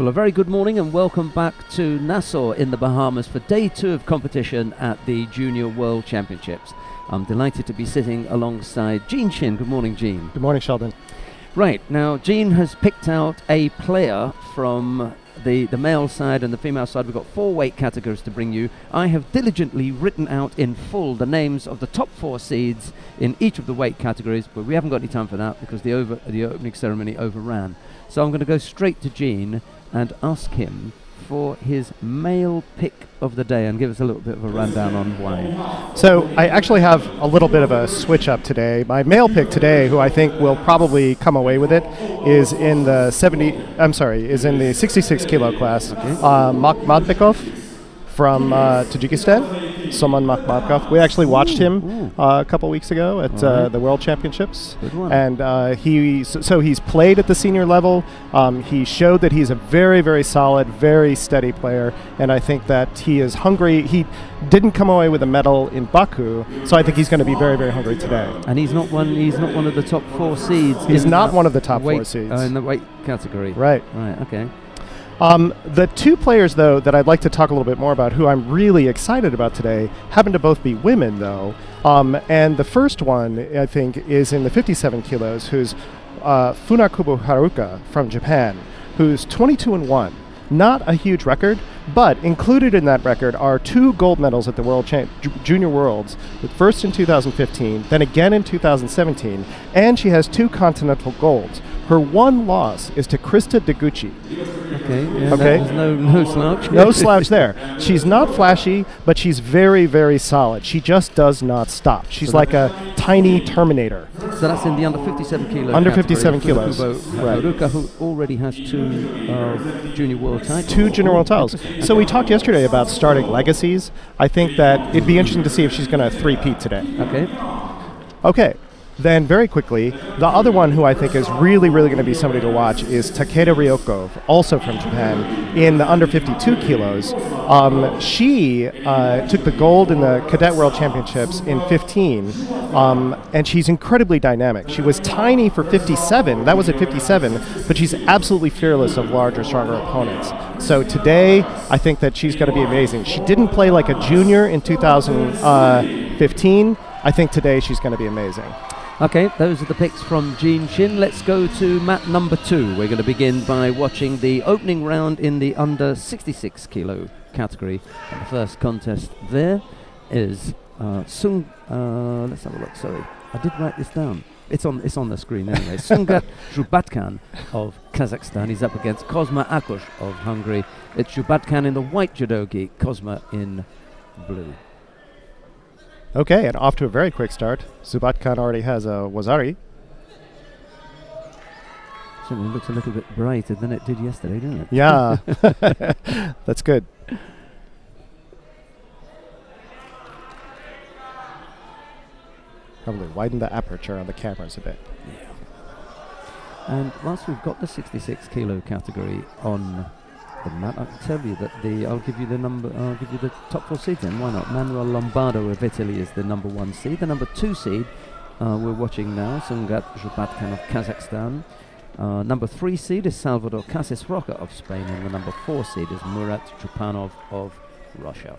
Well, a very good morning and welcome back to Nassau in the Bahamas for day 2 of competition at the Junior World Championships. I'm delighted to be sitting alongside Jean Chin. Good morning, Jean. Good morning, Sheldon. Right, now Jean has picked out a player from the male side and the female side. We've got 4 weight categories to bring you. I have diligently written out in full the names of the top 4 seeds in each of the weight categories, but we haven't got any time for that because the opening ceremony overran. So I'm going to go straight to Jean and ask him for his male pick of the day and give us a little bit of a rundown on why. So I actually have a little bit of a switch up today. My male pick today, who I think will probably come away with it, is in the 66 kilo class. Okay. Makhmadbekov from Tajikistan. Soman Makhmadbekov. We actually watched him a couple weeks ago at the World Championships. Good one. And he's played at the senior level. He showed that he's a very, very solid, very steady player, and I think that he is hungry. He didn't come away with a medal in Baku, so I think he's going to be very, very hungry today. And he's not one of the top 4 seeds. He's not one of the top 4 seeds. In the weight category. Right. Right, okay. The 2 players, though, that I'd like to talk a little bit more about, who I'm really excited about today, happen to both be women, though. And the first one, I think, is in the 57 kilos, who's Funakobu Haruka from Japan, who's 22-1. Not a huge record, but included in that record are 2 gold medals at the Junior Worlds, first in 2015, then again in 2017, and she has 2 continental golds. Her one loss is to Krista Deguchi. Okay, yeah, okay. There's no slouch. No slouch there. She's not flashy, but she's very, very solid. She just does not stop. She's like a tiny Terminator. So that's in the under 57 kilo Under category. 57 kilos. Haruka, who already has 2 Junior World titles. 2 Junior World titles. So we talked yesterday about starting legacies. I think that it'd be interesting to see if she's going to 3-peat today. Okay. Then very quickly, the other one who I think is really, really going to be somebody to watch is Takeda Ryoko, also from Japan, in the under 52 kilos. She took the gold in the Cadet World Championships in 15, and she's incredibly dynamic. She was tiny for 57, that was at 57, but she's absolutely fearless of larger, stronger opponents. So today, I think that she's going to be amazing. She didn't play like a junior in 2015. I think today she's going to be amazing. Okay, those are the picks from Jean Chin. Let's go to mat number 2. We're going to begin by watching the opening round in the under 66 kilo category. And the first contest there is let's have a look, sorry. I did write this down. It's on the screen anyway. Sungat Zhubatkan of Kazakhstan. He's up against Kozma Akush of Hungary. It's Zhubatkan in the white judogi, Kozma in blue. Okay, and off to a very quick start. Zhubatkan already has a wazari. Certainly looks a little bit brighter than it did yesterday, doesn't it? Yeah, that's good. Probably widen the aperture on the cameras a bit. Yeah. And whilst we've got the 66 kilo category on the mat, I can tell you that I'll give you the top 4 seeds then, why not? Manuel Lombardo of Italy is the number 1 seed. The number 2 seed we're watching now, Sungat Zhubatkan of Kazakhstan. Number 3 seed is Salvador Casis Roca of Spain, and the number 4 seed is Murat Chupanov of Russia.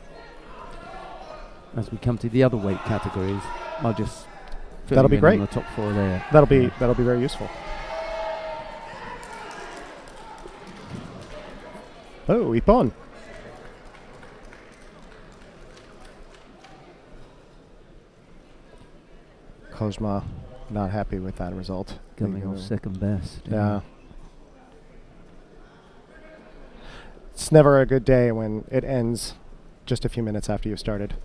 As we come to the other weight categories, I'll just fill That'll be great. on the top 4 there. That'll be very useful. Oh, Ippon. Kozma not happy with that result. Coming off second best. Yeah. It's never a good day when it ends just a few minutes after you've started.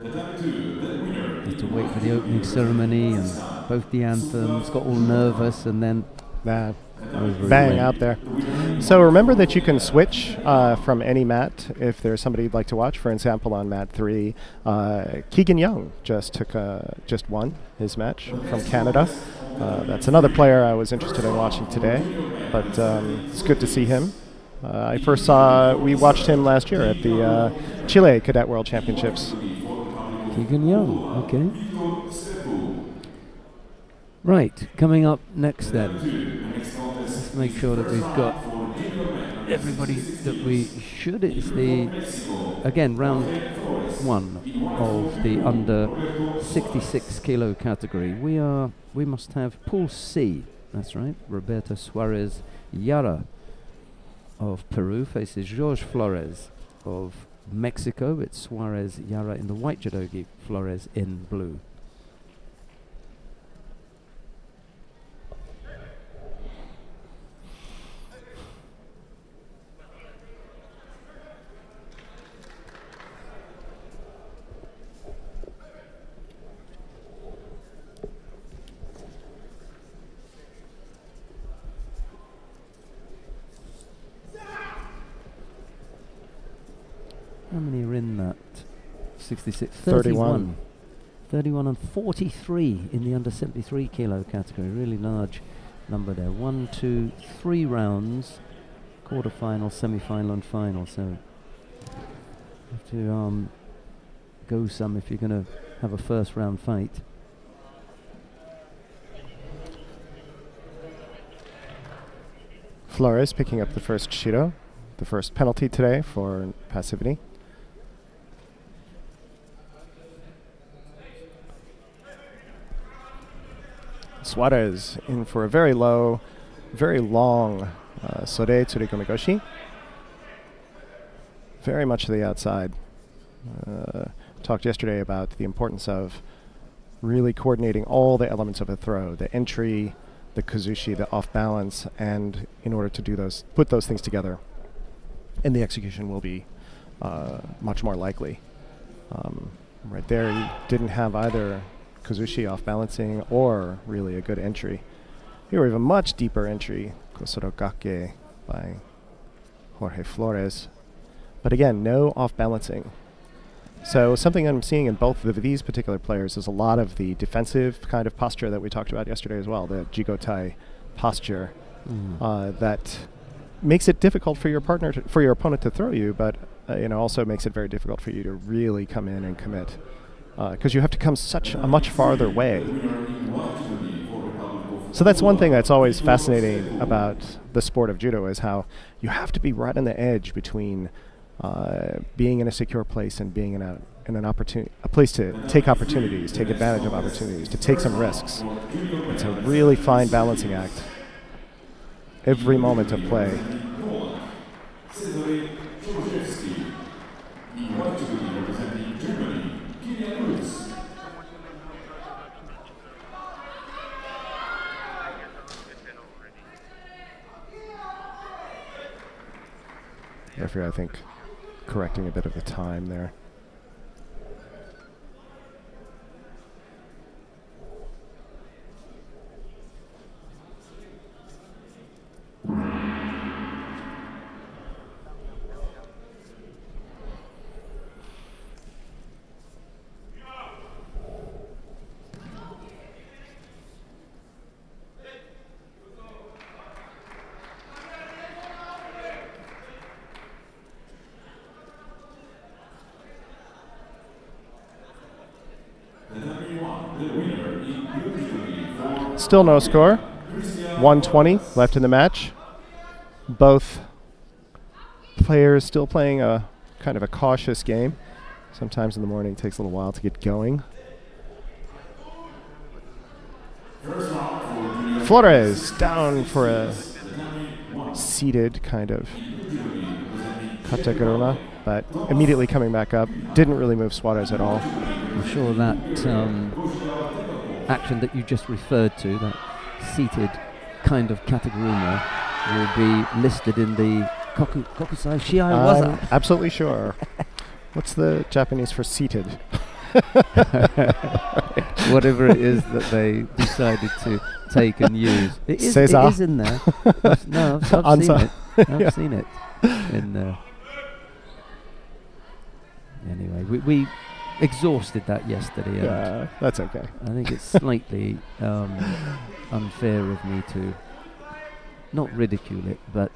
Had to wait for the opening ceremony and both the anthems, got all nervous, and then bang out there. So remember that you can switch from any mat if there's somebody you'd like to watch. For example, on mat 3, Keegan Young just won his match from Canada. That's another player I was interested in watching today, but it's good to see him. We watched him last year at the Chile Cadet World Championships. Keegan Young, okay. Right, coming up next then. Let's make sure that we've got everybody that we should. It's the, again, round one of the under 66 kilo category. We must have Pool C. That's right. Roberto Suarez Yara of Peru faces Jorge Flores of Mexico. It's Suarez Yara in the white judogi, Flores in blue. How many are in that 66? 31. 31 and 43 in the under 73 kilo category. Really large number there. 1, 2, 3 rounds, quarter-final, semi-final and final. So you have to go some if you're going to have a first round fight. Flores picking up the first Shido, the first penalty today for passivity. Suarez in for a very low, very long Sore Tsurikomegoshi. Very much to the outside. Talked yesterday about the importance of really coordinating all the elements of a throw, the entry, the kazushi, the off balance, and in order to do those, put those things together, and the execution will be much more likely. Right there, he didn't have either kazushi off balancing or really a good entry. Here we have a much deeper entry, Kosorogake by Jorge Flores. But again, no off balancing. So something I'm seeing in both of these particular players is a lot of the defensive kind of posture that we talked about yesterday as well, the jigotai posture that makes it difficult for your partner, for your opponent to throw you, but also makes it very difficult for you to really come in and commit. Because you have to come a much farther way. So that's one thing that's always fascinating about the sport of judo, is how you have to be right on the edge between being in a secure place and being in a place to take opportunities, take advantage of opportunities, to take some risks. It's a really fine balancing act. Every moment of play. Referee, I think, correcting a bit of the time there. Still no score. 1:20 left in the match. Both players still playing a kind of a cautious game. Sometimes in the morning it takes a little while to get going. Flores down for a seated kind of katekuruma, but immediately coming back up. Didn't really move Suarez at all. I'm sure that action that you just referred to, that seated kind of kateguruma, will be listed in the Kokusai Shiaiwaza. I'm absolutely sure. What's the Japanese for seated? Whatever it is that they decided to take and use. It is in there. I've seen it. I've seen it in there. Anyway, we exhausted that yesterday. Yeah, that's okay. I think it's slightly unfair of me to not ridicule it, but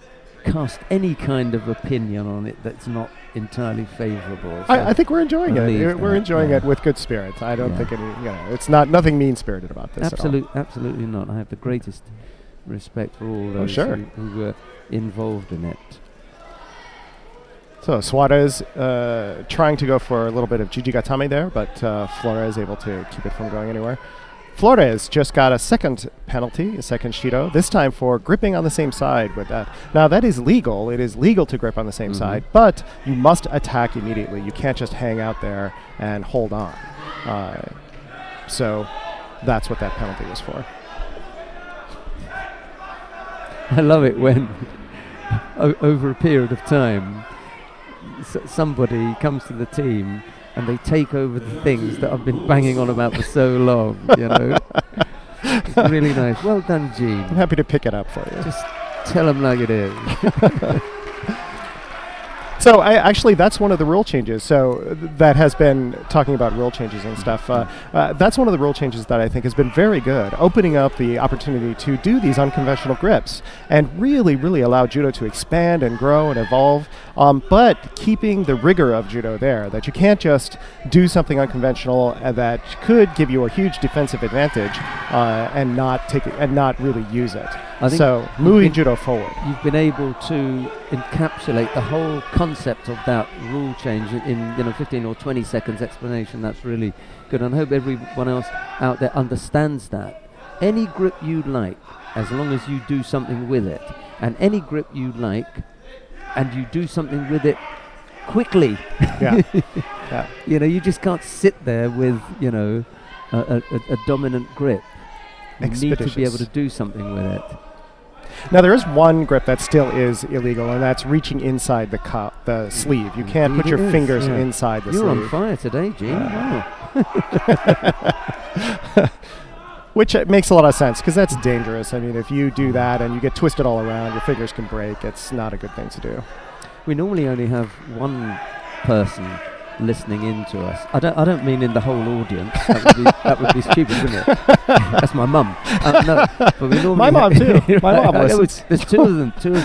cast any kind of opinion on it that's not entirely favourable. So I think we're enjoying it. We're enjoying yeah. it with good spirit. I don't think it's nothing mean-spirited about this at all. Absolutely not. I have the greatest respect for all those who were involved in it. So Suarez trying to go for a little bit of Jijigatame there, but Flores able to keep it from going anywhere. Flores just got a second penalty, a second Shido, this time for gripping on the same side with that. Now that is legal. It is legal to grip on the same side, but you must attack immediately. You can't just hang out there and hold on. So that's what that penalty was for. I love it when over a period of time somebody comes to the team and they take over the things that I've been banging on about for so long, you know. It's really nice. Well done, Gene. I'm happy to pick it up for you. Just tell them like it is. So actually, that's one of the rule changes. So that has been talking about rule changes and stuff. That's one of the rule changes that I think has been very good, opening up the opportunity to do these unconventional grips and really, really allow judo to expand and grow and evolve, but keeping the rigor of judo there, that you can't just do something unconventional that could give you a huge defensive advantage and not take it and not really use it. So moving judo forward. You've been able to encapsulate the whole concept of that rule change in 15 or 20 seconds explanation. That's really good, and I hope everyone else out there understands that. Any grip you like, as long as you do something with it, and any grip you like, and you do something with it quickly. Yeah. You know, you just can't sit there with a dominant grip. You need to be able to do something with it. Now there is one grip that still is illegal, and that's reaching inside the sleeve. You can't put your fingers inside the sleeve. You're on fire today, Gene. Which makes a lot of sense, because that's dangerous. I mean, if you do that and you get twisted all around, your fingers can break. It's not a good thing to do. We normally only have one person listening in to us. I don't mean in the whole audience. That would be stupid, wouldn't it? That's my mum. No, but we normally my mom too. My mom listens. There's two of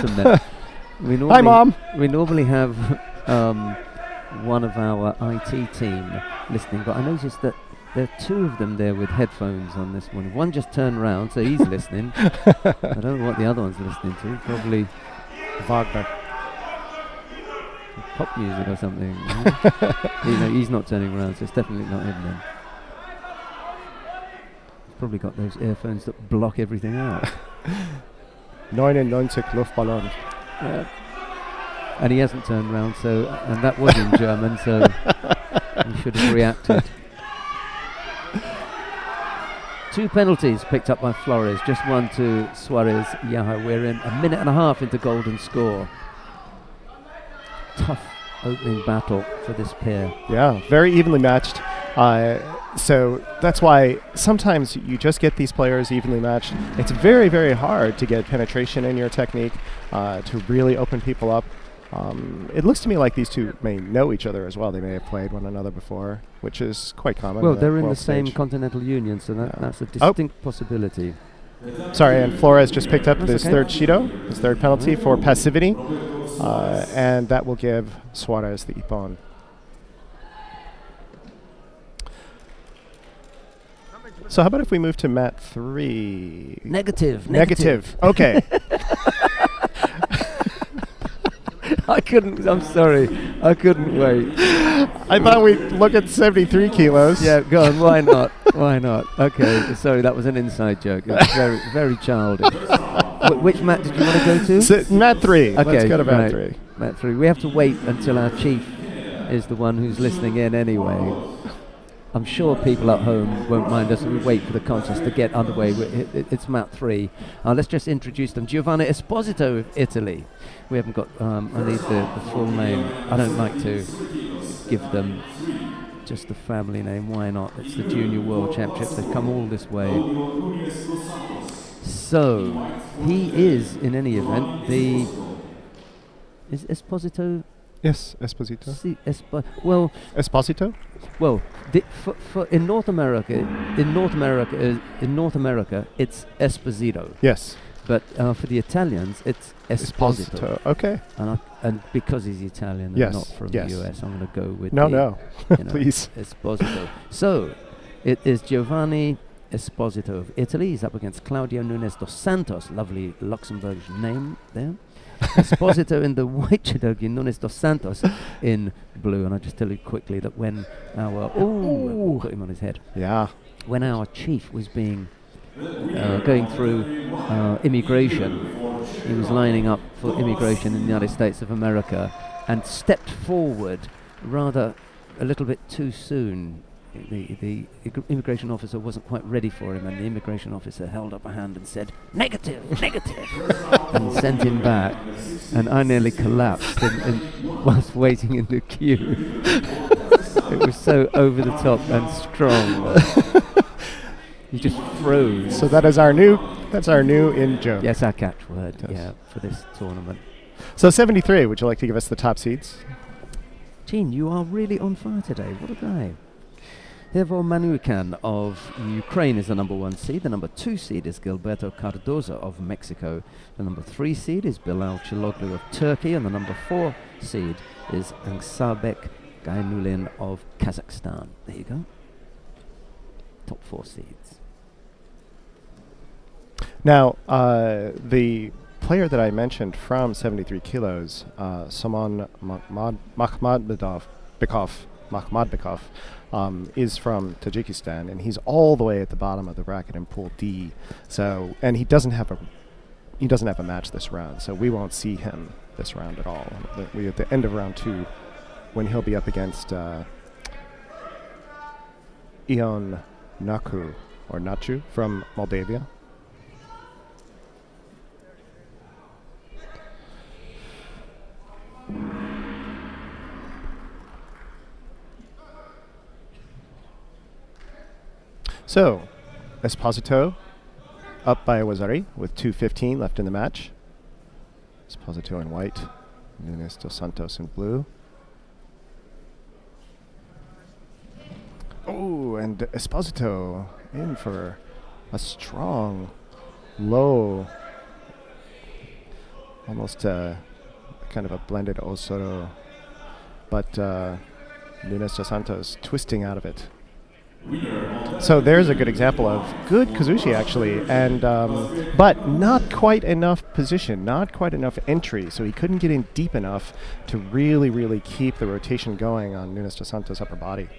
them there. Hi, Mom. We normally have one of our IT team listening, but I noticed that there are two of them there with headphones on this one. One just turned round, so he's listening. I don't know what the other one's listening to. Probably Wagner. Pop music or something. He's not turning around, so it's definitely not him then. He's probably got those earphones that block everything out. 99 Luftballon. And he hasn't turned around, and that was in German, so he should have reacted. 2 penalties picked up by Flores, just one to Suarez. We're in a minute and a half into golden score. Tough opening battle for this pair. Yeah, very evenly matched. So that's why sometimes you just get these players evenly matched. It's very, very hard to get penetration in your technique to really open people up. It looks to me like these two may know each other as well. They may have played one another before, which is quite common. Well, they're in the same continental union, so that's a distinct possibility. Sorry, and Flores just picked up his third Shido, his third penalty for passivity, and that will give Suarez the ippon. So how about if we move to mat 3? Negative. Okay. I'm sorry. I couldn't wait. I thought we'd look at 73 kilos. Yeah, go on. Why not? Why not? Okay. Sorry, that was an inside joke. It was very, very childish. Which mat did you want to go to? Mat 3. Okay, let's go to mat 3. Mat 3. We have to wait until our chief is the one who's listening in anyway. I'm sure people at home won't mind us. We wait for the contest to get underway. It's mat 3. Let's just introduce them. Giovanni Esposito of Italy. We haven't got, I need the full name. I don't like to give them just the family name. Why not? It's the Junior World Championships. They've come all this way. So, he is, in any event, is Esposito? Yes, Esposito. Esposito? Well, in North America, it's Esposito. Yes. But for the Italians, it's Esposito. Okay. And because he's Italian Yes, and not from yes. the US, I'm going to go with No, please. Esposito. So, it is Giovanni Esposito of Italy. He's up against Claudio Nunes dos Santos. Lovely Luxembourgish name there. Esposito in the white judogi, Nunes dos Santos in blue. And I'll just tell you quickly that when our... Ooh! Put him on his head. Yeah. When our chief was being... going through immigration, he was lining up for immigration in the United States of America and stepped forward rather a little bit too soon. The immigration officer wasn't quite ready for him, and the immigration officer held up a hand and said, negative, and sent him back. And I nearly collapsed whilst waiting in the queue. It was so over the top and strong. You just froze. So that's our new in-joke. Yes, our catchword, for this tournament. So 73, would you like to give us the top seeds? Gene, you are really on fire today. What a day. Hevo Manukan of Ukraine is the number 1 seed. The number 2 seed is Gilberto Cardoza of Mexico. The number 3 seed is Bilal Chiloglu of Turkey. And the number 4 seed is Angsabek Gainulin of Kazakhstan. There you go. Top 4 seeds. Now, the player that I mentioned from 73 kilos, Saman Makhmadbekov, is from Tajikistan, and he's all the way at the bottom of the bracket in Pool D. So, and he doesn't have a match this round, so we won't see him this round at all. We at the end of round 2, when he'll be up against Ion Nachu from Moldavia. So, Esposito up by Wazari with 2:15 left in the match. Esposito in white, Nunes dos Santos in blue. Oh, and Esposito in for a strong, low, almost kind of a blended Osoro, but Nunes dos Santos twisting out of it. So there's a good example of good Kazushi, actually, and but not quite enough position, not quite enough entry, so he couldn't get in deep enough to really, really keep the rotation going on Nunes dos Santos' upper body.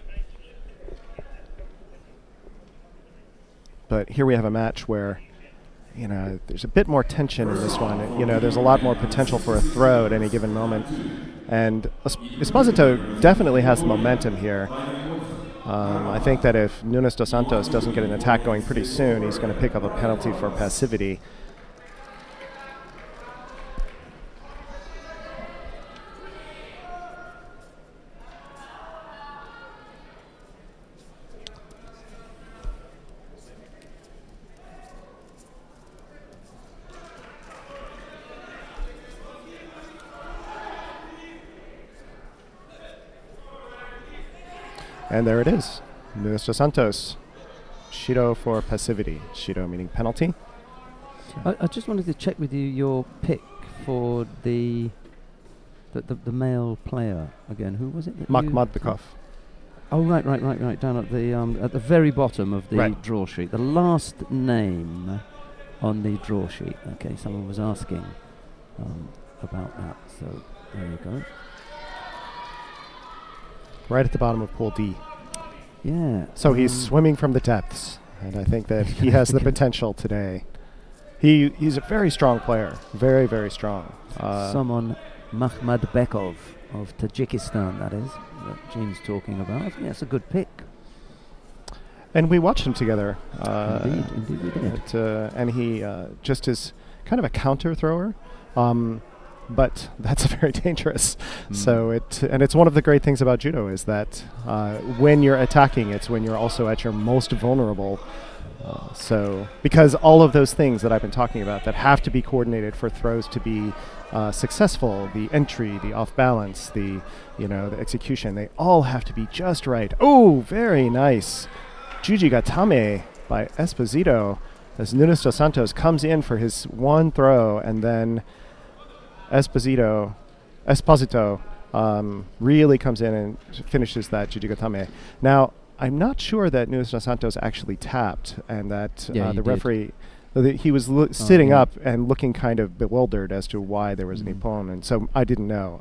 But here we have a match where, you know, there's a bit more tension in this one. You know, there's a lot more potential for a throw at any given moment. And Esposito definitely has the momentum here. I think that if Nunes dos Santos doesn't get an attack going pretty soon, he's going to pick up a penalty for passivity. And there it is, Nunes dos Santos. Shido for passivity. Shido meaning penalty. I just wanted to check with you your pick for the male player again. Who was it? Makhmadbekov. Oh, right. Down at the very bottom of the draw sheet. The last name on the draw sheet. Okay, someone was asking about that. So there you go. Right at the bottom of Pool D. Yeah. So he's swimming from the depths, and I think that he has the potential today. He's a very strong player, very, very strong. Someone Makhmadbekov of Tajikistan, that is, that Gene's talking about. Yeah, it's a good pick. And we watched him together. Indeed we did. And he just is kind of a counter thrower. But that's very dangerous. So it's one of the great things about judo is that when you're attacking, it's when you're also at your most vulnerable. So because all of those things that I've been talking about that have to be coordinated for throws to be successful, the entry, the off balance, the execution, they all have to be just right. Oh, very nice. Juji Gatame by Esposito as Nunes dos Santos comes in for his one throw, and then Esposito really comes in and finishes that Jujigatame. Now, I'm not sure that Nunes dos Santos actually tapped, and that the referee, he was sitting up and looking kind of bewildered as to why there was an ippon, and so I didn't know.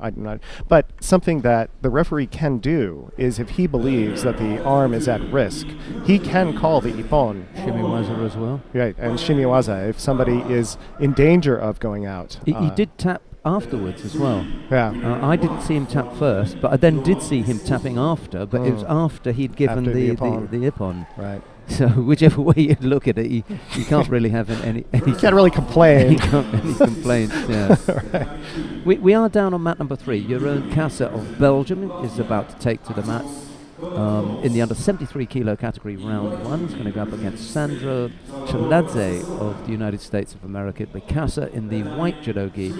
But something that the referee can do is, if he believes that the arm is at risk, he can call the ippon. Shimiwaza as well. Right, and shimiwaza, if somebody is in danger of going out. He did tap afterwards as well. Yeah. I didn't see him tap first, but I then did see him tapping after, but it was after he'd given the ippon. Right. So whichever way you look at it, you can't really have any you can't really complain. any complaints. Yeah. Right. We are down on mat number 3. Jeroen Kassa of Belgium is about to take to the mat in the under 73 kilo category, round 1. He's going to go up against Sandro Chaladze of the United States of America. But Kassa in the white judogi,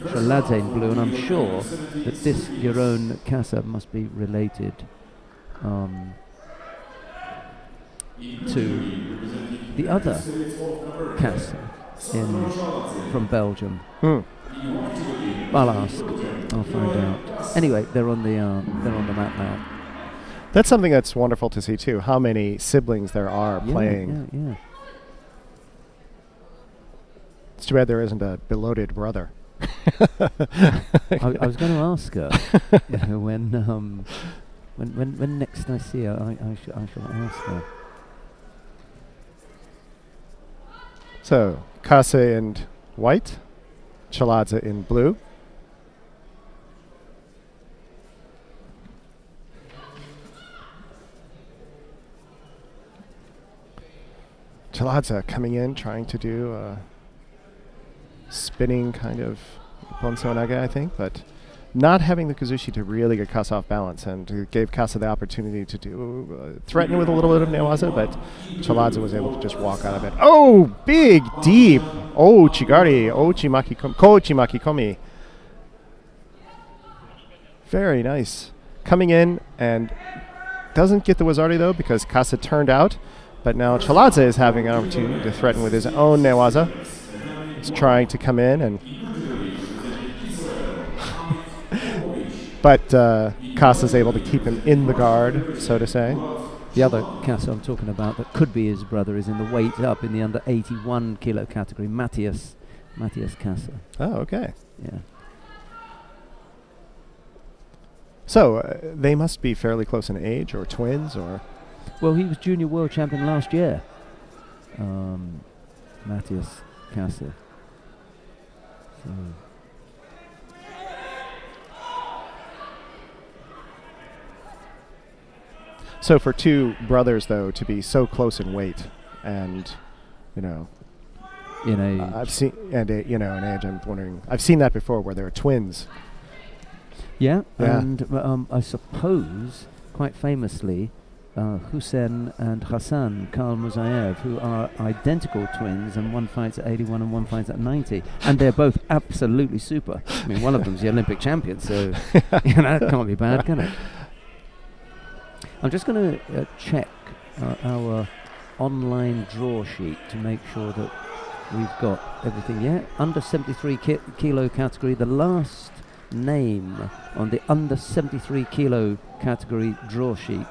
Chaladze in blue, and I'm sure that this Jeroen Kassa must be related to the other Kassa from Belgium. I'll ask. I'll find out. Anyway, they're on the mat now. That's something that's wonderful to see too. How many siblings there are playing. Yeah. It's too bad there isn't a belated brother. I was going to ask her when next I see her. I shall ask her. So, Kase in white, Chaladze in blue. Chaladze coming in, trying to do a spinning kind of Ponsonaga, I think, but not having the Kazushi to really get Kassa off balance, and gave Kassa the opportunity to do threaten with a little bit of Newaza, but Chaladze was able to just walk out of it. Oh, big, deep. Oh, Chigari. Oh, Kochimaki Komi. Very nice. Coming in and doesn't get the Wazari, though, because Kassa turned out, but now Chaladze is having an opportunity to threaten with his own Newaza. He's trying to come in and but Kassa's able to keep him in the guard, so to say. The other Kassa I'm talking about that could be his brother is in the weight up in the under 81 kilo category, Matthias Kassa. Oh, okay. Yeah. So they must be fairly close in age, or twins, or... Well, he was junior world champion last year, Matthias Kassa. So for two brothers, though, to be so close in weight, and in age, I've seen, and in age, I'm wondering, I've seen that before where there are twins. Yeah. And I suppose quite famously, Hussein and Hassan Karl Musayev, who are identical twins, and one fights at 81 and one fights at 90, and they're both absolutely super. I mean, one of them's the Olympic champion, so that can't be bad, can it? I'm just going to check our online draw sheet to make sure that we've got everything. Yeah, under 73 kilo category, the last name on the under 73 kilo category draw sheet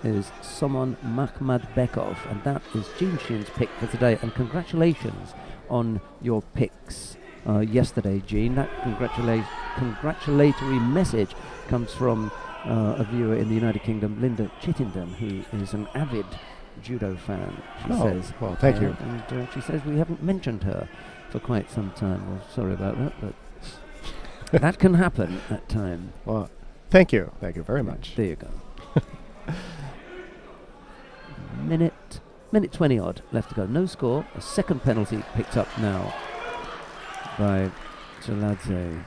is Somon Makhmadbekov, and that is Jinshin's pick for today. And congratulations on your picks yesterday, Jean. That congratulatory message comes from a viewer in the United Kingdom, Linda Chittenden, who is an avid judo fan, she says. Well, thank you. And she says we haven't mentioned her for quite some time. Well, sorry about that, but that can happen at times. Well, thank you. Thank you very much. There you go. Minute 20 odd left to go. No score. A second penalty picked up now by Chaladze.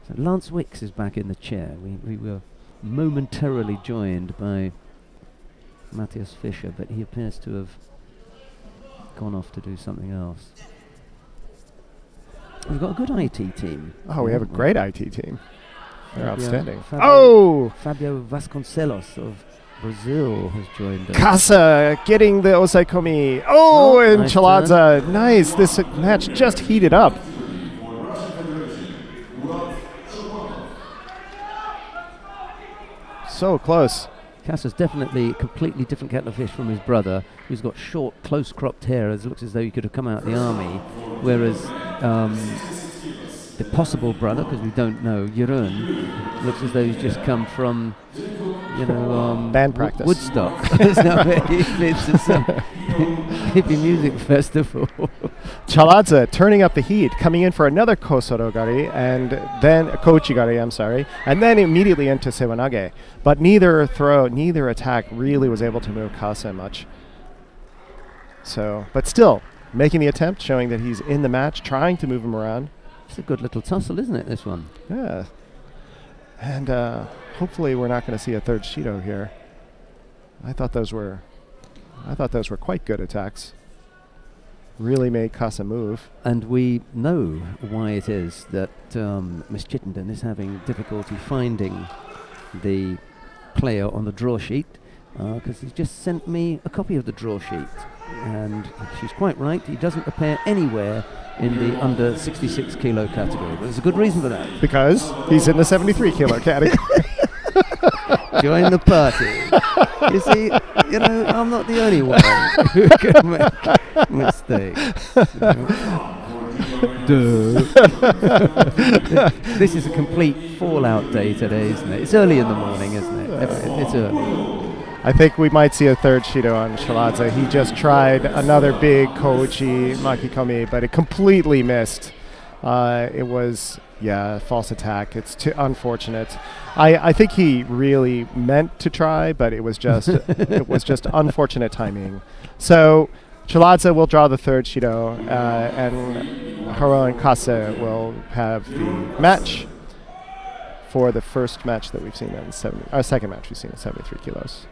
So Lance Wicks is back in the chair. We were momentarily joined by Matthias Fischer, but he appears to have gone off to do something else. We've got a good IT team. Oh, we have a great IT team. They're outstanding. Fabio Vasconcelos of Brazil has joined us. Casa getting the osaikomi. And nice Chalaza. Nice. This match just heated up. So close. Casa's definitely a completely different kettle of fish from his brother, who's got short, close-cropped hair. It looks as though he could have come out of the army, whereas the possible brother, because we don't know, Jeroen, looks as though he's just come from, band practice. Woodstock. It's at some hippie music festival. Chalaza turning up the heat, coming in for another kosorogari, and then koichigari, and then immediately into sewanage. But neither attack really was able to move Kasa much. So, but still, making the attempt, showing that he's in the match, trying to move him around. It's a good little tussle, isn't it, this one? Yeah. And hopefully we're not going to see a third Shido here. I thought those were quite good attacks. Really made Kasa move. And we know why it is that Miss Chittenden is having difficulty finding the player on the draw sheet, because he's just sent me a copy of the draw sheet. And she's quite right, he doesn't appear anywhere in the under 66 kilo category. But there's a good reason for that. Because he's in the 73 kilo category. Join the party. You see, I'm not the only one who can make mistakes. This is a complete fallout day today, isn't it? It's early in the morning, isn't it? It's early. I think we might see a third Shido on Chalaza. He just tried another big Kouchi Makikomi, but it completely missed. It was, false attack. It's too unfortunate. I think he really meant to try, but it was just unfortunate timing. So Chalaza will draw the third Shido, and Haro and Kasa will have the match for the first match that we've seen in second match we've seen in 73 kilos.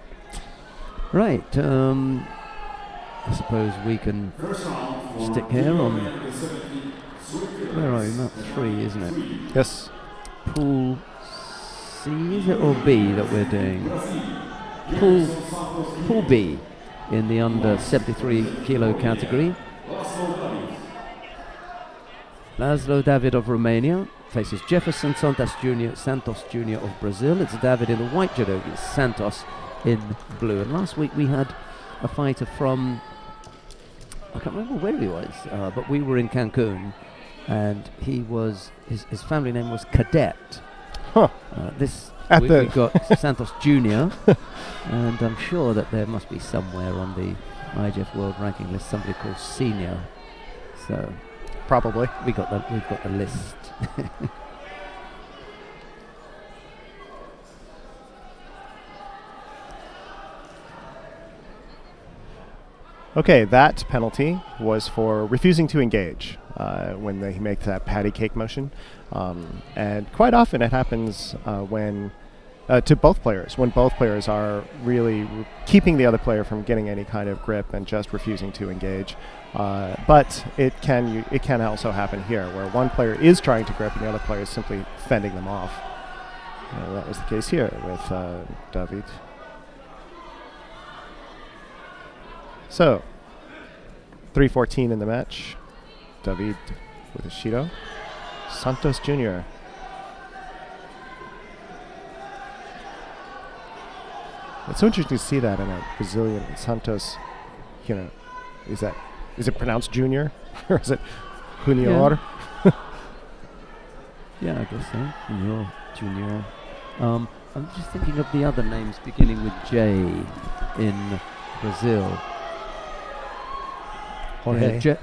Right. I suppose we can stick here on. Where are you? Map 3, isn't it? Yes. Pool C, is it, or B that we're doing? Pool B in the under 73 kilo category. Laszlo David of Romania faces Jefferson Santos Jr. of Brazil. It's David in the white judo, it's Santos in blue. And last week we had a fighter from, I can't remember where he was, but we were in Cancun, and he was, his family name was Cadet. Huh. We got Santos Jr. and I'm sure that there must be somewhere on the IGF World Ranking list somebody called Senior. So probably we've got the list. Okay, that penalty was for refusing to engage when they make that patty cake motion. And quite often it happens when to both players, when both players are really keeping the other player from getting any kind of grip and just refusing to engage. But it can also happen here, where one player is trying to grip and the other player is simply fending them off. That was the case here with David. So, 3:14 in the match. David with a Shido. Santos Jr. It's so interesting to see that in a Brazilian. Santos, is it pronounced Junior or is it Junior? Yeah, I guess so. Junior. I'm just thinking of the other names beginning with J in Brazil.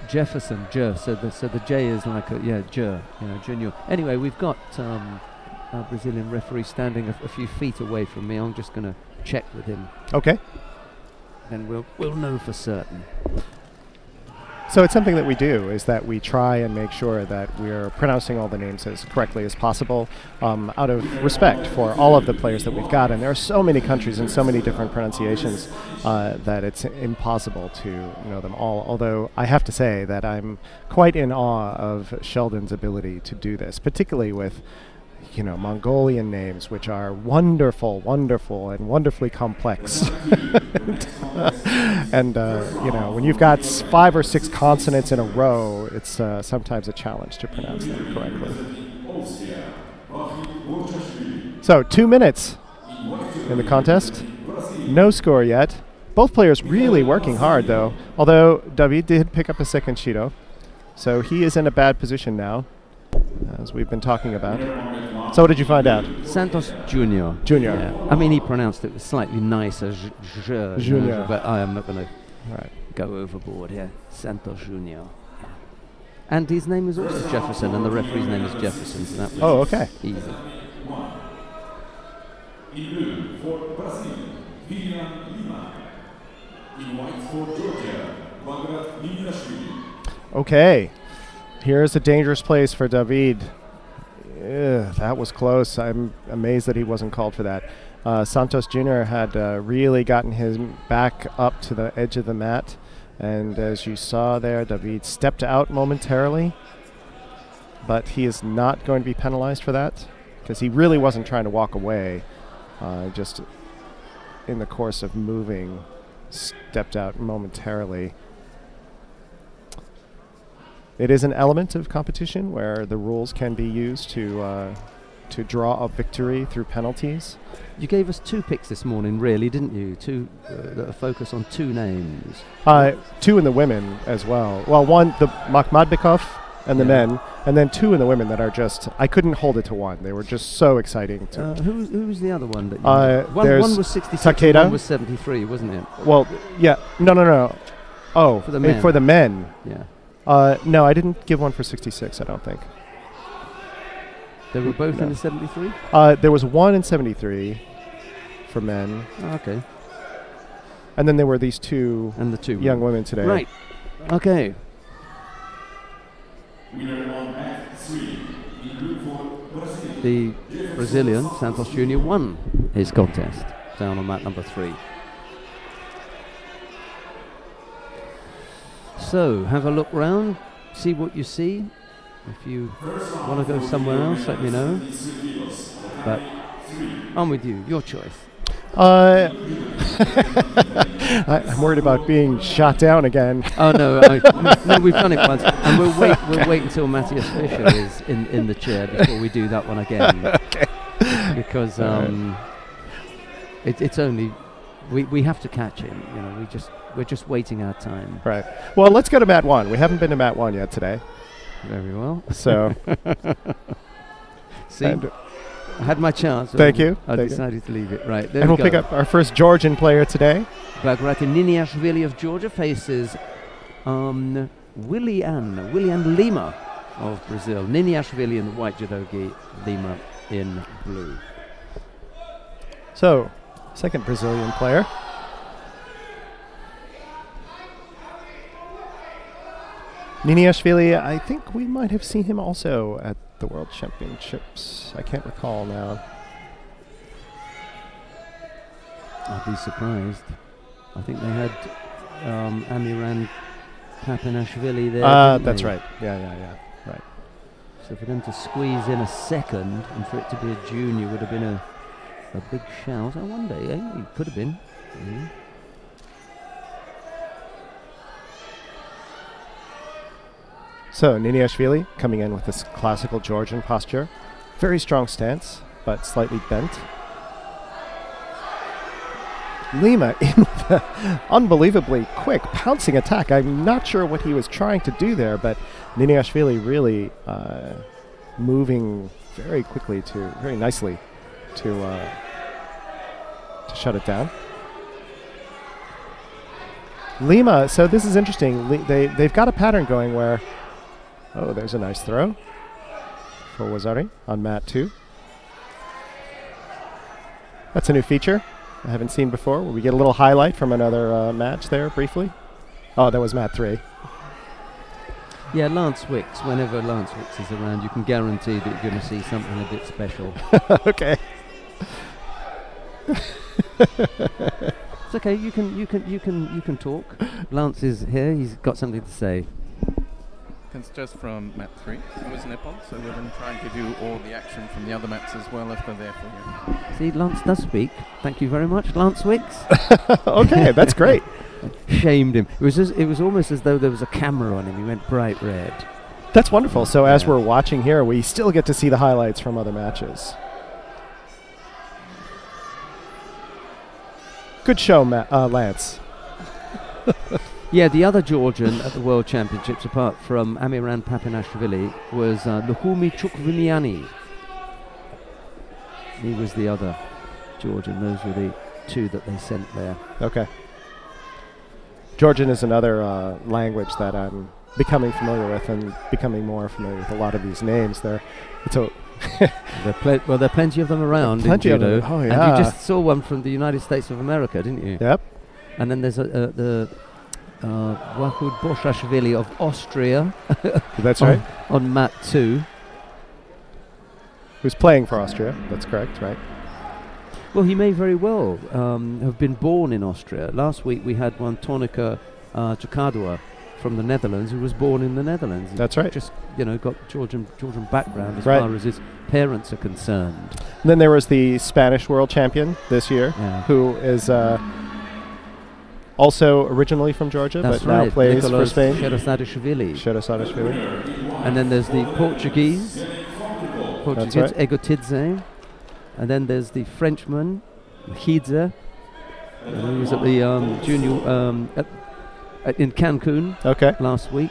Jefferson, so the J is like Junior. Anyway, we've got our Brazilian referee standing a few feet away from me. I'm just going to check with him. Okay. And we'll know for certain. So it's something that we do, is that we try and make sure that we're pronouncing all the names as correctly as possible, out of respect for all of the players that we've got. And there are so many countries and so many different pronunciations that it's impossible to know them all. Although I have to say that I'm quite in awe of Sheldon's ability to do this, particularly with Mongolian names, which are wonderful, wonderful, and wonderfully complex. And when you've got 5 or 6 consonants in a row, it's sometimes a challenge to pronounce them correctly. So 2 minutes in the contest. No score yet. Both players really working hard, though. Although David did pick up a second Judo, so he is in a bad position now, as we've been talking about. So what did you find out? Santos Junior. Junior. Yeah. I mean, he pronounced it slightly nicer, Junior. but I am not going to go overboard here. Santos Junior. And his name is also Jefferson, and the referee's name is Jefferson, so that was easy. In blue for Brazil, Lima. In white for Georgia, Bagrat Liniashvili. Okay, here's a dangerous place for David. That was close. I'm amazed that he wasn't called for that. Santos Jr. had really gotten his back up to the edge of the mat, and as you saw there, David stepped out momentarily, but he is not going to be penalized for that because he really wasn't trying to walk away. Just in the course of moving, stepped out momentarily. It is an element of competition where the rules can be used to draw a victory through penalties. You gave us 2 picks this morning, really, didn't you? 2 that are focused on 2 names. 2 in the women as well. Well, one, the Makhmadbekov and the men, and then 2 in the women that are just, I couldn't hold it to one. They were just so exciting. Who was the other one? That one was 66 Takeda. and one was 73, wasn't it? Well, yeah. No. Oh, for the men. For the men. Yeah. No, I didn't give one for 66, I don't think. They were both in the 73? There was one in 73 for men. Oh, okay. And then there were these 2 and the 2 young women today. Right. Okay. The Brazilian, Santos Jr., won his contest down on mat number 3. So, have a look round, see what you see. If you want to go somewhere else, let me know. But I'm with you, your choice. I'm worried about being shot down again. Oh no, no, we've done it once, and we'll wait until Matthias Fischer is in the chair before we do that one again. Okay. Because it's only we have to catch him. We're just waiting our time. Right. Well, let's go to mat 1. We haven't been to mat 1 yet today. Very well. So, see, I had my chance. Thank you. I decided to leave it. Right. There and we'll pick up our first Georgian player today. Bagrat Liniashvili of Georgia faces Willian Lima of Brazil. Liniashvili in the white judogi, Lima in blue. So, second Brazilian player. Liniashvili, I think we might have seen him also at the World Championships. I can't recall now. I'd be surprised. I think they had Amiran Papinashvili there. That's right. Yeah. Right. So for them to squeeze in a second and for it to be a junior would have been a big shout. I wonder, it could have been. So Liniashvili coming in with this classical Georgian posture. Very strong stance, but slightly bent. Lima in with an unbelievably quick pouncing attack. I'm not sure what he was trying to do there, but Liniashvili really moving very quickly very nicely to shut it down. Lima, so this is interesting. They've got a pattern going where, oh, there's a nice throw for Wazari on mat 2. That's a new feature I haven't seen before, where we get a little highlight from another match there briefly. Oh, that was mat 3. Yeah, Lance Wicks, whenever Lance Wicks is around, you can guarantee that you're going to see something a bit special. Okay. It's okay, you can talk. Lance is here, he's got something to say. seconds just from map 3. It was Nippon, so we're going to try and give you all the action from the other maps as well if they're there for you. See, Lance does speak. Thank you very much, Lance Wicks. Okay, that's great. Shamed him. It was almost as though there was a camera on him. He went bright red. That's wonderful. So as we're watching here, we still get to see the highlights from other matches. Good show, Lance. Yeah, the other Georgian at the World Championships, apart from Amiran Papinashvili, was Luhumi Chukvimiani. He was the other Georgian. Those were the two that they sent there. Okay. Georgian is another language that I'm becoming familiar with and becoming more familiar with a lot of these names. There are plenty of them around in Judo. Oh, yeah. And you just saw one from the United States of America, didn't you? Yep. And then there's the Wahud Boshashvili of Austria. That's right. On mat 2. Who's playing for Austria. That's correct, right? Well, he may very well have been born in Austria. Last week we had one, Tonica Jakadua, from the Netherlands, who was born in the Netherlands. That's right. Just, got Georgian background as far as his parents are concerned. And then there was the Spanish world champion this year, who is also originally from Georgia, but now plays for Spain. Sherazadishvili. And then there's the Portuguese Egotidze. And then there's the Frenchman, Hidze, who was at the junior in Cancun last week.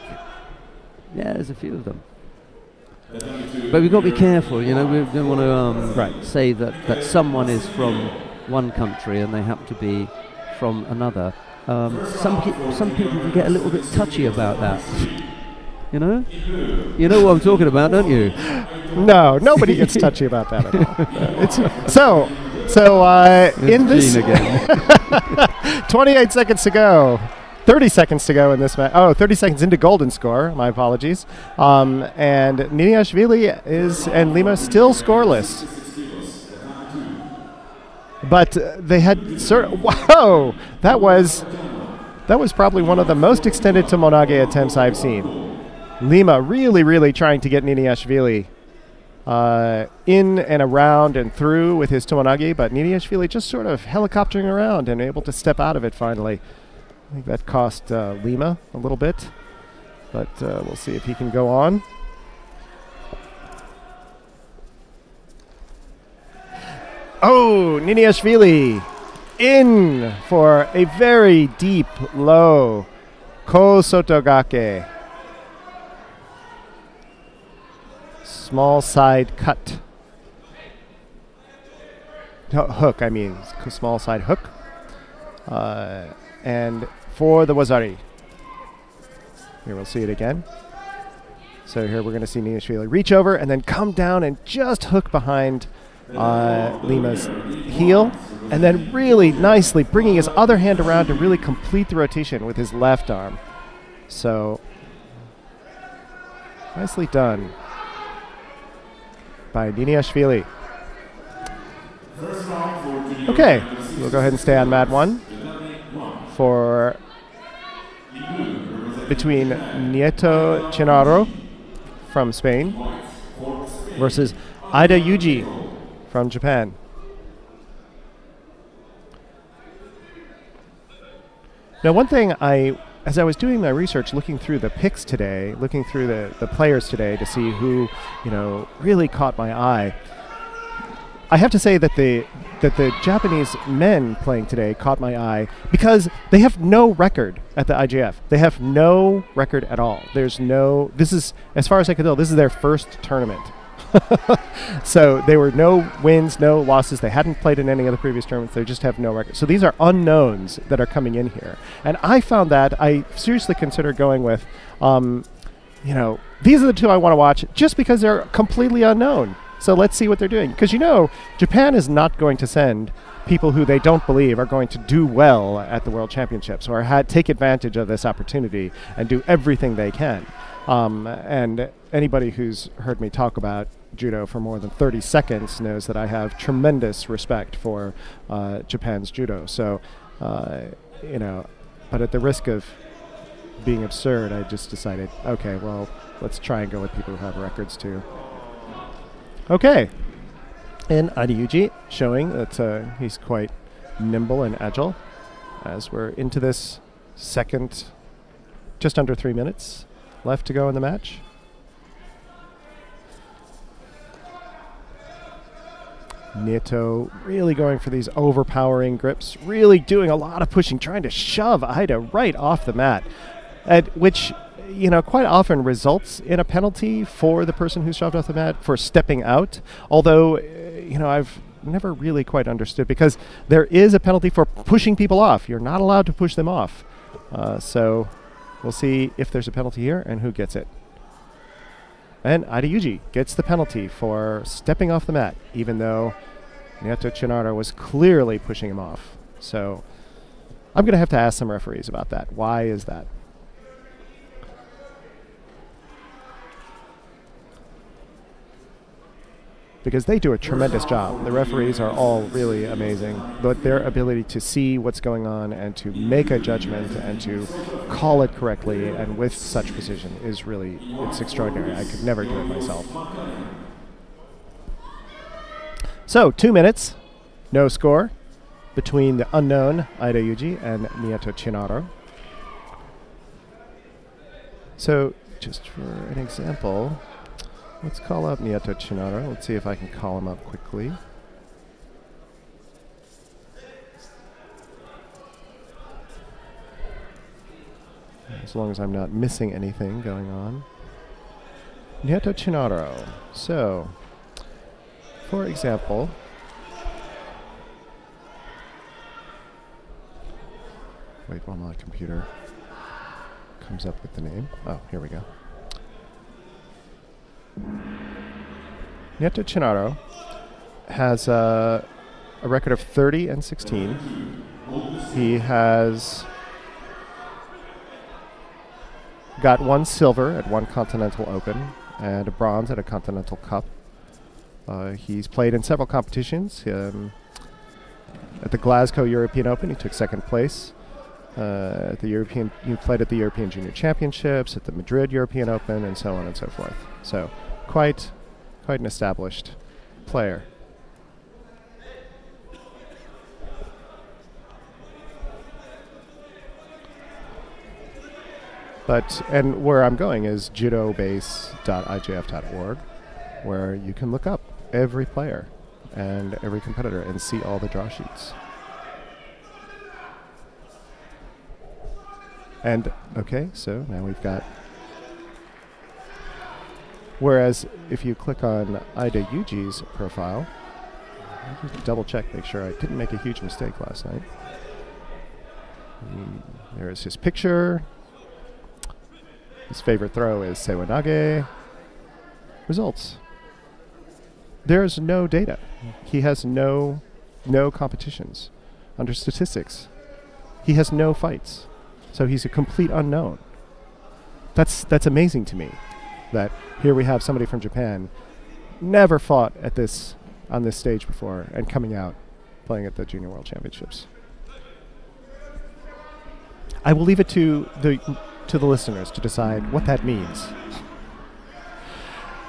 Yeah, there's a few of them. But we've got to be careful, we don't want to say that someone is from one country and they happen to be from another. Some people can get a little bit touchy about that. You know what I'm talking about, don't you? No, nobody gets touchy about that at all. In this again. 28 seconds to go. 30 seconds to go in this match. 30 seconds into golden score. My apologies. And Niniashvili and Lima still scoreless. But they had wow! That was probably one of the most extended tomonage attempts I've seen. Lima really, really trying to get Niniashvili in and around and through with his tomonage, but Niniashvili just sort of helicoptering around and able to step out of it finally. I think that cost Lima a little bit, but we'll see if he can go on. Oh, Niniashvili in for a very deep low ko sotogake. Small side cut. No, hook, I mean. Small side hook. And for the wazari. Here we'll see it again. So here we're going to see Niniashvili reach over and then come down and just hook behind Lima's heel. And then really nicely bringing his other hand around to really complete the rotation with his left arm. So, nicely done by Niniashvili. Okay, we'll go ahead and stay on mat 1 for between Nieto Chinaro from Spain versus Aida Yuji from Japan. Now, one thing as I was doing my research, looking through the picks today, looking through the players today to see who, really caught my eye, I have to say that the Japanese men playing today caught my eye because they have no record at the IJF. They have no record at all. This is, as far as I can tell, this is their first tournament. So they were no wins, no losses. They hadn't played in any of the previous tournaments. They just have no record. So these are unknowns that are coming in here. And I found that I seriously considered going with, these are the two I want to watch just because they're completely unknown. So let's see what they're doing. Because Japan is not going to send people who they don't believe are going to do well at the World Championships or take advantage of this opportunity and do everything they can. And anybody who's heard me talk about judo for more than 30 seconds knows that I have tremendous respect for Japan's judo. So, but at the risk of being absurd, I just decided, okay, well, let's try and go with people who have records too. Okay. And Adiuji showing that he's quite nimble and agile as we're into this second, just under 3 minutes left to go in the match. Nieto really going for these overpowering grips, really doing a lot of pushing, trying to shove Ida right off the mat, which, you know, quite often results in a penalty for the person who's shoved off the mat for stepping out. Although, you know, I've never really quite understood, because there is a penalty for pushing people off. You're not allowed to push them off. So we'll see if there's a penalty here and who gets it. And Adiuji gets the penalty for stepping off the mat, even though Nieto Chinaro was clearly pushing him off. So I'm going to have to ask some referees about that. Why is that? Because they do a tremendous job. The referees are all really amazing, but their ability to see what's going on and to make a judgment and to call it correctly and with such precision is really, it's extraordinary. I could never do it myself. So 2 minutes, no score between the unknown Ida Yuji and Nieto Chinaro. So just for an example, let's call up Nieto Chinaro. Let's see if I can call him up quickly. As long as I'm not missing anything going on. Nieto Chinaro. So, for example, wait while my computer comes up with the name. Oh, here we go. Nieto Chinaro has a record of 30-16. He has got 1 silver at 1 Continental Open and a bronze at a Continental Cup. He's played in several competitions. At the Glasgow European Open, he took 2nd place. He played at the European Junior Championships, at the Madrid European Open, and so on and so forth. So quite an established player. And where I'm going is judobase.ijf.org, where you can look up every player and every competitor and see all the draw sheets. And, okay, so now we've got... Whereas if you click on Ida Yuji's profile, I'll just double check, make sure I didn't make a huge mistake last night. There is his picture. His favorite throw is Sewanage. Results. There's no data. He has no competitions. Under statistics, he has no fights. So he's a complete unknown. That's amazing to me. That here we have somebody from Japan, never fought on this stage before, and coming out playing at the Junior World Championships. I will leave it to the listeners to decide what that means.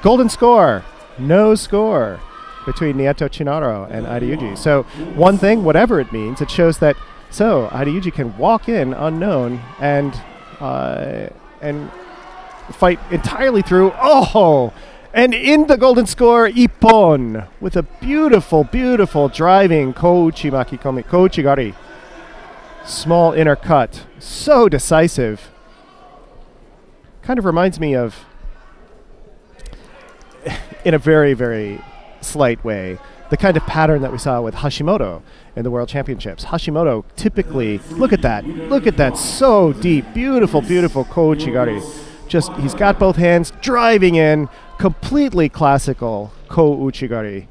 Golden score, no score between Nieto Chinaro and Ida Yuji. So one thing, whatever it means, it shows that Ida Yuji can walk in unknown and fight entirely through. Oh, and in the golden score, Ippon with a beautiful, beautiful driving Kouchi Makikomi, Kouchi Gari. Small inner cut, so decisive. Kind of reminds me of, in a very, very slight way, the kind of pattern that we saw with Hashimoto in the World Championships. Hashimoto typically, look at that, so deep, beautiful, beautiful Kouchi Gari. Just, he's got both hands, driving in, completely classical Kouchi Gari.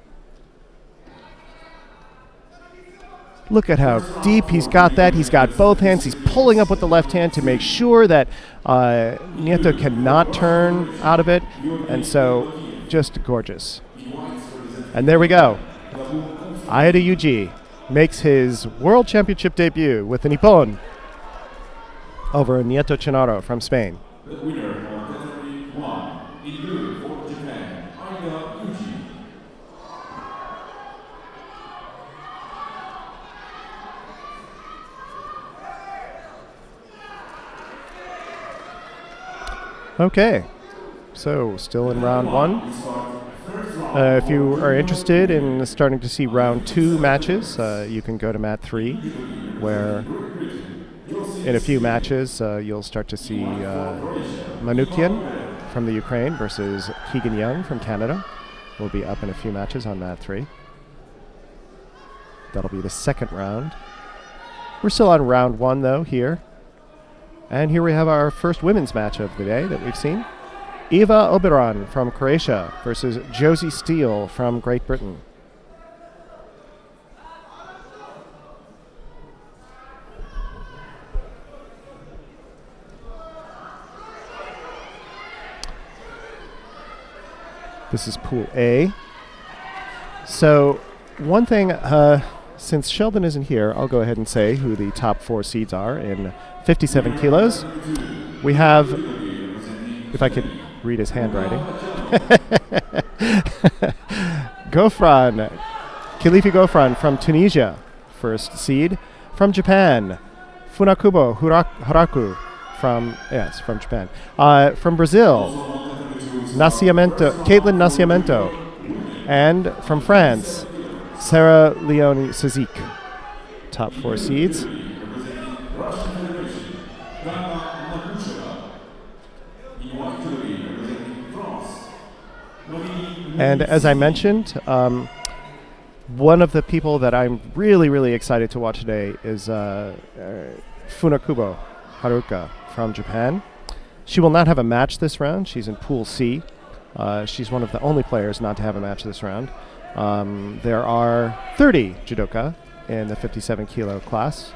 Look at how deep he's got that. He's got both hands. He's pulling up with the left hand to make sure that Nieto cannot turn out of it. And so, just gorgeous. And there we go. Ida Yuji makes his World Championship debut with an Ippon over Nieto Chinaro from Spain. The winner of category 1. Okay, so still in round one. If you are interested in starting to see round 2 matches, you can go to mat 3, where in a few matches you'll start to see Manukyan from the Ukraine versus Keegan Young from Canada. Will be up in a few matches on mat 3. That'll be the second round. We're still on round 1 though here. And here we have our first women's match of the day that we've seen. Eva Oberon from Croatia versus Josie Steele from Great Britain. This is Pool A. So one thing, since Sheldon isn't here, I'll go ahead and say who the top 4 seeds are in 57 kilos. We have, if I could read his handwriting, Gofran, Kilifi Gofran from Tunisia, first seed. From Japan, Funakubo Haraku from Japan. From Brazil, Caitlin Nascimento. And from France, Sarah Leone Sazik. Top 4 seeds. And as I mentioned, one of the people that I'm really, really excited to watch today is Funakubo Haruka from Japan. She will not have a match this round. She's in Pool C. She's one of the only players not to have a match this round. There are 30 judoka in the 57 kilo class.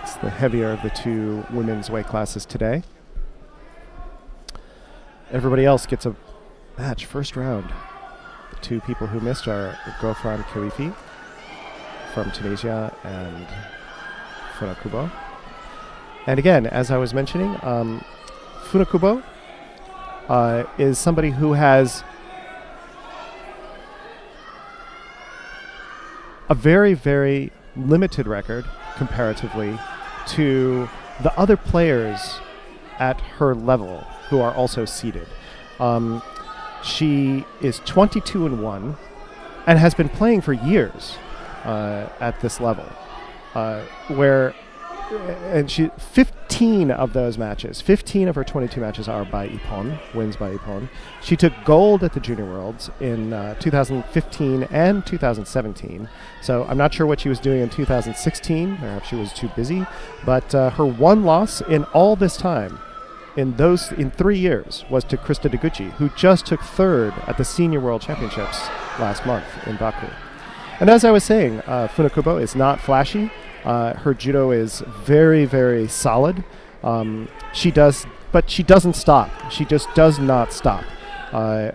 It's the heavier of the 2 women's weight classes today. Everybody else gets a match first round. The 2 people who missed are Gofran Kilifi from Tunisia and Funakubo. And again, as I was mentioning, Funakubo is somebody who has a very, very limited record comparatively to the other players at her level who are also seeded. She is 22-1 and has been playing for years at this level, and she 15 of those matches, 15 of her 22 matches are by Ippon, wins by Ippon. She took gold at the Junior Worlds in 2015 and 2017. So I'm not sure what she was doing in 2016. Perhaps she was too busy. But her one loss in all this time, in 3 years, was to Krista Deguchi, who just took 3rd at the Senior World Championships last month in Baku. And as I was saying, Funakubo is not flashy. Her judo is very, very solid. She doesn't stop. She just does not stop. I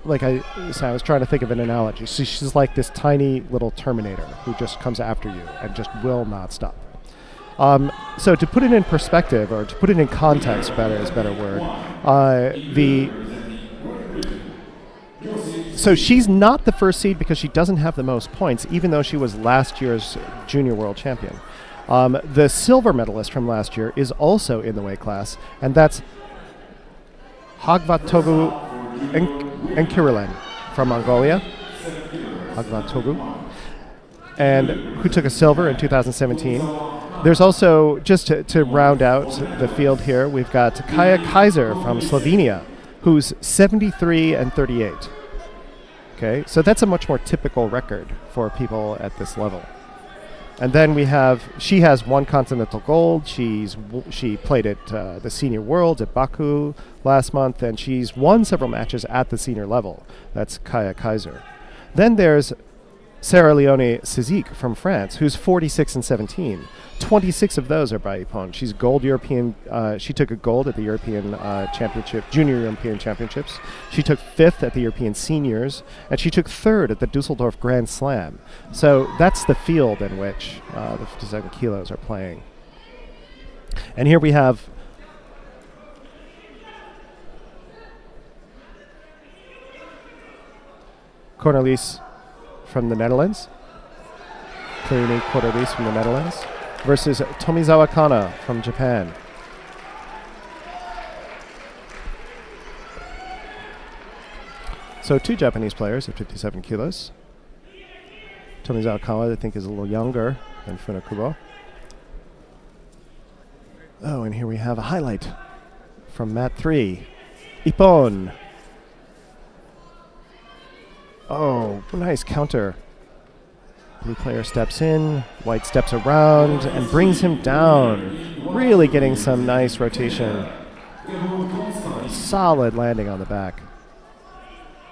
was trying to think of an analogy. She's like this tiny little Terminator who just comes after you and just will not stop. So to put it in perspective, or to put it in context, is a better word. So she's not the first seed because she doesn't have the most points, even though she was last year's Junior World Champion. The silver medalist from last year is also in the weight class, and that's Hagvatogu Enkirilen from Mongolia. Hagvatogu. And who took a silver in 2017. There's also, just to round out the field here, we've got Kaja Kaiser from Slovenia, who's 73-38. Okay, so that's a much more typical record for people at this level. And then she has 1 continental gold. She played at the Senior Worlds at Baku last month, and she's won several matches at the senior level. That's Kaja Kaiser. Then there's Sarah Leone Sazik from France, who's 46-17. 26 of those are by Ippon. She's gold European. She took a gold at the European Junior European Championships. She took 5th at the European Seniors, and she took 3rd at the Dusseldorf Grand Slam. So that's the field in which the 57 kilos are playing. And here we have Cornelis from the Netherlands. Clearly Cornelis from the Netherlands versus Tomizawa Kana from Japan. So 2 Japanese players at 57 kilos. Tomizawa Kawa, I think, is a little younger than Funakubo. Oh, and here we have a highlight from mat 3. Ippon. Oh, nice counter. Blue player steps in, white steps around and brings him down. Really getting some nice rotation. Solid landing on the back.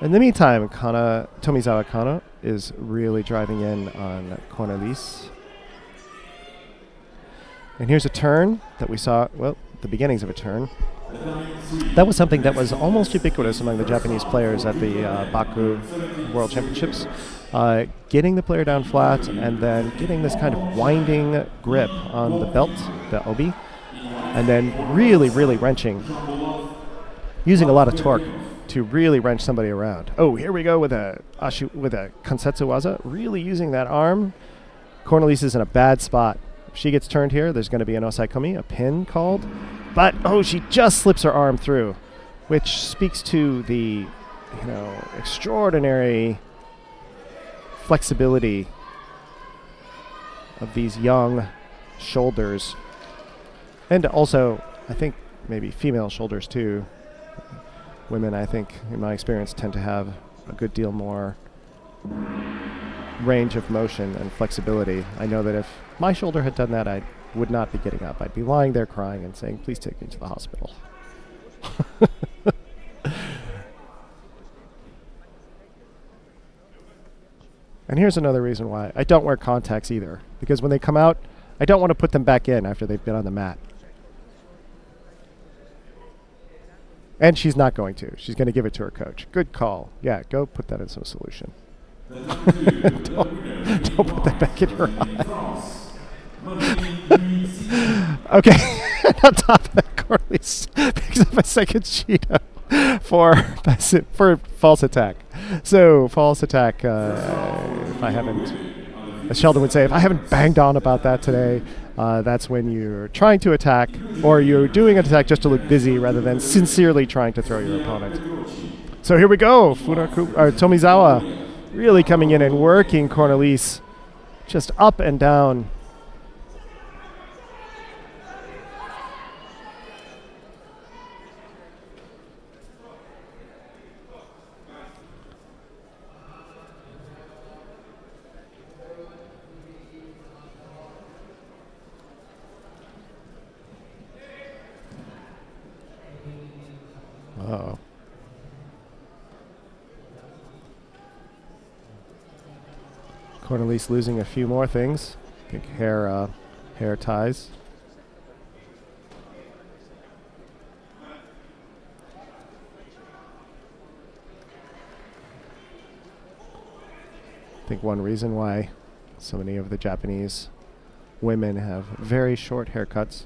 In the meantime, Tomizawa Kano is really driving in on Cornelis. And here's a turn that we saw, well, the beginnings of a turn. That was something that was almost ubiquitous among the Japanese players at the Baku World Championships. Getting the player down flat and then getting this kind of winding grip on the belt, the obi, and then really, really wrenching, using a lot of torque to really wrench somebody around. Oh, here we go with a kansetsu waza, really using that arm. Cornelis is in a bad spot. If she gets turned here, there's going to be an osaikomi, a pin called. But, oh, she just slips her arm through, which speaks to the, extraordinary flexibility of these young shoulders. And also, I think, maybe female shoulders, too. Women, I think, in my experience, tend to have a good deal more range of motion and flexibility. I know that if my shoulder had done that, I would not be getting up. I'd be lying there crying and saying, please take me to the hospital. And here's another reason why I don't wear contacts either, because when they come out, I don't want to put them back in after they've been on the mat. And she's not going to. She's going to give it to her coach. Good call. Yeah, go put that in some solution. don't put that back in your eye. Okay. On top of that, Cornelis picks up a second Judo for false attack. So false attack, if I haven't, as Sheldon would say, if I haven't banged on about that today, that's when you're trying to attack, or you're doing an attack just to look busy rather than sincerely trying to throw your opponent. So here we go. Tomizawa really coming in and working Cornelis just up and down. Uh-oh. Cornelis losing a few more things. I think hair ties. I think one reason why so many of the Japanese women have very short haircuts.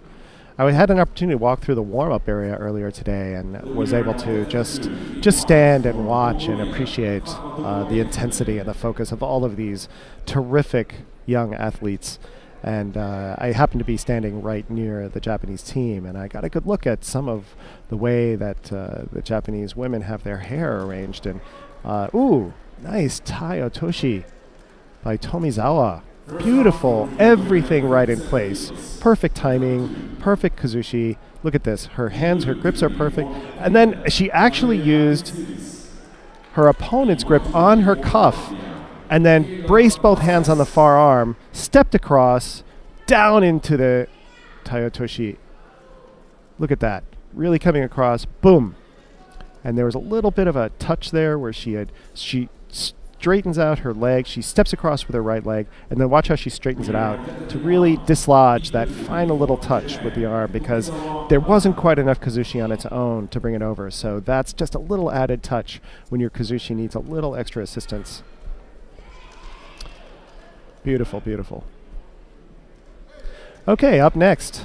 I had an opportunity to walk through the warm-up area earlier today and was able to just stand and watch and appreciate the intensity and the focus of all of these terrific young athletes. And I happened to be standing right near the Japanese team, and I got a good look at some of the way that the Japanese women have their hair arranged. And ooh, nice Tai Otoshi by Tomizawa. Beautiful, everything right in place. Perfect timing, perfect kazushi. Look at this, her hands, her grips are perfect. And then she actually used her opponent's grip on her cuff and then braced both hands on the far arm, stepped across, down into the Tai Otoshi. Look at that, really coming across, boom. And there was a little bit of a touch there where she straightens out her leg, she steps across with her right leg, and then watch how she straightens it out to really dislodge that final little touch with the arm, because there wasn't quite enough kazushi on its own to bring it over. So that's just a little added touch when your kazushi needs a little extra assistance. Beautiful, beautiful. Okay, up next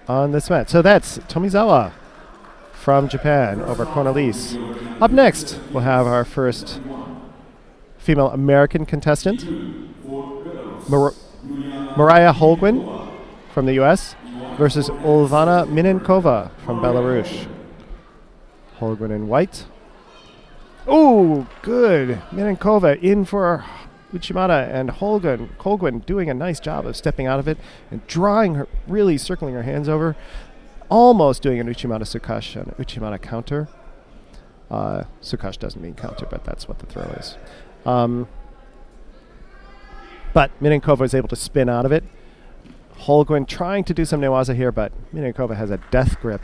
on this mat. So that's Tomizawa from Japan over Cornelis. Up next, we'll have our first female American contestant, Mariah Holguin from the US versus Olvana Minenkova from Belarus. Holguin in white, Oh, good. Minenkova in for Uchimata, and Holguin doing a nice job of stepping out of it and drawing her, really circling her hands over, almost doing an Uchimata Sukash and an Uchimata counter. Sukash doesn't mean counter, but that's what the throw is. But Minenkova is able to spin out of it. Holguin trying to do some newaza here, but Minenkova has a death grip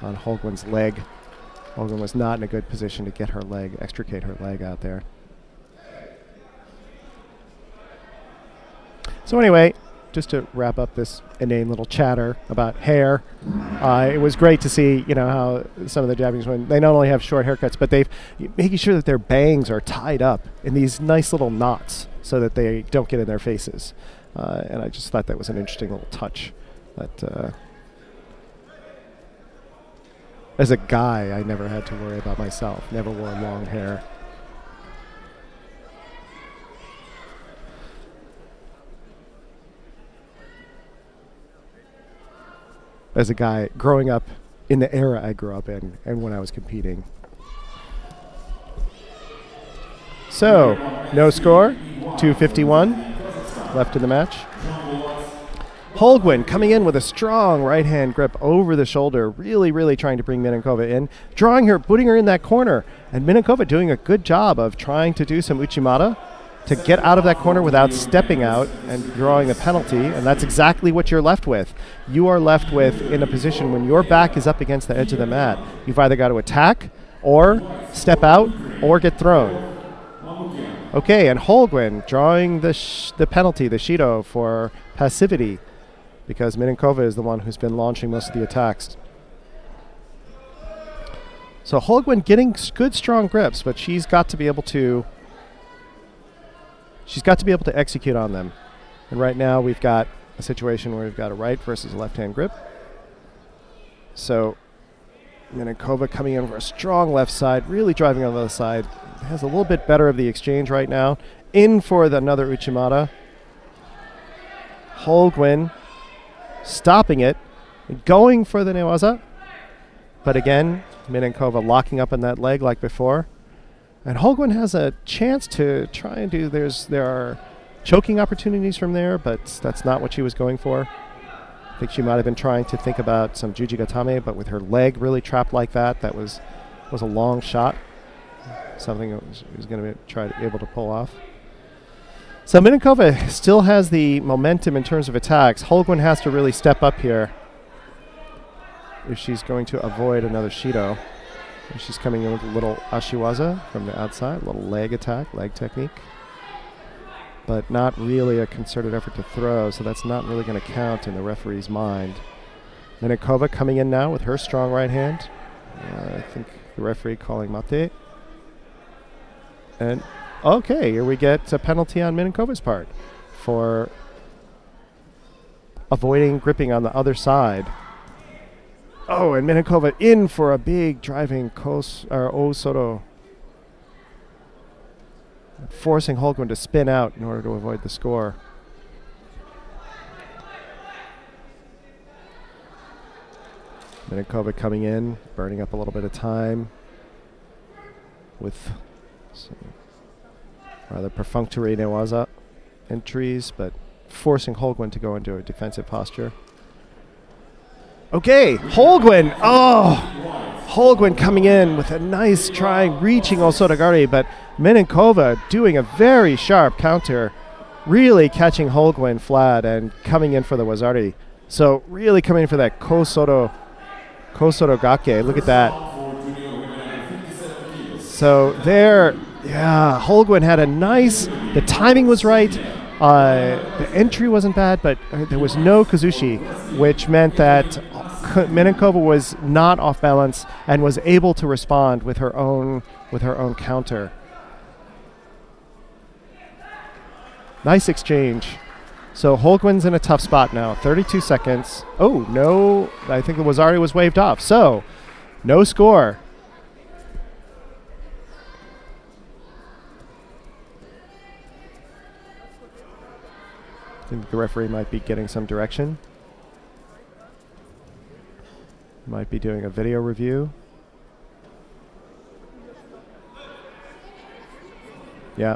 on Holguin's leg. Holguin was not in a good position to get her leg, extricate her leg out there. So anyway, just to wrap up this inane little chatter about hair, it was great to see, how some of the Japanese women, they not only have short haircuts, but they've making sure that their bangs are tied up in these nice little knots so that they don't get in their faces. And I just thought that was an interesting little touch. That as a guy, I never had to worry about myself. Never wore long hair. As a guy growing up in the era I grew up in and when I was competing. So, no score, 251 left in the match. Holguin coming in with a strong right hand grip over the shoulder, really trying to bring Minenkova in, drawing her, putting her in that corner, and Minenkova doing a good job of trying to do some Uchimata to get out of that corner without stepping out and drawing a penalty, and that's exactly what you're left with. You are left with in a position when your back is up against the edge of the mat. You've either got to attack or step out or get thrown. Okay, and Holguin drawing the penalty, the Shido, for passivity, because Minenkova is the one who's been launching most of the attacks. So Holguin getting good strong grips, but she's got to be able to execute on them. And right now we've got a situation where we've got a right versus a left-hand grip. So Minenkova coming in for a strong left side, really driving on the other side. Has a little bit better of the exchange right now. In for another Uchimata. Holguin stopping it, going for the newaza. But again, Minenkova locking up in that leg like before. And Holguin has a chance to try and do, there are choking opportunities from there, but that's not what she was going for. I think she might have been trying to think about some Jujigatame, but with her leg really trapped like that, that was a long shot. Something that she was going to try to be able to pull off. So Minenkova still has the momentum in terms of attacks. Holguin has to really step up here if she's going to avoid another Shido. And she's coming in with a little Ashiwaza from the outside, a little leg attack, leg technique. But not really a concerted effort to throw, so that's not really going to count in the referee's mind. Minenkova coming in now with her strong right hand. I think the referee calling mate. And okay, here we get a penalty on Minenkova's part for avoiding gripping on the other side. Oh, and Minenkova in for a big driving Osoto, forcing Holguin to spin out in order to avoid the score. Minenkova coming in, burning up a little bit of time with some rather perfunctory newaza entries, but forcing Holguin to go into a defensive posture. Okay, Holguin. Oh, Holguin coming in with a nice try, reaching Osotogari, but Minenkova doing a very sharp counter, really catching Holguin flat and coming in for the wazari. So really coming in for that Kosoto Gake. Look at that. So there, yeah, Holguin had a nice, the timing was right. The entry wasn't bad, but there was no Kazushi, which meant that Minenkova was not off balance and was able to respond with her own counter. Nice exchange. So Holguin's in a tough spot now. 32 seconds. Oh, no. I think the wazari was waved off. So, no score. I think the referee might be getting some direction. Might be doing a video review. Yeah.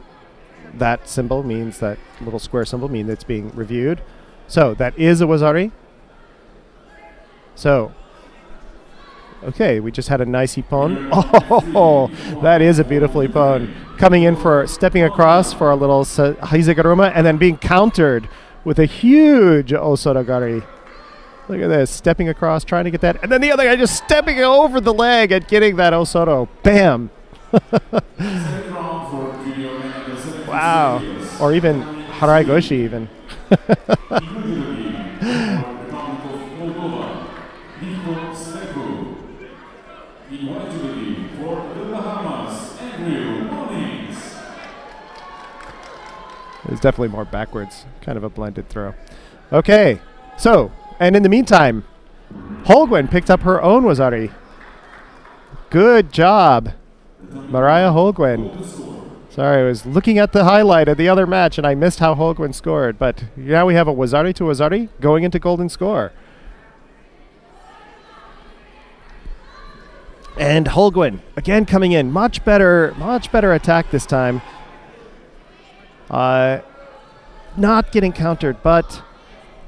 That symbol means, that little square symbol means it's being reviewed. So that is a wazari. So, okay, we just had a nice ippon. Oh, that is a beautiful ippon. Coming in for stepping across for a little haizegaruma and then being countered with a huge osoragari. Look at this, stepping across, trying to get that. And then the other guy just stepping over the leg and getting that osoro. Bam! Wow. Or even harai goshi even. It's definitely more backwards, kind of a blended throw. Okay, so, and in the meantime, Holguin picked up her own wazari. Good job, Mariah Holguin. Sorry, I was looking at the highlight of the other match and I missed how Holguin scored, but now we have a wazari to wazari going into golden score. And Holguin, again coming in, much better attack this time. Not getting countered, but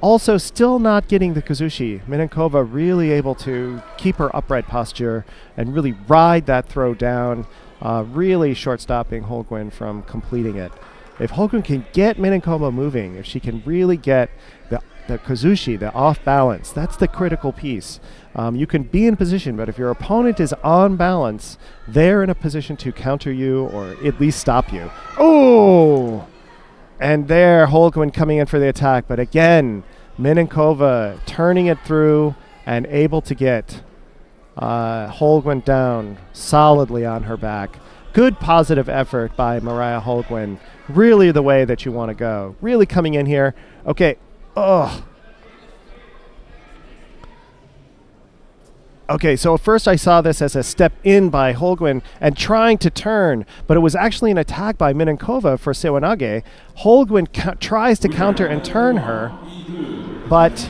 also still not getting the kazushi. Minenkova really able to keep her upright posture and really ride that throw down, really short-stopping Holguin from completing it. If Holguin can get Minenkova moving, if she can really get the kazushi, the off balance, that's the critical piece. You can be in position, but if your opponent is on balance, they're in a position to counter you or at least stop you. Oh! And there, Holguin coming in for the attack, but again, Minenkova turning it through and able to get Holguin down solidly on her back. Good positive effort by Mariah Holguin. Really the way that you want to go. Really coming in here. Okay. Oh. Okay, so at first I saw this as a step in by Holguin and trying to turn, but it was actually an attack by Minenkova for Sewanage. Holguin tries to counter and turn her, but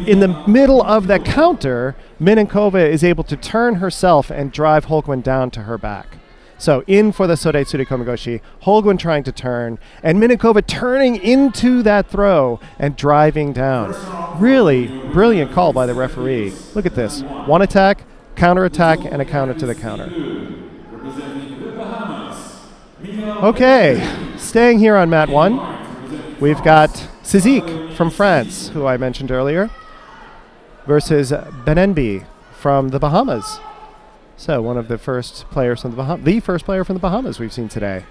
in the middle of that counter, Minenkova is able to turn herself and drive Holguin down to her back. So in for the Soreitsuri Komigoshi, Holguin trying to turn, and Minenkova turning into that throw and driving down. Really brilliant call by the referee. Look at this. One attack, counter attack, and a counter to the counter. Okay, staying here on mat 1, we've got Sizik from France, who I mentioned earlier, versus Benenbi from the Bahamas. So one of the first players from the first player from the Bahamas we've seen today.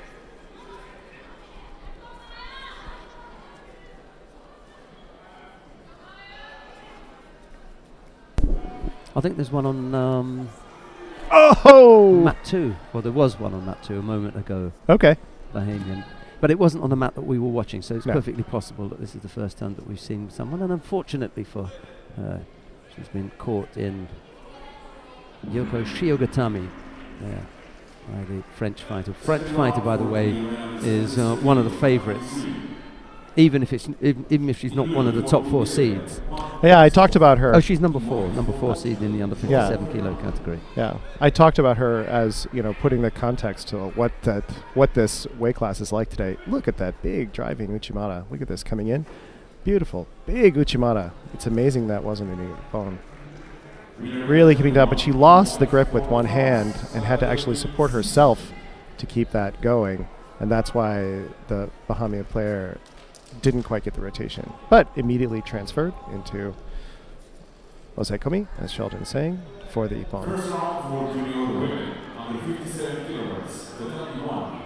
I think there's one on oh! mat 2. Well, there was one on mat 2 a moment ago. Okay. Bahamian. But it wasn't on the mat that we were watching, so it's No. perfectly possible that this is the first time that we've seen someone. And unfortunately for her, she's been caught in Yoko Shiogatami by the French fighter. French fighter, by the way, is one of the favourites, even if she's not one of the top 4 seeds. Yeah, I talked about her. Oh, she's number 4 seed in the under 57 kilo category. Yeah, I talked about her as, you know, putting the context to what this weight class is like today. Look at that big driving Uchimata. Look at this coming in. Beautiful, big Uchimata. It's amazing that wasn't any bone. Really keeping down, but she lost the grip with one hand and had to actually support herself to keep that going, and that's why the Bahamian player didn't quite get the rotation, but immediately transferred into Osekomi, as Sheldon's saying, for the Ippon. First round for junior women under 57 kilograms, the 21.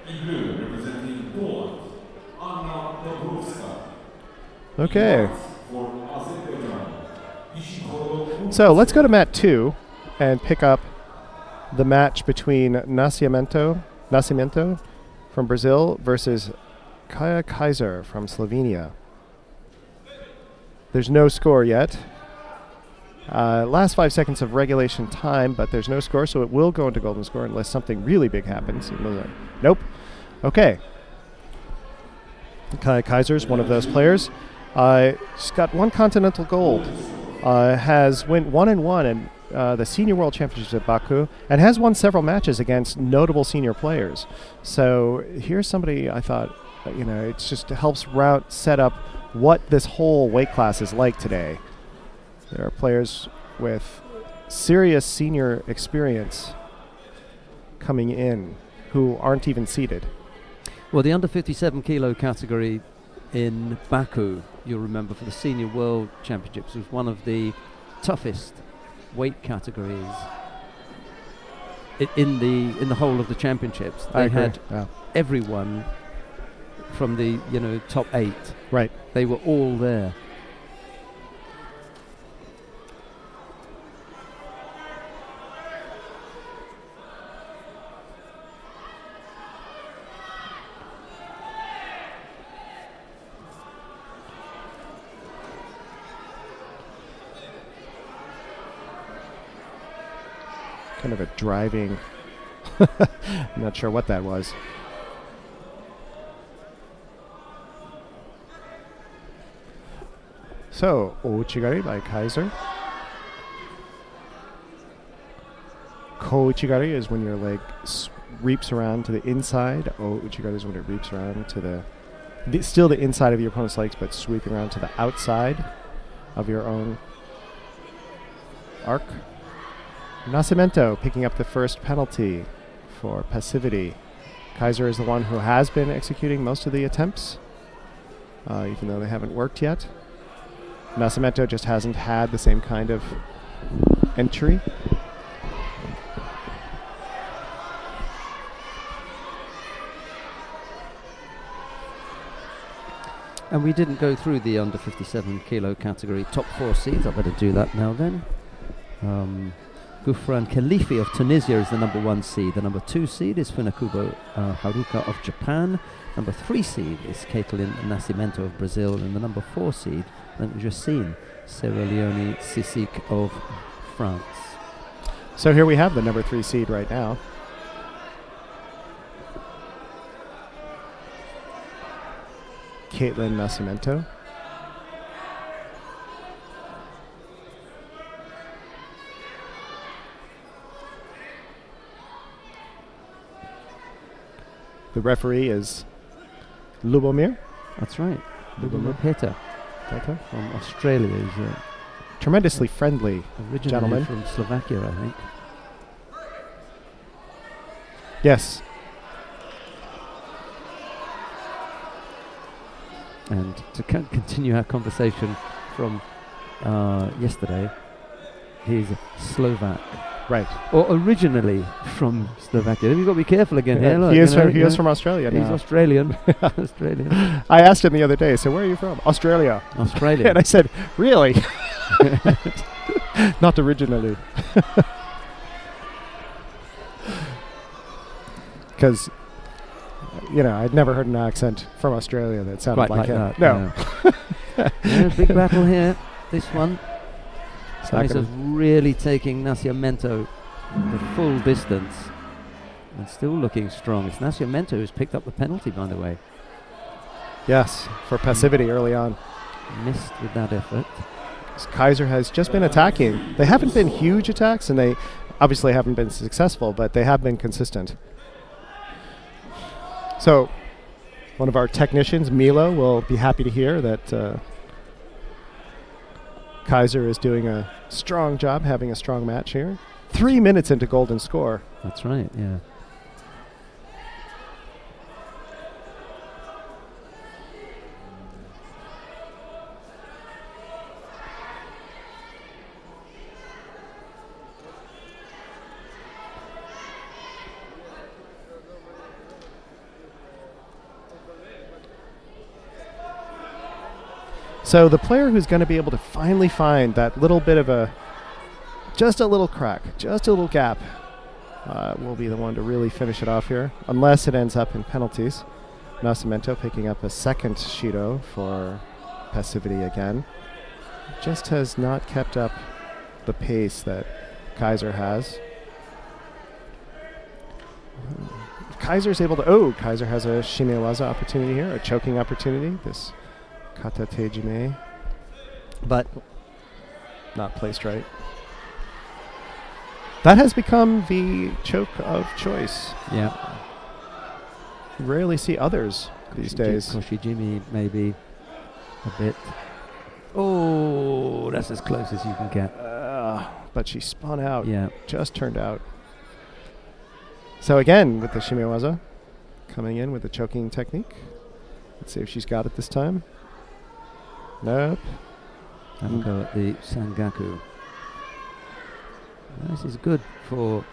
In blue, representing Poland, Anna Dobrovska. Okay. For Azerbaijan, So let's go to mat 2 and pick up the match between Nascimento from Brazil versus Kaja Kaiser from Slovenia. There's no score yet. Last 5 seconds of regulation time, but there's no score, so it will go into golden score unless something really big happens. Nope. Okay. Kaja Kaiser's one of those players. She's got 1 continental gold. Has went 1-1 and the Senior World Championships at Baku and has won several matches against notable senior players. So here's somebody I thought, it just helps set up what this whole weight class is like today. There are players with serious senior experience coming in who aren't even seeded. Well, the under 57 kilo category in Baku, you'll remember, for the Senior World Championships, was one of the toughest weight categories in the whole of the championships. They had everyone from the top 8. Right. They were all there. Kind of a driving, I'm not sure what that was. So, Ouchigari by Kaiser. Ko-uchigari is when your leg reaps around to the inside. Ouchigari is when it reaps around to still the inside of your opponent's legs, but sweeping around to the outside of your own arc. Nascimento picking up the first penalty for passivity. Kaiser is the one who has been executing most of the attempts, even though they haven't worked yet. Nascimento just hasn't had the same kind of entry. And we didn't go through the under 57 kilo category top 4 seeds. I better do that now then. Gufran Khalifi of Tunisia is the number 1 seed. The number 2 seed is Funakubo Haruka of Japan. Number 3 seed is Caitlin Nascimento of Brazil. And the number 4 seed, that we've just seen, Sierra Leone Sissik of France. So here we have the number 3 seed right now. Caitlin Nascimento. The referee is Lubomir. That's right. Lubomir Peta from Australia. He's a tremendously friendly originally gentleman. From Slovakia, I think. Yes. And to continue our conversation from yesterday, he's Slovak. Right. Or originally from Slovakia. You've got to be careful again here. Look, he is from Australia now. He's Australian. Australian. I asked him the other day, so where are you from? Australia. Australia. And I said, really? Not originally. Because, I'd never heard an accent from Australia that sounded like him. That. No. Yeah, big battle here. This one. Kaiser's really taking Nascimento the full distance and still looking strong. It's Nascimento who's picked up the penalty, by the way. Yes, for passivity early on. Missed with that effort. Kaiser has just been attacking. They haven't been huge attacks, and they obviously haven't been successful, but they have been consistent. So one of our technicians, Milo, will be happy to hear that Kaiser is doing a strong job, having a strong match here. 3 minutes into golden score. That's right, yeah. So the player who's going to be able to finally find that little bit of just a little crack, just a little gap, will be the one to really finish it off here, unless it ends up in penalties. Nascimento picking up a second Shido for passivity again. Just has not kept up the pace that Kaiser has. Kaiser's able to, Kaiser has a Shimewaza opportunity here, a choking opportunity. This Kata Tejime, but not placed right. That has become the choke of choice. Yeah. You rarely see others these days. Koshijimi maybe a bit. Oh, that's as close as you can get. But she spun out. Yeah. Just turned out. So again, with the shimiwaza, coming in with the choking technique. Let's see if she's got it this time. Nope. Have a go at the Sangaku. This is good for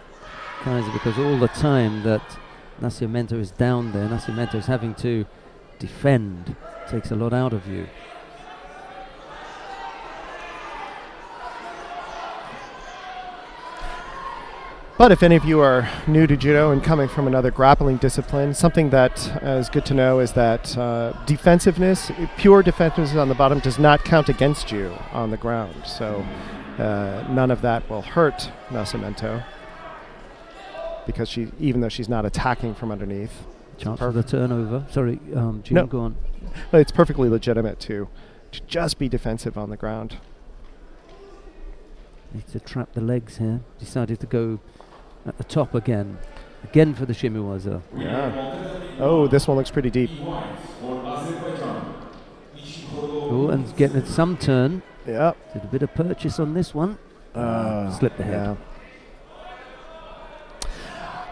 Kaiser because all the time that Nascimento is down there, Nascimento is having to defend. Takes a lot out of you. But if any of you are new to judo and coming from another grappling discipline, something that is good to know is that defensiveness, pure defensiveness on the bottom does not count against you on the ground. So none of that will hurt Nascimento because even though she's not attacking from underneath. Chance for the turnover. Sorry, June, no. Go on. It's perfectly legitimate to just be defensive on the ground. Need to trap the legs here. Decided to go at the top again. Again for the shimiwaza. Yeah. Oh, this one looks pretty deep. Oh, and getting some turn. Yeah. Did a bit of purchase on this one. Slipped the head. Yeah.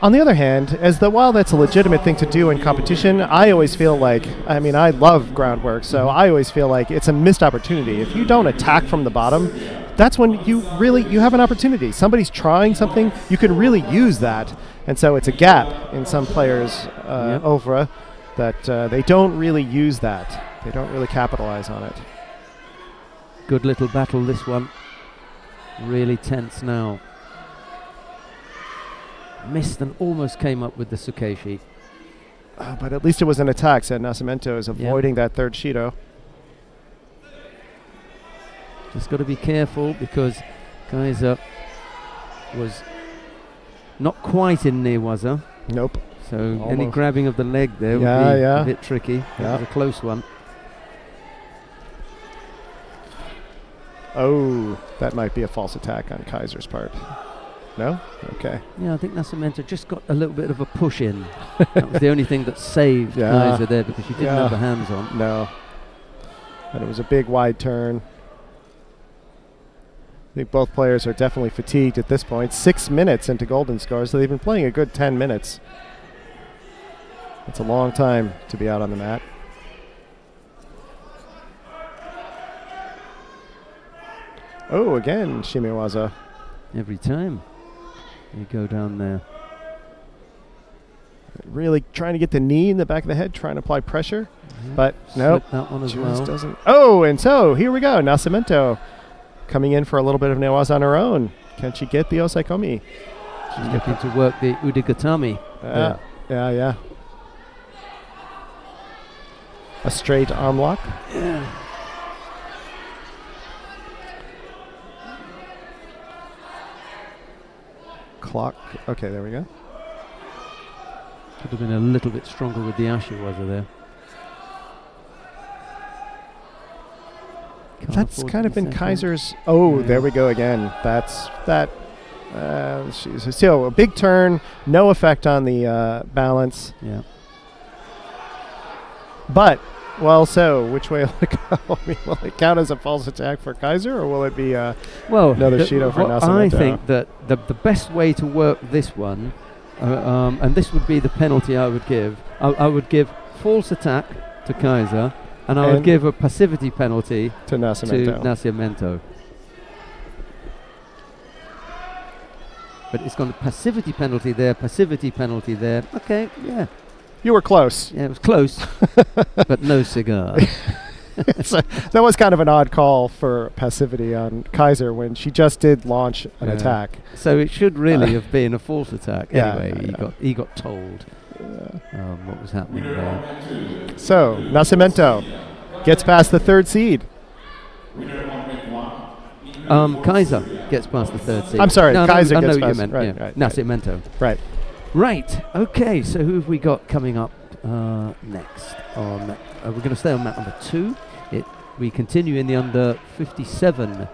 On the other hand, while that's a legitimate thing to do in competition, I always feel like, I mean, I love groundwork, so I always feel like it's a missed opportunity. If you don't attack from the bottom, that's when you have an opportunity. Somebody's trying something, you can really use that. And so it's a gap in some players' oeuvre that they don't really use that. They don't really capitalize on it. Good little battle, this one. Really tense now. Missed and almost came up with the Tsukeshi. But at least it was an attack, so Nascimento is avoiding that third Shido. Just got to be careful because Kaiser was not quite in Newaza. Nope. So any grabbing of the leg there would be a bit tricky. That was a close one. Oh, that might be a false attack on Kaiser's part. No? Okay. Yeah, I think Nascimento just got a little bit of a push in. That was the only thing that saved Kaiser there because she didn't have her hands on. No. And it was a big wide turn. I think both players are definitely fatigued at this point. 6 minutes into golden scores, so they've been playing a good 10 minutes. It's a long time to be out on the mat. Oh, again, shimiwaza. Every time you go down there. Really trying to get the knee in the back of the head, trying to apply pressure. But nope. That one as just well. Doesn't. Oh, and so here we go. Nascimento coming in for a little bit of newaza on her own. Can she get the osaikomi? She's looking to work the udigatami. Yeah. A straight arm lock. Yeah. Clock. Okay, there we go. Could have been a little bit stronger with the ashiwaza there. That's kind of been Kaiser's. Oh, there we go again. That's that. So a big turn, no effect on the balance. Yeah. But so which way will it go? I mean, will it count as a false attack for Kaiser, or will it be another Shido for Nascimento? I think that the best way to work this one, and this would be the penalty I would give. I would give false attack to Kaiser, and I would give a passivity penalty to Nascimento. But it's got a passivity penalty there, passivity penalty there. Okay, yeah. You were close. Yeah, it was close, but no cigar. So that was kind of an odd call for passivity on Kaiser when she just did launch an attack. So it should really have been a false attack. Anyway, he got told what was happening there. So Nascimento gets past the third seed. Kaiser gets past the third seed. I'm sorry, Kaiser gets past. I know what you meant. Right. Nascimento. Right. Okay. So who have we got coming up next? We're going to stay on mat number 2. We continue in the under 57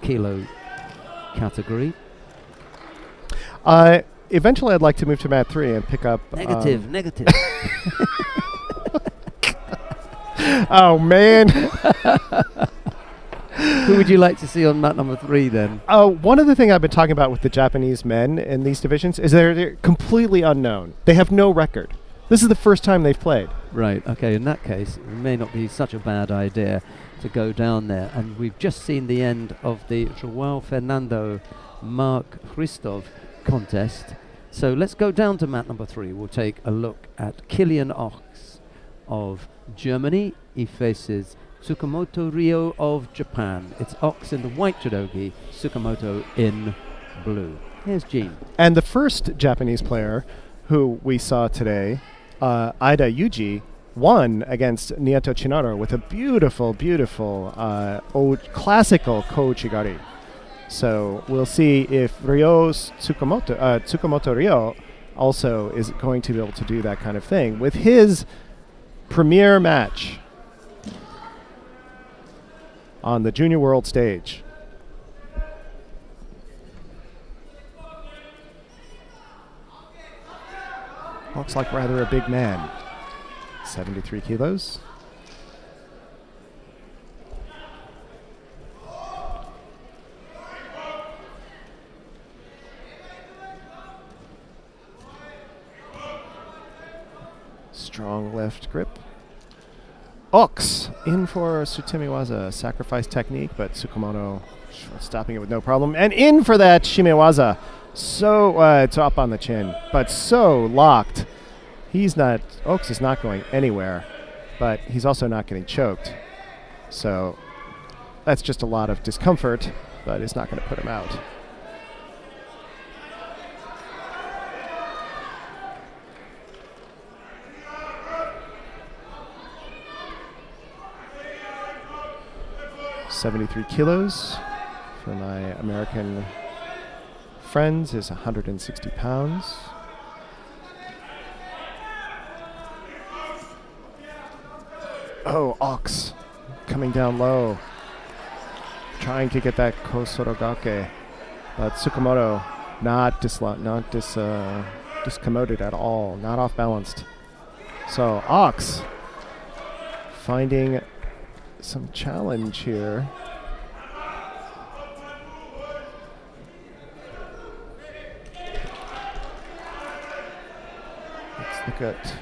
kilo category. Eventually, I'd like to move to mat 3 and pick up... Negative. Oh, man. Who would you like to see on mat number 3 then? One of the things I've been talking about with the Japanese men in these divisions is they're completely unknown. They have no record. This is the first time they've played. Right, okay, in that case, it may not be such a bad idea to go down there. And we've just seen the end of the João Fernando Mark Christoph contest. So let's go down to mat number 3. We'll take a look at Kilian Ox of Germany. He faces Tsukamoto Ryo of Japan. It's Ox in the white judogi, Tsukamoto in blue. Here's Gene. And the first Japanese player who we saw today, Aida Yuji, won against Nieto Chinaro with a beautiful, beautiful classical Kouchigari. So we'll see if Tsukamoto Ryo also is going to be able to do that kind of thing with his premier match on the Junior World stage. Looks like rather a big man. 73 kilos. Strong left grip. Ox in for Tsutemiwaza, sacrifice technique, but Tsukamoto stopping it with no problem. And in for that Shimewaza. So it's up on the chin, but so locked. Ox is not going anywhere, but he's also not getting choked. So that's just a lot of discomfort, but it's not going to put him out. $73 kilos for my American friends is 160 pounds. Oh, Ox coming down low, trying to get that Kosorogake, but Tsukamoto not discommoded at all, not off balanced. So Ox finding some challenge here. Let's look at...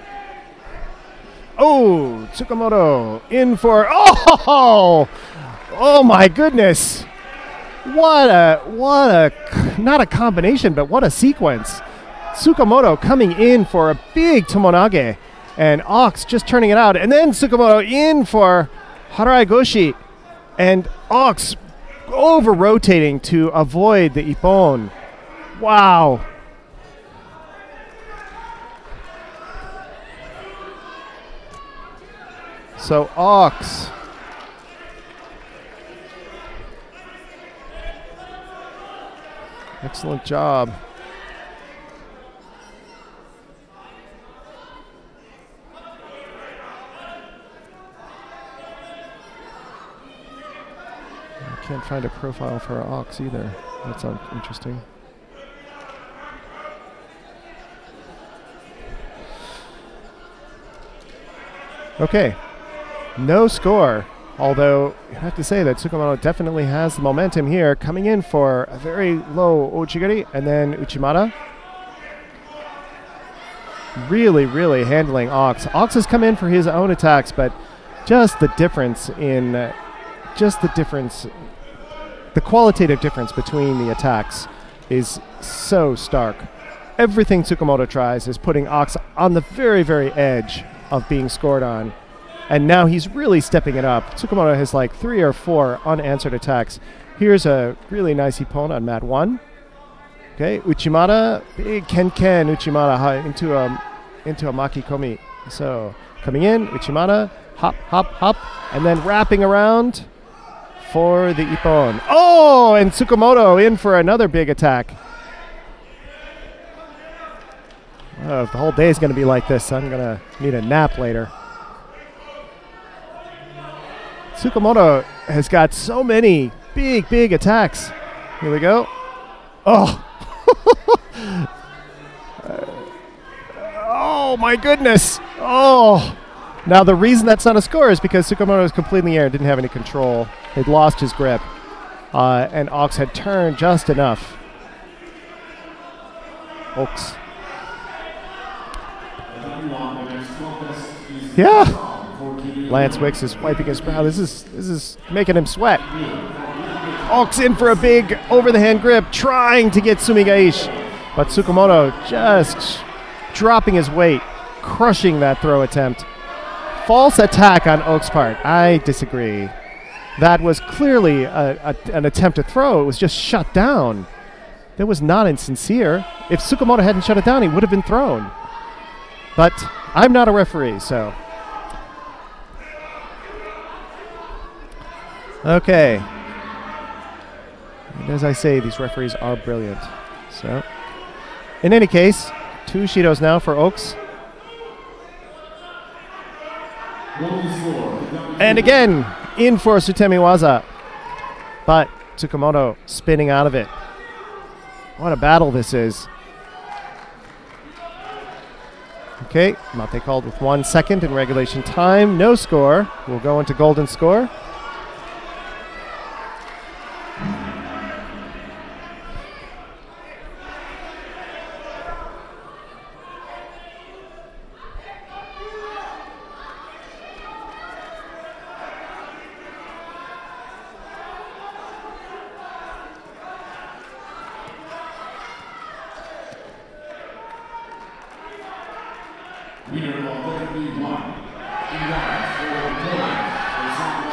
Oh, Tsukamoto in for... Oh my goodness. What a, not a combination, but what a sequence. Tsukamoto coming in for a big tomonage, and Ox just turning it out, and then Tsukamoto in for Harai Goshi, and Ox over-rotating to avoid the ippon. Wow. So Ox excellent job. I can't find a profile for Ox either. That's interesting. Okay. No score, although you have to say that Tsukamoto definitely has the momentum here, coming in for a very low Ouchigari and then Uchimata. Really, really handling Ox. Ox has come in for his own attacks, but just the difference in, the qualitative difference between the attacks is so stark. Everything Tsukamoto tries is putting Ox on the very, very edge of being scored on. And now he's really stepping it up. Tsukamoto has like 3 or 4 unanswered attacks. Here's a really nice ippon on mat 1. Okay, Uchimata, big Ken Uchimata into a maki komi. So coming in, Uchimata, hop, hop, hop, and then wrapping around for the ippon. Oh, and Tsukamoto in for another big attack. Oh, if the whole day is going to be like this, I'm going to need a nap later. Tsukamoto has got so many big, big attacks. Here we go. Oh, Oh my goodness! Oh! Now the reason that's not a score is because Tsukamoto was completely in the air, didn't have any control. He'd lost his grip, and Ox had turned just enough. Ox. Yeah. Lance Wicks is wiping his brow. This is making him sweat. Ox in for a big over-the-hand grip, trying to get Sumigaishi, but Tsukamoto just dropping his weight, crushing that throw attempt. False attack on Oak's part. I disagree. That was clearly an attempt to throw. It was just shut down. That was not insincere. If Tsukamoto hadn't shut it down, he would have been thrown. But I'm not a referee, so. Okay. And as I say, these referees are brilliant. So, in any case, 2 Shidos now for Oaks. And again, in for Sutemi Waza. But Tsukamoto spinning out of it. What a battle this is. Okay, Mate called with 1 second in regulation time. No score. We'll go into golden score.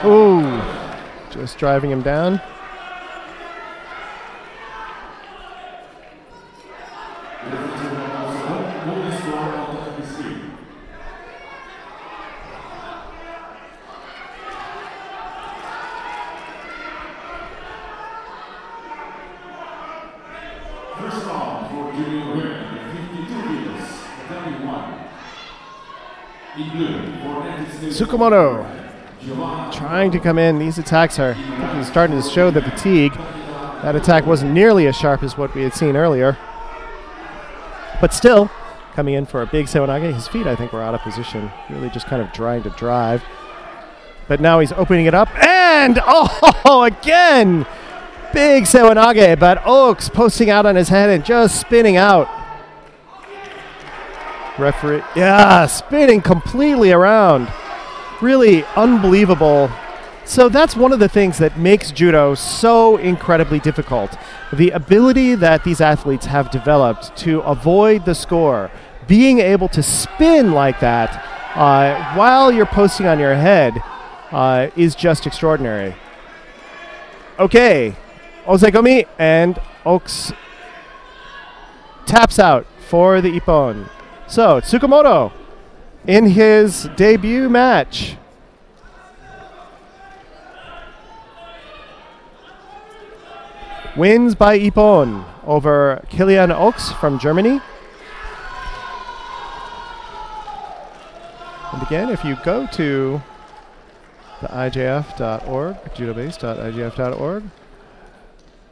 Ooh, just driving him down. First round for junior women, 52 kilos, 31. In blue for United States. Tsukamoto trying to come in. These attacks are starting to show the fatigue. That attack wasn't nearly as sharp as what we had seen earlier. But still, coming in for a big Sewanage. His feet, I think, were out of position. Really just kind of trying to drive. But now he's opening it up. And, oh, again! Big Sewanage, but Oaks posting out on his head and just spinning out. Referee, yeah, spinning completely around. Really unbelievable. So that's one of the things that makes judo so incredibly difficult. The ability that these athletes have developed to avoid the score, being able to spin like that while you're posting on your head is just extraordinary. Okay, Osegomi, and Oaks taps out for the Ippon. So, Tsukamoto in his debut match. Wins by Ippon over Kilian Oaks from Germany. And again, if you go to the IJF.org, judobase.igf.org,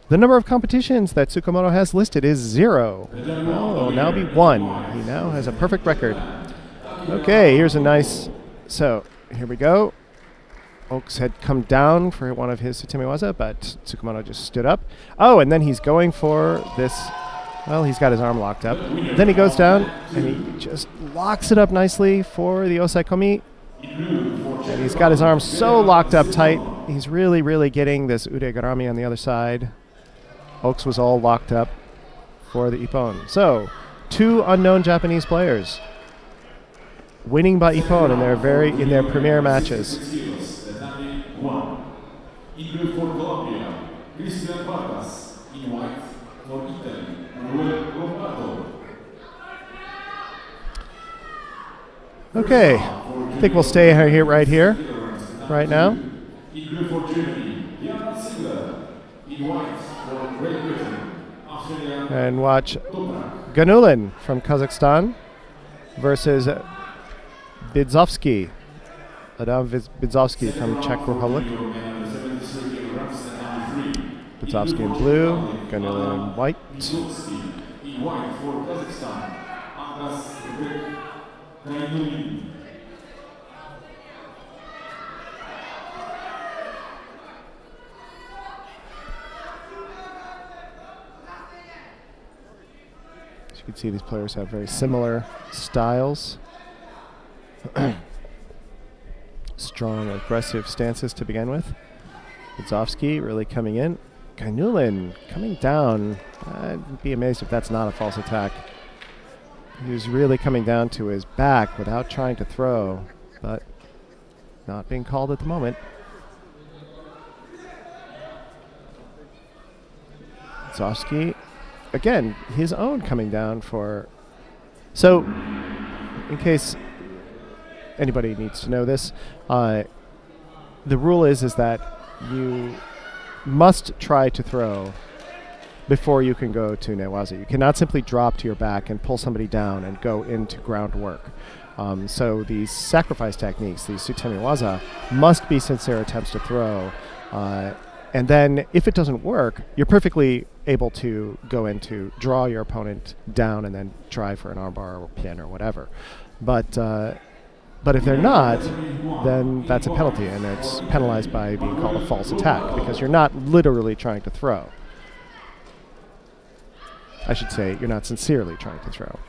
the number of competitions that Tsukamoto has listed is 0. Well, it will now be 1. He now has a perfect record. Okay, here's a nice... So, here we go. Oaks had come down for one of his Sutemiwaza, but Tsukamoto just stood up. Oh, and then he's going for this... Well, he's got his arm locked up. Then he goes down, and he just locks it up nicely for the Osaikomi. And he's got his arm so locked up tight. He's really, really getting this Ude Garami on the other side. Oaks was all locked up for the Ippon. So, 2 unknown Japanese players winning by Ippon in their premier matches. Okay, I think we'll stay here, right now. And watch Ganulin from Kazakhstan versus Bidzovsky, Adam Bidzovsky from Czech Republic. Bidzovsky in blue, Gainulin in white. In white for Kazakhstan. Andas Gainulin. As you can see, these players have very similar styles. Strong, aggressive stances to begin with. Bidzovsky really coming in. Gainulin coming down. I'd be amazed if that's not a false attack. He was really coming down to his back without trying to throw, but not being called at the moment. Bidzovsky, again, his own coming down for... So, in case anybody needs to know this, the rule is that you must try to throw before you can go to newaza. You cannot simply drop to your back and pull somebody down and go into groundwork. So these sacrifice techniques, these sutemiwaza, must be sincere attempts to throw. And then if it doesn't work, you're perfectly able to go into draw your opponent down and then try for an armbar or pin or whatever. But if they're not, then that's a penalty, and it's penalized by being called a false attack because you're not literally trying to throw. I should say you're not sincerely trying to throw.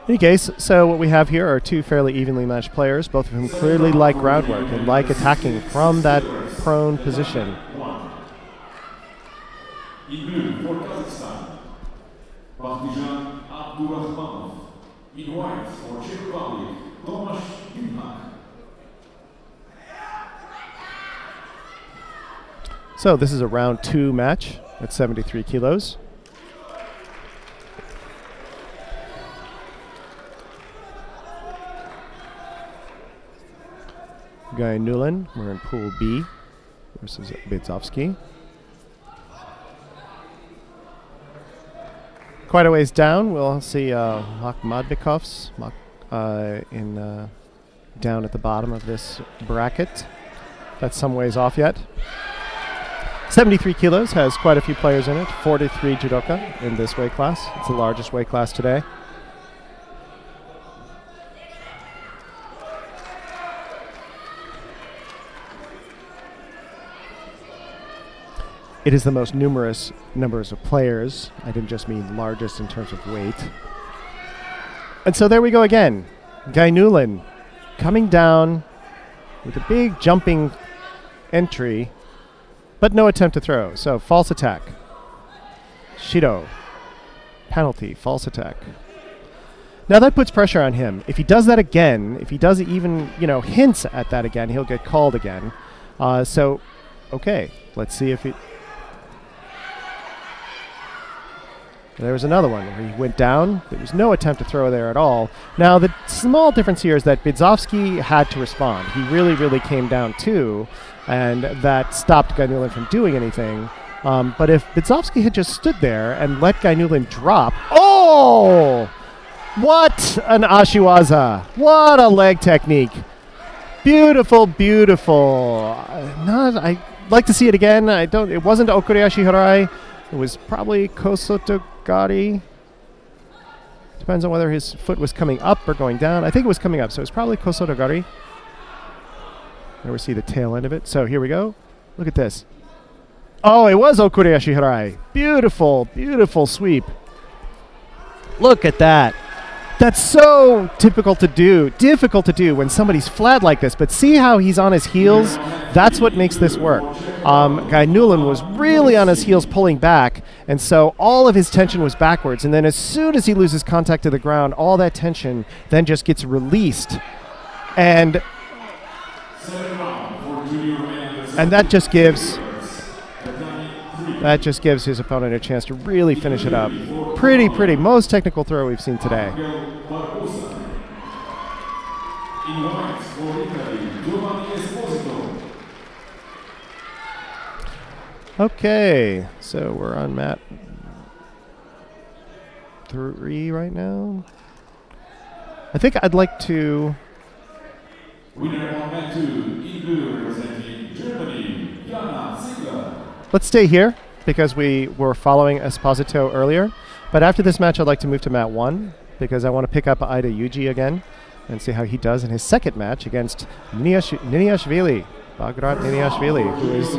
In any case, so what we have here are two fairly evenly matched players, both of whom clearly like groundwork and like attacking from that prone position. In blue for Kazakhstan, Bahtijan Abdurrahmanov. In white for Czech Republic, Tomáš Dimhak. So this is a round 2 match at 73 kilos. Gainulin, we're in Pool B versus Bidzovsky. Quite a ways down, we'll see Makhmadbekov's down at the bottom of this bracket. That's some ways off yet. 73 kilos has quite a few players in it. 43 judoka in this weight class. It's the largest weight class today. It is the most numerous numbers of players. I didn't just mean largest in terms of weight. And so there we go again. Gainulin coming down with a big jumping entry, but no attempt to throw. So false attack. Shido. Penalty. False attack. Now that puts pressure on him. If he does that again, if he does even, hints at that again, he'll get called again. So, okay, let's see if he... There was another one where he went down. There was no attempt to throw there at all. Now, the small difference here is that Bidzovsky had to respond. He really, really came down too, and that stopped Gainulin from doing anything. But if Bidzovsky had just stood there and let Gainulin drop... Oh! What an ashiwaza. What a leg technique. Beautiful, beautiful. I'd like to see it again. It wasn't Okuriashi Harai. It was probably Kosotogari. Depends on whether his foot was coming up or going down. I think it was coming up, so it's probably Kosotogari. There we see the tail end of it. So here we go. Look at this. Oh, it was Okuriashi Harai. Beautiful, beautiful sweep. Look at that. That's so difficult to do when somebody's flat like this. But see how he's on his heels? That's what makes this work. Gainulin was really on his heels pulling back, and so all of his tension was backwards. And then as soon as he loses contact to the ground, all that tension then just gets released. And that just gives his opponent a chance to really finish it up. Pretty, most technical throw we've seen today. Okay, so we're on mat 3 right now. I think I'd like to Winner on mat 2, in blue representing Germany, Jana Ziegler. Let's stay here because we were following Esposito earlier. But after this match, I'd like to move to mat 1 because I want to pick up Aida Yuji again and see how he does in his second match against Niniashvili, Bagrat Niniashvili, who is,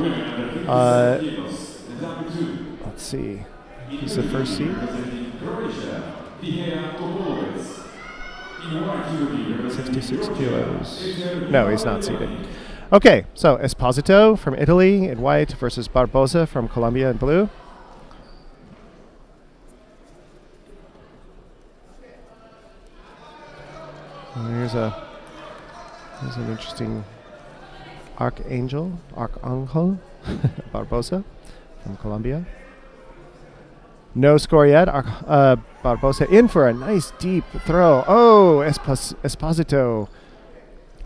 let's see, he's the first seed. 66 kilos. No, he's not seated. Okay, so Esposito from Italy in white versus Barbosa from Colombia in blue. And here's an interesting Archangel Barbosa from Colombia. No score yet. Barbosa in for a nice deep throw. Oh, Esposito.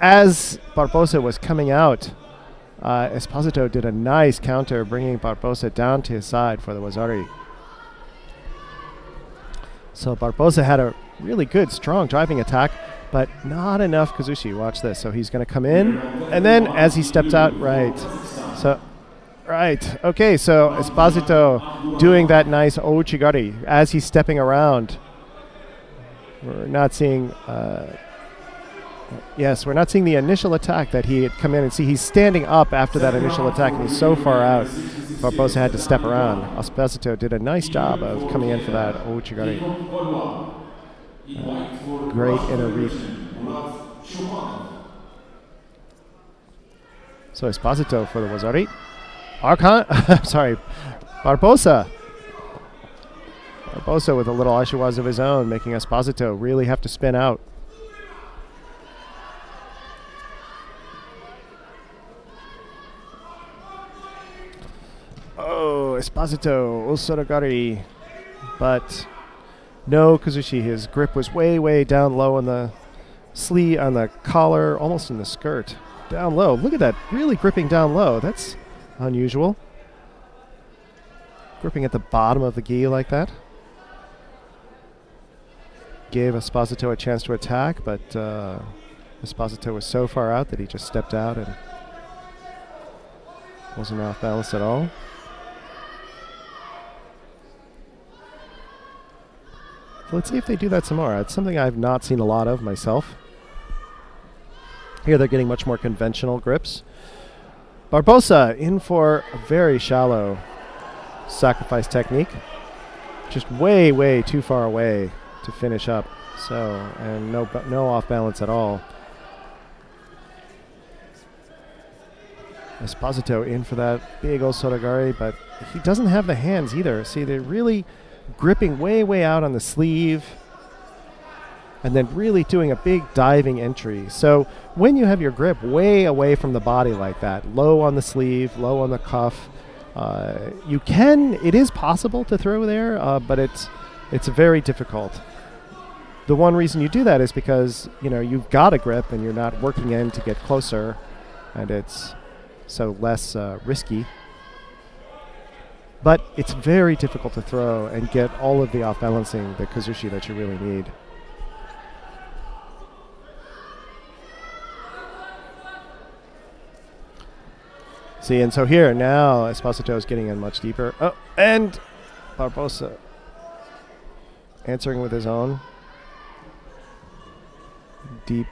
As Barbosa was coming out, Esposito did a nice counter, bringing Barbosa down to his side for the Wazari. So Barbosa had a really good, strong driving attack, but not enough Kazushi. Watch this. So he's going to come in, and then as he steps out, right. So, right. Okay, so Esposito doing that nice Ouchigari as he's stepping around. We're not seeing... yes, we're not seeing the initial attack that he had come in, and see he's standing up after that initial attack, and he's so far out. Barbosa had to step around. Esposito did a nice job of coming in for that Ouchigari. Great inner reap. So Esposito for the Wazari. Barbosa. Barbosa with a little Ashiwaza of his own, making Esposito really have to spin out. Oh, Esposito, Usoragari. But no Kazushi. His grip was way, way down low on the sleeve, on the collar, almost in the skirt. Down low. Look at that. Really gripping down low. That's unusual. Gripping at the bottom of the gi like that. Gave Esposito a chance to attack, but Esposito was so far out that he just stepped out and wasn't off balance at all. So let's see if they do that some more. It's something I've not seen a lot of myself. Here they're getting much more conventional grips. Barbosa in for a very shallow sacrifice technique. Just way, way too far away to finish up. So, and no off balance at all. Esposito in for that big old Sotogari, but he doesn't have the hands either. See, they're really gripping way, way out on the sleeve and then really doing a big diving entry. So when you have your grip way away from the body like that, low on the sleeve, low on the cuff, it is possible to throw there, but it's very difficult. The one reason you do that is because, you've got a grip and you're not working in to get closer, and it's so less risky. But it's very difficult to throw and get all of the off-balancing, the Kazushi that you really need. See, and so here now Esposito is getting in much deeper. Oh, and Barbosa answering with his own deep,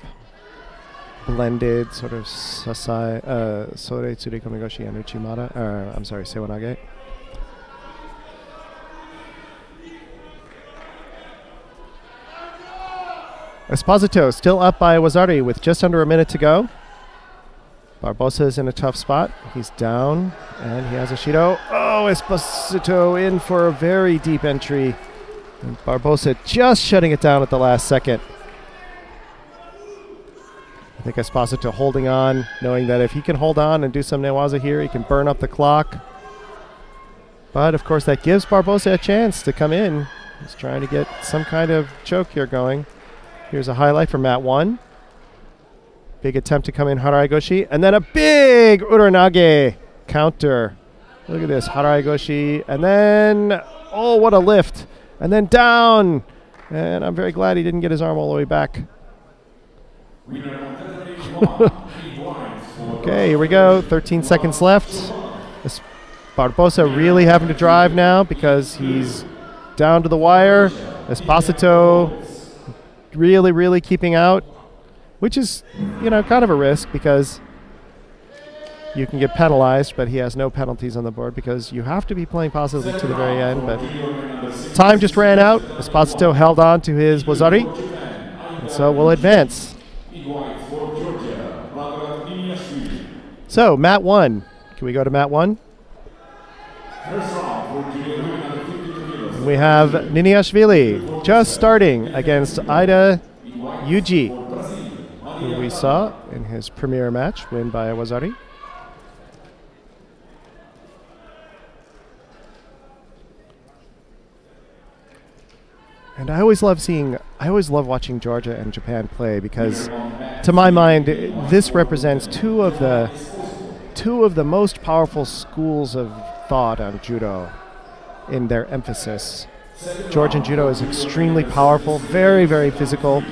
blended sort of Sasai, Sore Tsurikomigoshi and Uchimata. I'm sorry, Sewanage. Esposito still up by Wazari with just under a minute to go. Barbosa is in a tough spot. He's down, and he has a Shido. Oh, Esposito in for a very deep entry. And Barbosa just shutting it down at the last second. I think Esposito holding on, knowing that if he can hold on and do some Newaza here, he can burn up the clock. But, of course, that gives Barbosa a chance to come in. He's trying to get some kind of choke here going. Here's a highlight from mat 1. Big attempt to come in Haraigoshi. And then a big Uranage counter. Look at this, Haraigoshi. And then, oh, what a lift. And then down. And I'm very glad he didn't get his arm all the way back. Okay, here we go. 13 seconds left. Barbosa really having to drive now because he's down to the wire. Esposito really keeping out, which is, you know, kind of a risk because you can get penalized, but he has no penalties on the board because you have to be playing positively to the very end. But time just ran out. Esposito held on to his Wazari, and so we'll advance. So, mat 1. Can we go to mat 1? We have Niniashvili just starting against Ida Yuji, who we saw in his premier match win by Wazari. And I always love watching Georgia and Japan play because, to my mind, this represents two of the most powerful schools of thought on judo in their emphasis. Georgian judo is extremely powerful, very physical,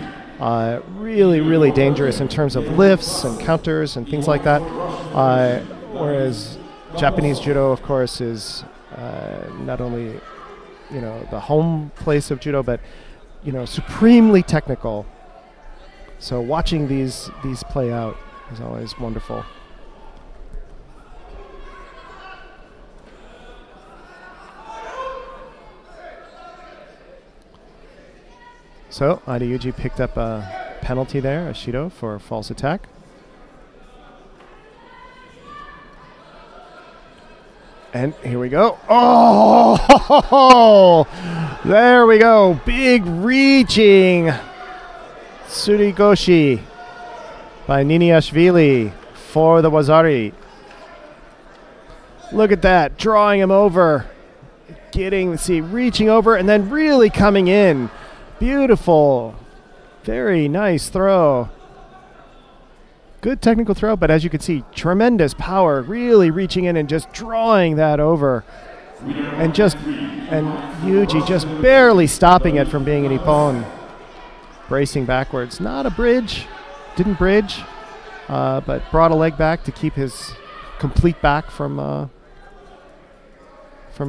really dangerous in terms of lifts and counters and things like that. Whereas Japanese judo, of course, is not only, you know, the home place of judo, but, you know, supremely technical. So watching these play out is always wonderful. So Ida Yuji picked up a penalty there, a Shido, for a false attack. And here we go. Oh, there we go. Big reaching Surigoshi by Niniashvili for the Wazari. Look at that, drawing him over, reaching over and then really coming in. Beautiful, very nice throw. Good technical throw, but as you can see, tremendous power, really reaching in and just drawing that over. And Yuji just barely stopping it from being an ippon. Bracing backwards. Not a bridge, didn't bridge, but brought a leg back to keep his complete back from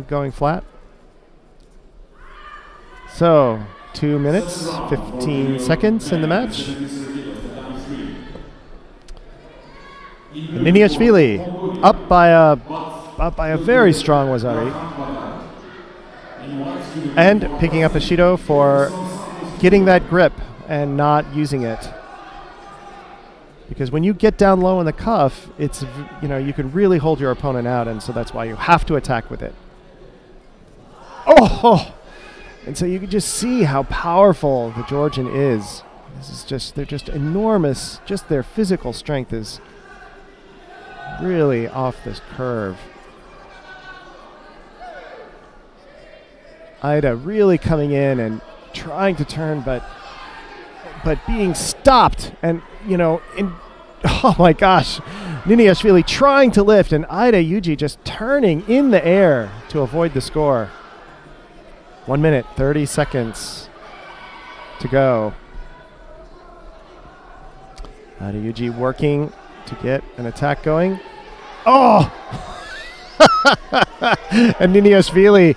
going flat. So, 2 minutes, 15 seconds in the match. Niniashvili up by a very strong Wazari, and picking up a Shido for getting that grip and not using it. Because when you get down low in the cuff, it's, you know, you can really hold your opponent out, and so that's why you have to attack with it. Oh! And so you can just see how powerful the Georgian is. They're just enormous. Just their physical strength is really off this curve. Ida really coming in and trying to turn, but being stopped. And, you know, oh my gosh, Niniashvili trying to lift, and Ida Yuji just turning in the air to avoid the score. 1 minute, 30 seconds to go. Ida Yuji working to get an attack going. Oh! And Niniashvili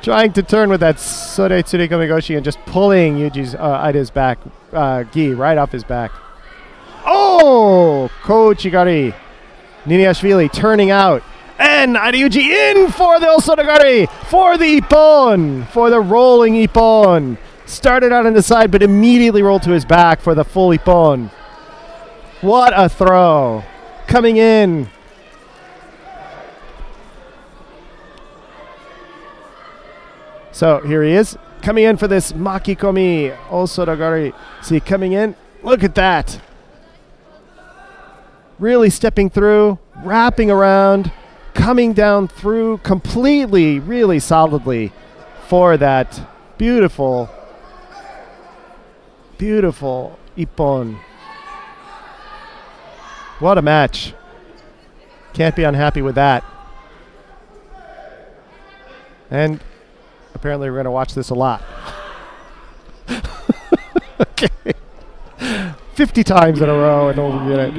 trying to turn with that Sore Tsurikomigoshi and just pulling Ida's back, gi right off his back. Oh! Kouchigari. Niniashvili turning out. And Ida Yuji in for the Osodagari, for the ippon, for the rolling ippon. Started out on the side, but immediately rolled to his back for the full ippon. What a throw. Coming in. So here he is, coming in for this Makikomi Osodagari. See, coming in, look at that. Really stepping through, wrapping around, coming down through completely, really solidly for that beautiful, beautiful ippon. What a match. Can't be unhappy with that. And apparently we're going to watch this a lot. Okay. 50 times in a row and don't get it.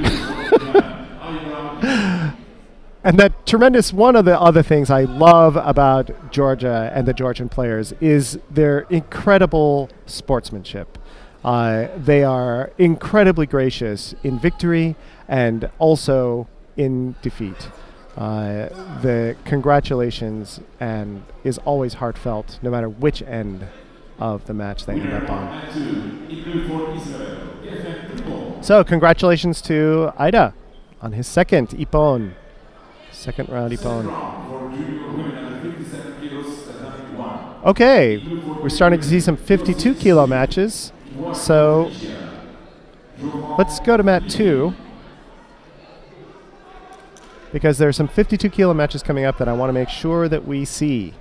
And that tremendous, one of the other things I love about Georgia and the Georgian players is their incredible sportsmanship. They are incredibly gracious in victory and also in defeat. The congratulations and is always heartfelt, no matter which end of the match they end up on. So congratulations to Aida on his second Ippon. Second round Ippon. Okay, we're starting to see some 52 kilo matches. So let's go to mat 2, because there are some 52 kilo matches coming up that I want to make sure that we see.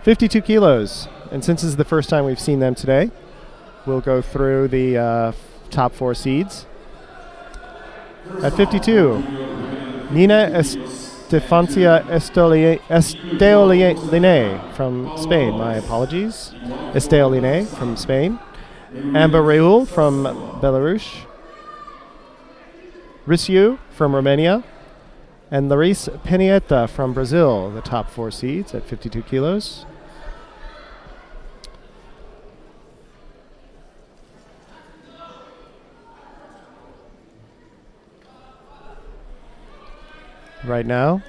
52 kilos, and since this is the first time we've seen them today, we'll go through the top 4 seeds. At 52, Nina Estefancia Esteoline from Spain. My apologies. Esteoline from Spain. Amber Reul from Belarus. Risiu from Romania. And Larisse Penieta from Brazil, the top 4 seeds at 52 kilos. Right now,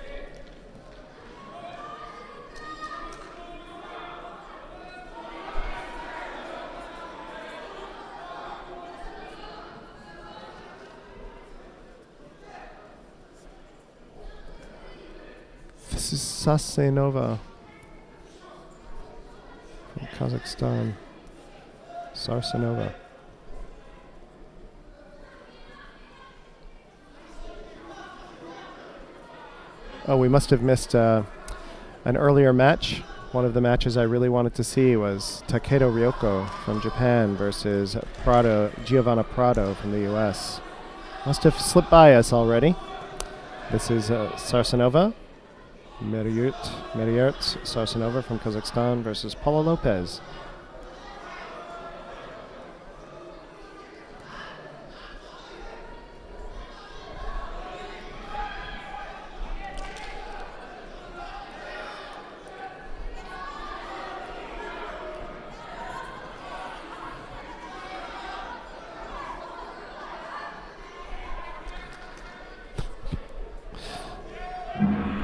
this is Sarsenova from Kazakhstan. Sarsenova. Oh, we must have missed an earlier match. One of the matches I really wanted to see was Takedo Ryoko from Japan versus Giovanna Prado from the US. Must have slipped by us already. This is Sarsenova. Meriut Sarsenova from Kazakhstan versus Paula Lopez.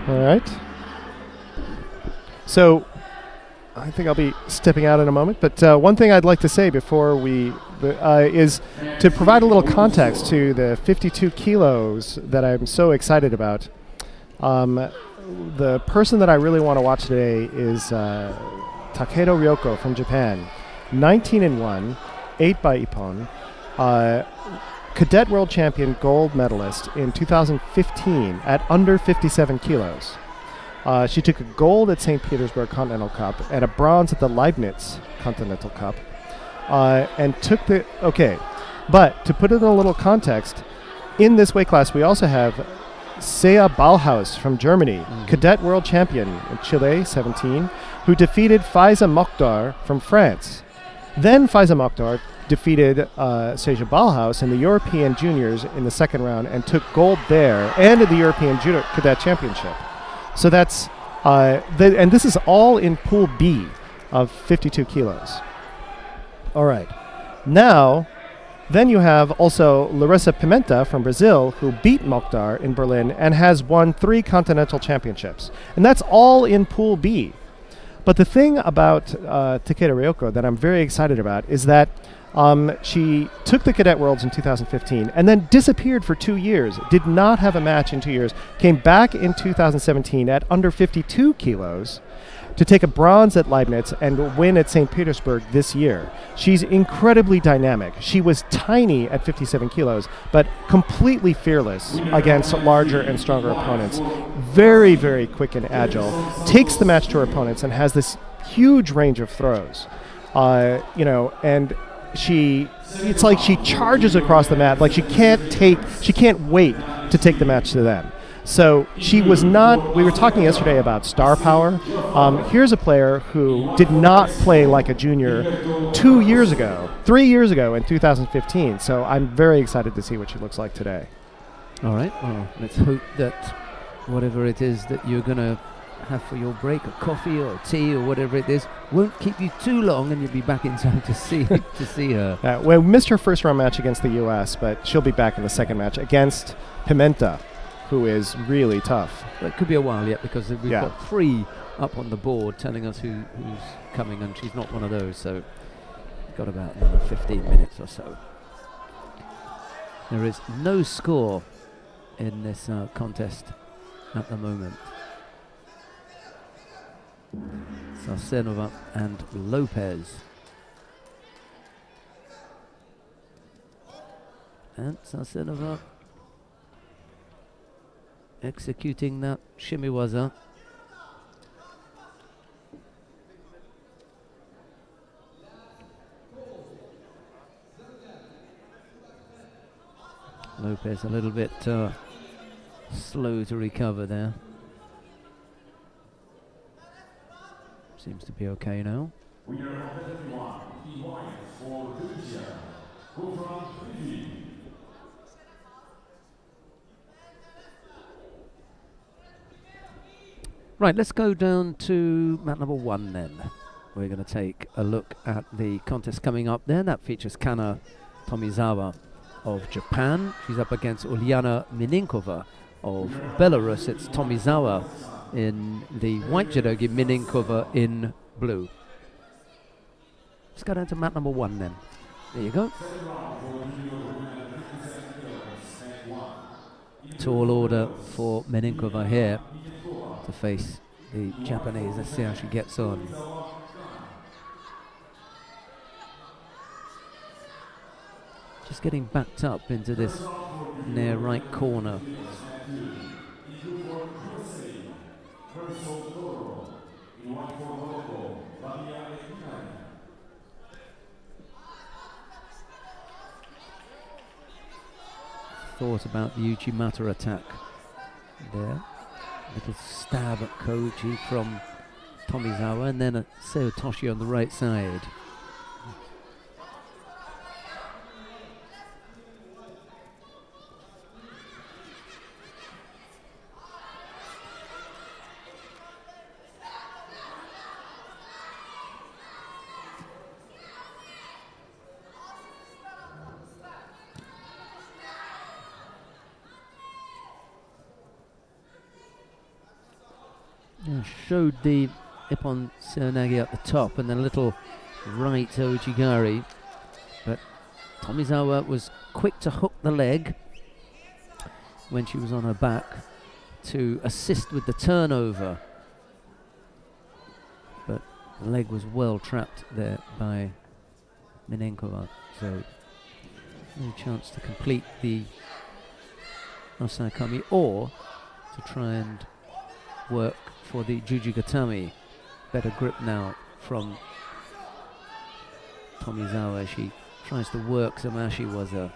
All right. So I think I'll be stepping out in a moment, but one thing I'd like to say before we is to provide a little context to the 52 kilos that I'm so excited about. The person that I really want to watch today is Takedo Ryoko from Japan. 19-1, 8 by Ippon. Cadet world champion gold medalist in 2015 at under 57 kilos. She took a gold at St. Petersburg Continental Cup and a bronze at the Leibniz Continental Cup. And took the, okay, but to put it in a little context, in this weight class we also have Sea Ballhaus from Germany, cadet world champion in Chile, 17, who defeated Faiza Mokhtar from France. Then Faiza Mokhtar defeated Seja Ballhaus in the European Juniors in the second round and took gold there and in the European Judo Cadet Championship. So that's, and this is all in Pool B of 52 kilos. All right. Now, then you have also Larissa Pimenta from Brazil, who beat Mokhtar in Berlin and has won 3 continental championships. And that's all in Pool B. But the thing about Takedo Ryoko that I'm very excited about is that she took the Cadet Worlds in 2015 and then disappeared for 2 years, did not have a match in 2 years, came back in 2017 at under 52 kilos to take a bronze at Leibniz and win at St. Petersburg this year. She's incredibly dynamic. She was tiny at 57 kilos, but completely fearless against larger and stronger opponents. Very, very quick and agile. Takes the match to her opponents and has this huge range of throws. And it's like she charges across the mat, like she can't wait to take the match to them. So she was not, we were talking yesterday about star power. Here's a player who did not play like a junior 3 years ago in 2015. So I'm very excited to see what she looks like today. All right, well, let's hope that whatever it is that you're going to have for your break, a coffee or tea or whatever it is, won't keep you too long and you'll be back in time to see her. We missed her first round match against the U.S., but she'll be back in the second match against Pimenta, who is really tough. Well, it could be a while yet because we've got 3 up on the board telling us who's coming, and she's not one of those, so we've got about another 15 minutes or so. There is no score in this contest at the moment. Sarsenova and Lopez. And Sarsenova executing that shimiwaza. Lopez a little bit slow to recover there. Seems to be okay now. Right, let's go down to mat number 1 then. We're going to take a look at the contest coming up there. That features Kana Tomizawa of Japan. She's up against Uliana Mininkova of Belarus. It's Tomizawa in the white judogi, Mininkova in blue. Let's go down to mat number 1 then. There you go. Tall order for Mininkova here to face the Japanese. Let's see how she gets on. Just getting backed up into this near right corner. Thought about the Uchimata attack there. Little stab at Koji from Tomizawa, and then a Seotoshi on the right side. Showed the Ippon Seoinage at the top and then a little right Ojigari, but Tomizawa was quick to hook the leg when she was on her back to assist with the turnover, but the leg was well trapped there by Mininkova, so no chance to complete the Osakami or to try and work for the Jujigatami. Better grip now from Tomizawa. She tries to work some Ashiwaza.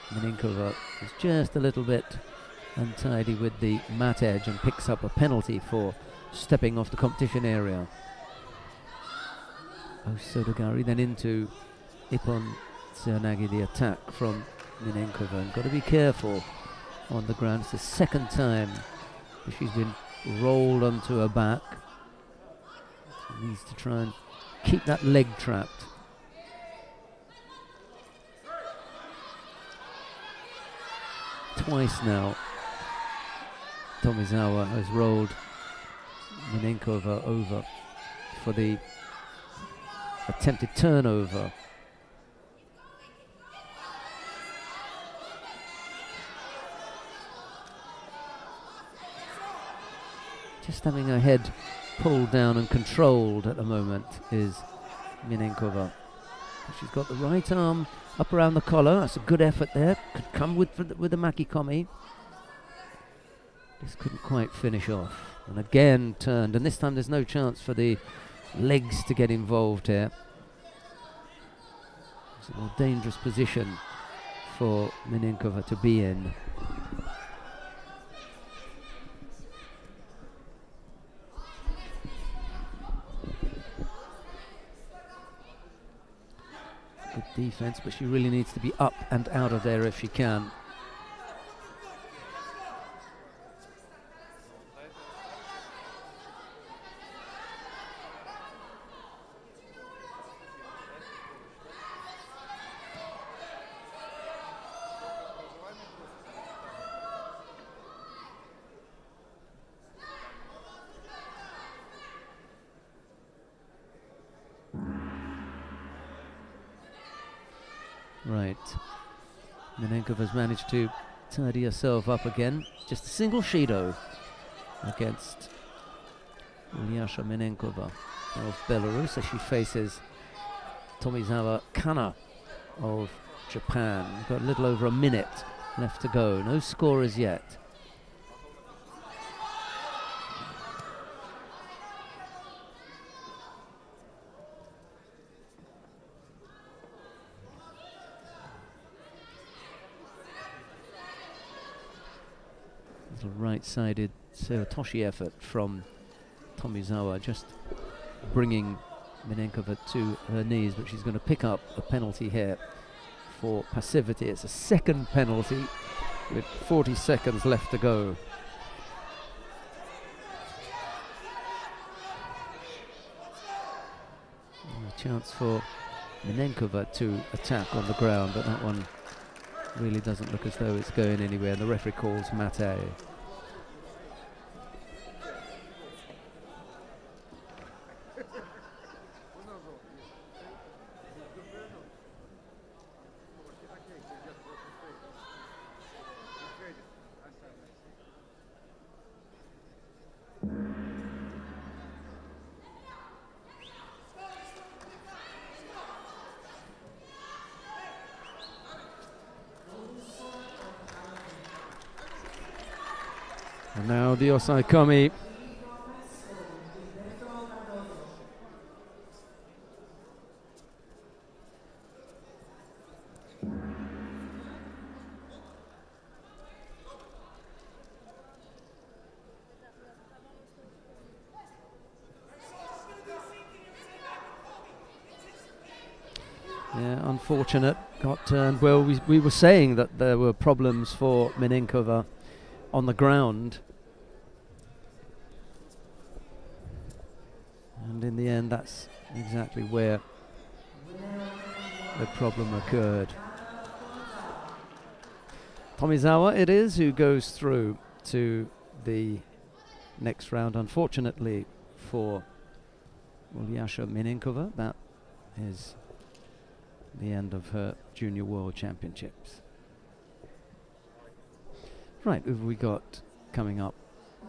Mininkova is just a little bit untidy with the mat edge and picks up a penalty for stepping off the competition area. Sodogari then into Ippon Seoinage, the attack from Mininkova. And got to be careful on the ground. It's the second time she's been rolled onto her back. She needs to try and keep that leg trapped. Twice now, Tomizawa has rolled Mininkova over for the attempted turnover. Just having her head pulled down and controlled at the moment is Mininkova. She's got the right arm up around the collar. That's a good effort there. Could come with the Makikomi. Just couldn't quite finish off. And again turned. And this time there's no chance for the legs to get involved here. It's a more dangerous position for Mininkova to be in. defense, but she really needs to be up and out of there if she can. Right, Minenkova has managed to tidy herself up again. Just a single Shido against Ulyasha Minenkova of Belarus as she faces Tomizawa Kana of Japan. We've got a little over a minute left to go. No score as yet. Little right-sided Seotoshi effort from Tomizawa, just bringing Minenkova to her knees, but she's going to pick up a penalty here for passivity. It's a second penalty with 40 seconds left to go. And a chance for Minenkova to attack on the ground, but that one really doesn't look as though it's going anywhere. The referee calls mate. And now the Osaikomi. Yeah, unfortunate. Got turned. Well, we were saying that there were problems for Minenkova on the ground. And in the end, that's exactly where the problem occurred. Tomizawa it is who goes through to the next round. Unfortunately for Ulyasha Minenkova, that is the end of her Junior World Championships. Right, who have we got coming up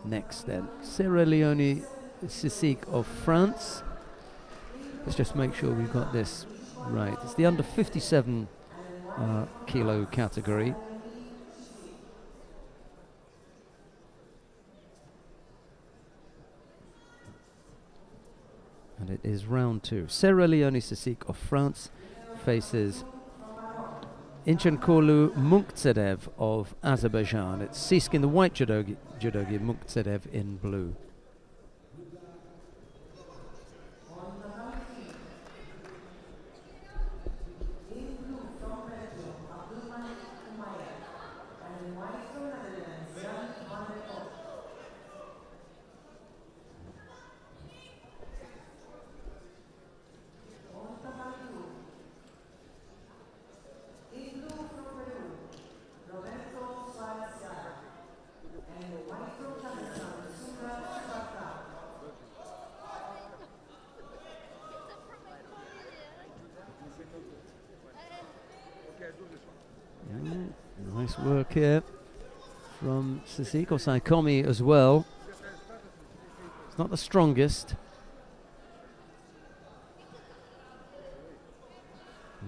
next then? Sierra Leone Sissik of France. Let's just make sure we've got this right. It's the under 57 kilo category. And it is round 2. Sierra Leone Sissik of France faces Inchenkolu Munktsedev of Azerbaijan. It's Sisk in the white judogi, Munktsedev in blue. Nice work here from Sissik. Osaikomi as well. It's not the strongest.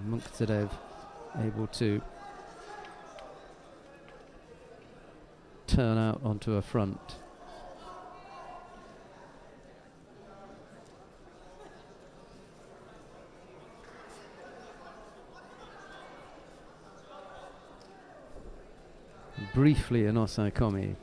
Munktsedev able to turn out onto a front. Briefly an Osaikomi.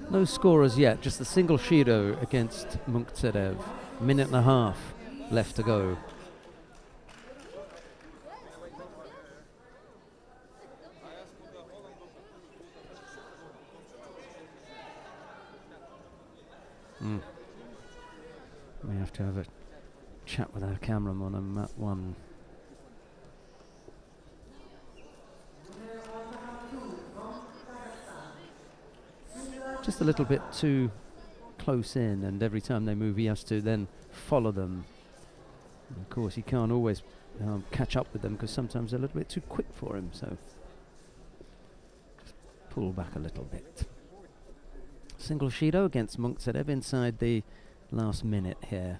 No scorers yet, just the single Shido against Munktserev. Minute and a half left to go. We have to have a chat with our cameraman on mat 1. Just a little bit too close in, and every time they move he has to then follow them. And of course he can't always catch up with them because sometimes they're a little bit too quick for him, so just pull back a little bit. Single Shido against Munktserev inside the last minute here.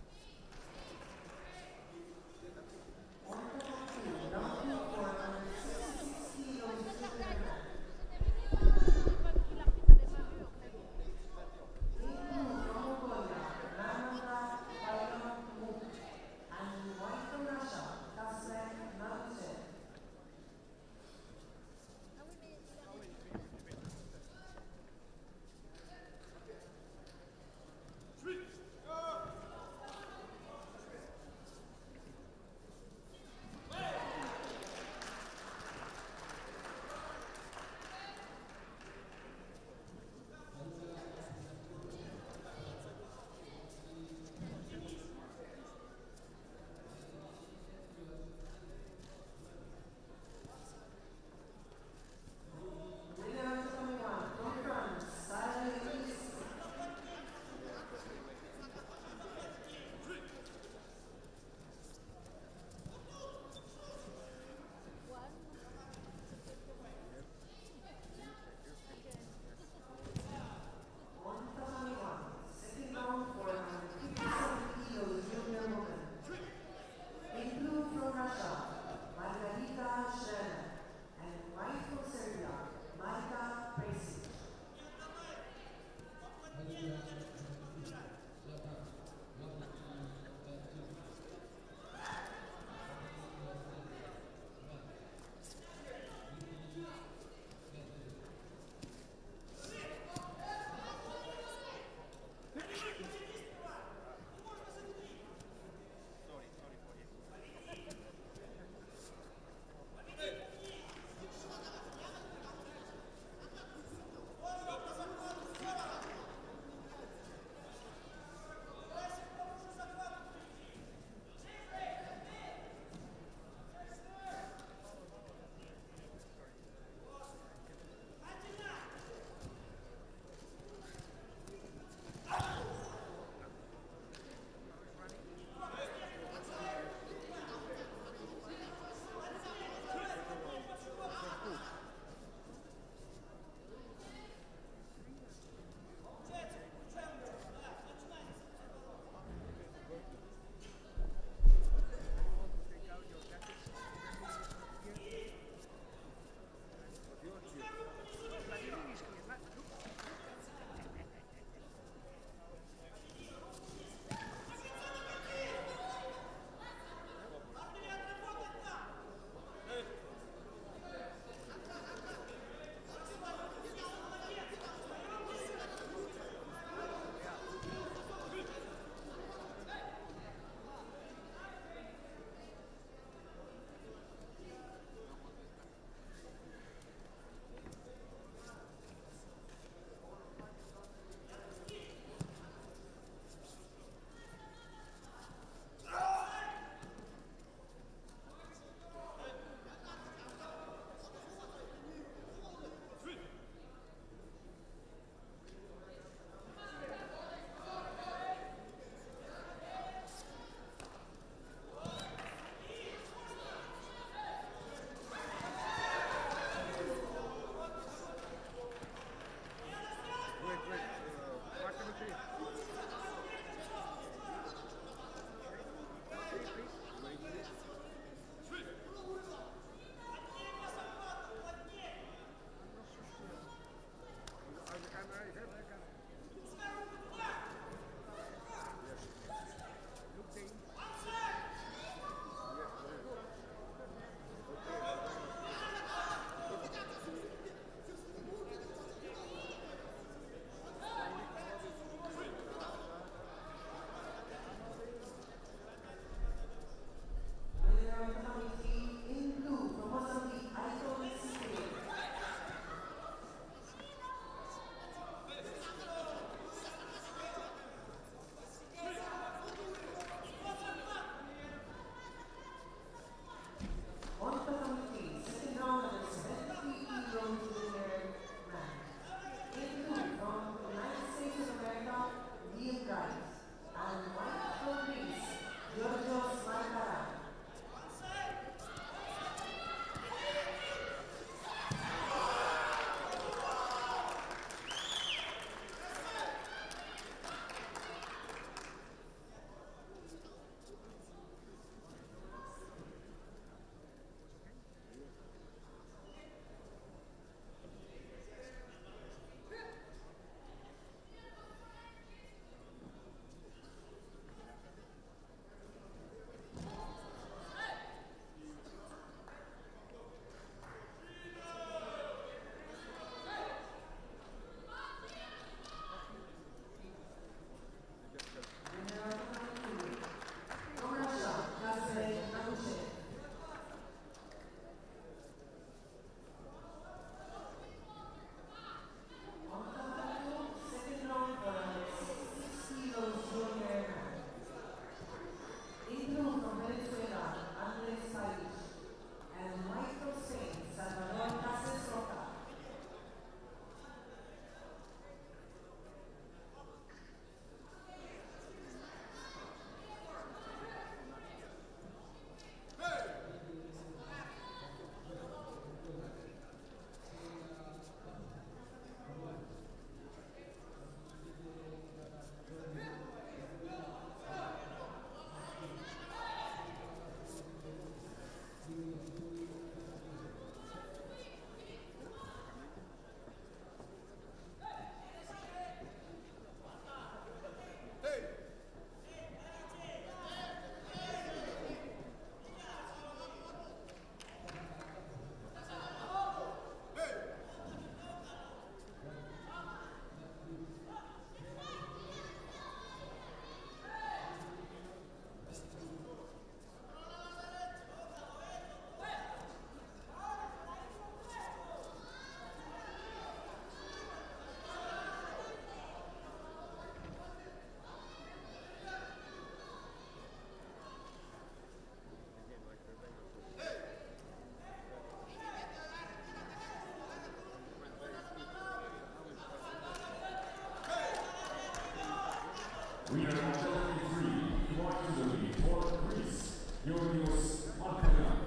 Winner of 73, he won to the lead for Greece. Georgios Markarian.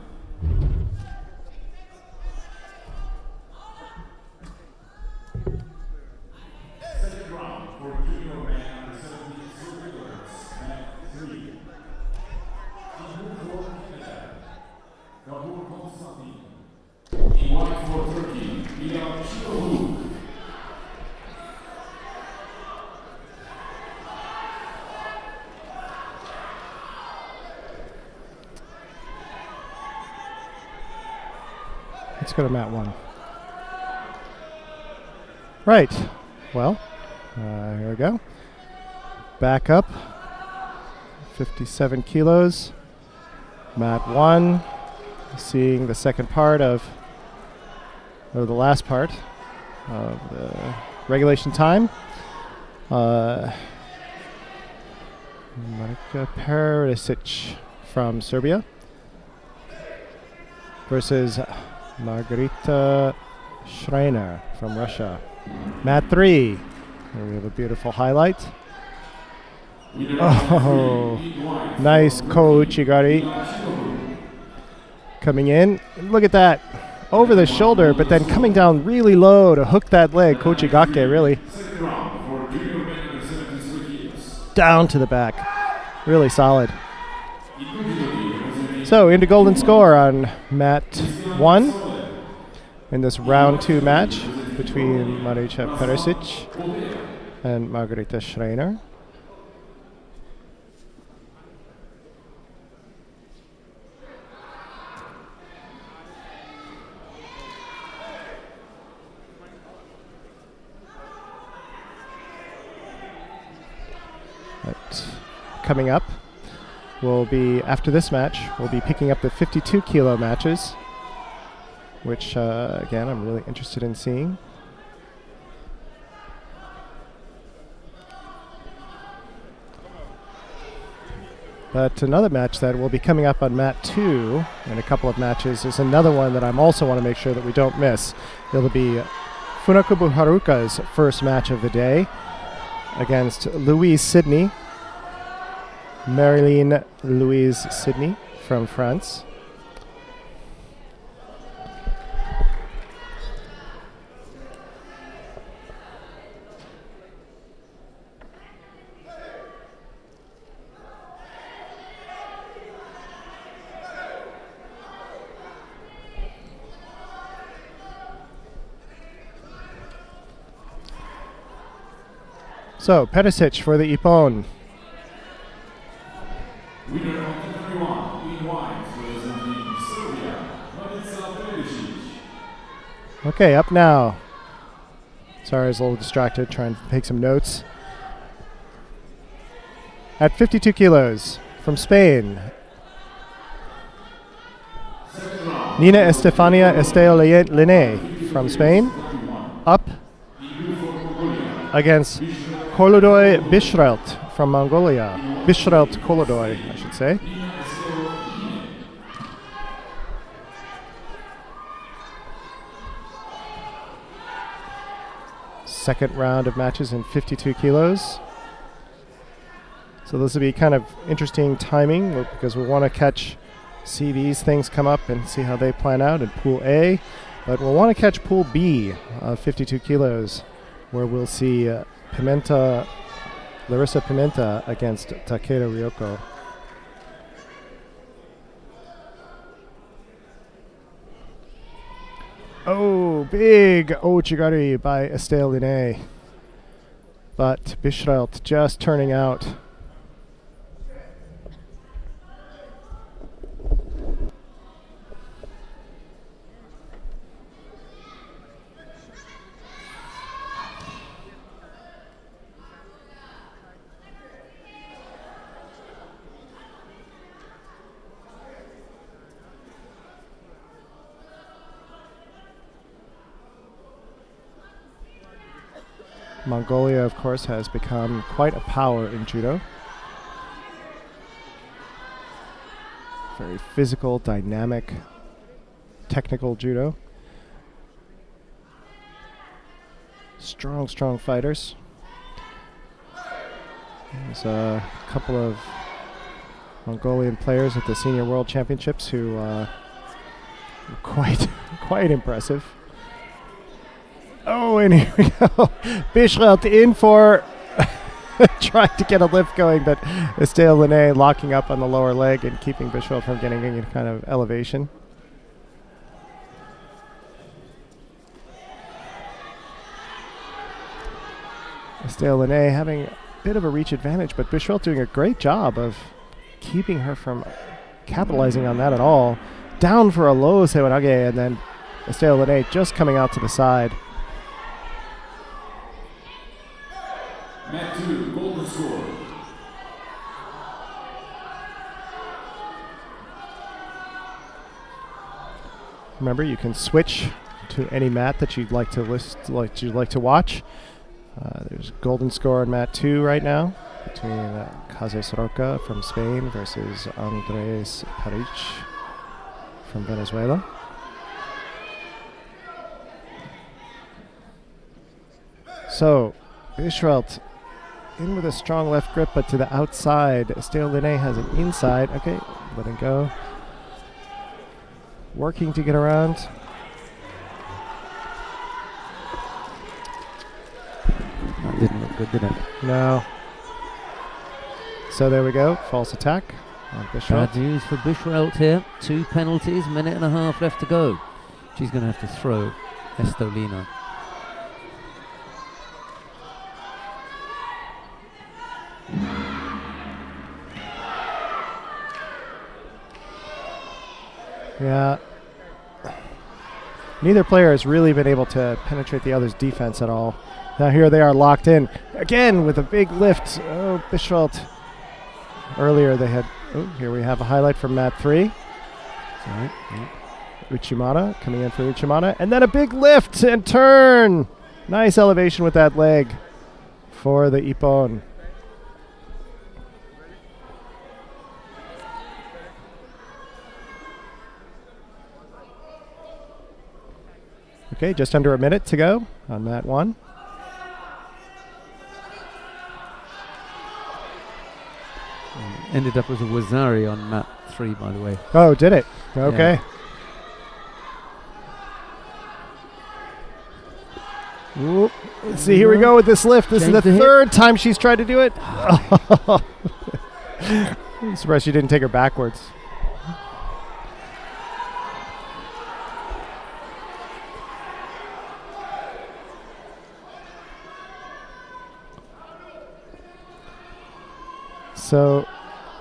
Second round for junior man under 17 kilograms, man 3. In for Canada, Gabor Konstantin. In white for Turkey, Bilal Judo. Let's go to mat 1. Right. Well, here we go. Back up. 57 kilos. Mat 1. Seeing the second part of, or the last part of the regulation time. Marika Perisic from Serbia versus Margarita Schreiner from Russia. Mat 3. Here we have a beautiful highlight. Oh, nice Kouchigari coming in. Look at that. Over the shoulder, but then coming down really low to hook that leg. Kouchigake really. Down to the back. Really solid. So into golden score on mat 1 in this round 2 match between Marija Perisic and Margarita Schreiner. But coming up will be, after this match, we'll be picking up the 52 kilo matches, which again I'm really interested in seeing. But another match that will be coming up on mat 2 in a couple of matches is another one that I'm also want to make sure that we don't miss. It'll be Funakobu Haruka's first match of the day against Louise Sidney, Marilyn Louise Sidney from France. So, Perisic for the Ippon. Winner of the 21, in white, representing Serbia, Marica Perisic. Okay, up now. Sorry, I was a little distracted trying to take some notes. At 52 kilos, from Spain, Nina Estefania Esteo-Lene from Spain, up against Kolodoy Bishrelt from Mongolia. Bishrelt Kolodoy, I should say. Second round of matches in 52 kilos. So this will be kind of interesting timing because we want to see these things come up and see how they plan out in Pool A. But we'll want to catch Pool B of 52 kilos, where we'll see Larissa Pimenta against Takeda Ryoko. Oh, big Ouchigari by Estelle Linné. But Bishrelt just turning out. Mongolia, of course, has become quite a power in judo. Very physical, dynamic, technical judo. Strong, strong fighters. There's a couple of Mongolian players at the Senior World Championships who were quite impressive. Oh, and here we go. Bischelt in for trying to get a lift going, but Estelle Linné locking up on the lower leg and keeping Bischelt from getting any kind of elevation. Estelle Linné having a bit of a reach advantage, but Bischelt doing a great job of keeping her from capitalizing on that at all. Down for a low Sewanage, and then Estelle Linné just coming out to the side. Mat 2, golden score. Remember, you can switch to any mat that you'd like to watch. There's golden score on mat 2 right now between Cases Roca from Spain versus Andres Parich from Venezuela. So, Bischelt in with a strong left grip, but to the outside. Estelle Linné has an inside. Okay, letting go. Working to get around. That didn't look good, did it? No. So there we go. False attack on Bischelt. Bad news for Bischelt here. 2 penalties, minute and a half left to go. She's going to have to throw Estolina. Yeah. Neither player has really been able to penetrate the other's defense at all. Now here they are locked in. Again with a big lift. Oh, Bischelt. Earlier they had... Oh, here we have a highlight from mat 3. Sorry. Yeah. Uchimata coming in for Uchimata. And then a big lift and turn. Nice elevation with that leg for the Ippon. Okay, just under a minute to go on mat 1. Ended up as a Wazari on mat 3, by the way. Oh, did it? Okay. Yeah. Ooh, let's see, here we go with this lift. This is the third time she's tried to do it. I'm surprised she didn't take her backwards. So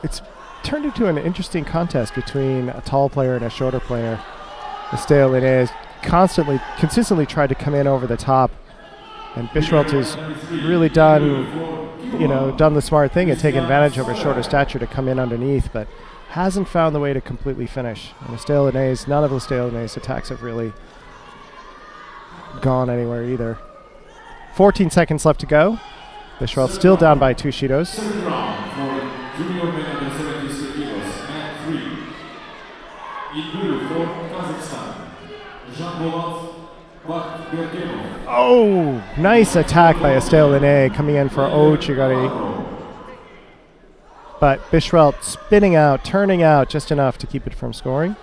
it's turned into an interesting contest between a tall player and a shorter player. Estelle Linné has consistently tried to come in over the top, and Bischelt has really done the smart thing and taken advantage of her shorter stature to come in underneath, but hasn't found the way to completely finish. And none of Estelle Linné's attacks have really gone anywhere either. 14 seconds left to go. Bischelt still down by 2 Shidos. Second round for junior men under 76 kilos, mat 3. In blue for Kazakhstan, Jean-Bolat Bakbergenov. Oh, nice attack by Estelle Linné coming in for Ochigari. But Bischelt spinning out, turning out just enough to keep it from scoring.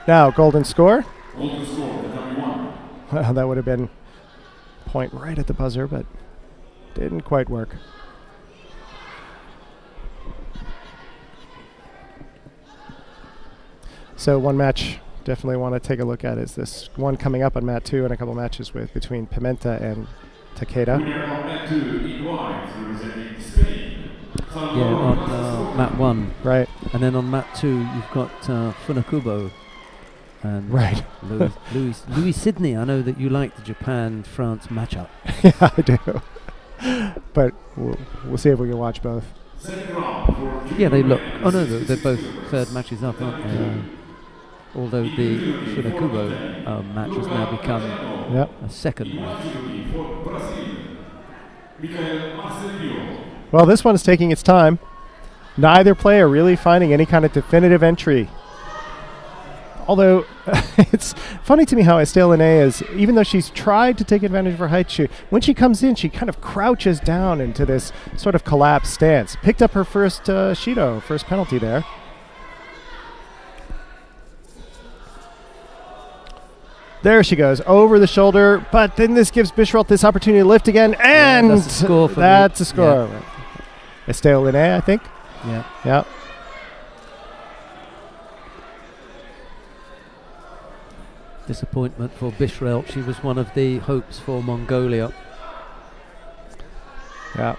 Now, golden score. Golden score, the W1. Well, that would have been point right at the buzzer, but didn't quite work. So one match definitely want to take a look at is this one coming up on mat 2 and a couple matches between Pimenta and Takeda. Winner on mat 2 in white, representing Spain. Yeah, on mat 1. Right. And then on mat 2, you've got Funakubo and right. Louis Sidney. I know that you like the Japan-France matchup. Yeah, I do. But we'll see if we can watch both. Second round for Yeah, they look... Oh, no, they're both third matches up, aren't they? Although the Funakubo match has now become a second match. Well, this one's taking its time. Neither player really finding any kind of definitive entry Although, it's funny to me how Estelle Linné is, even though she's tried to take advantage of her height, when she comes in, she kind of crouches down into this sort of collapsed stance. Picked up her first Shido, first penalty there. There she goes, over the shoulder, but then this gives Bischoff this opportunity to lift again, and that's a score. That's a score. Yeah. Estelle Linné, I think. Yeah. Yeah. Disappointment for Bishrelt. She was one of the hopes for Mongolia. Yeah.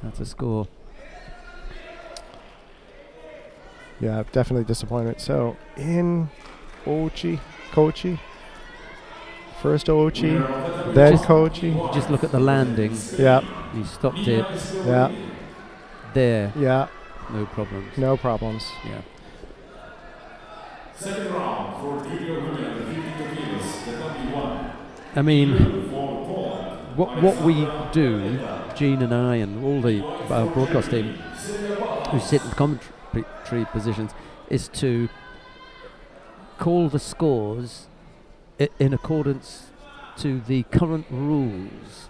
That's a score. Yeah, definitely disappointment. So, in Kochi. First Ochi, then Just- Kochi. Just look at the landing. Yeah, He stopped it yeah, there. yeah. No problems. No problems. Yeah. Second round for junior women under 52 kilos, the 21. I mean, For Poland. what we do, Gene and I and all the broadcast team who sit in commentary positions, is to call the scores in accordance to the current rules.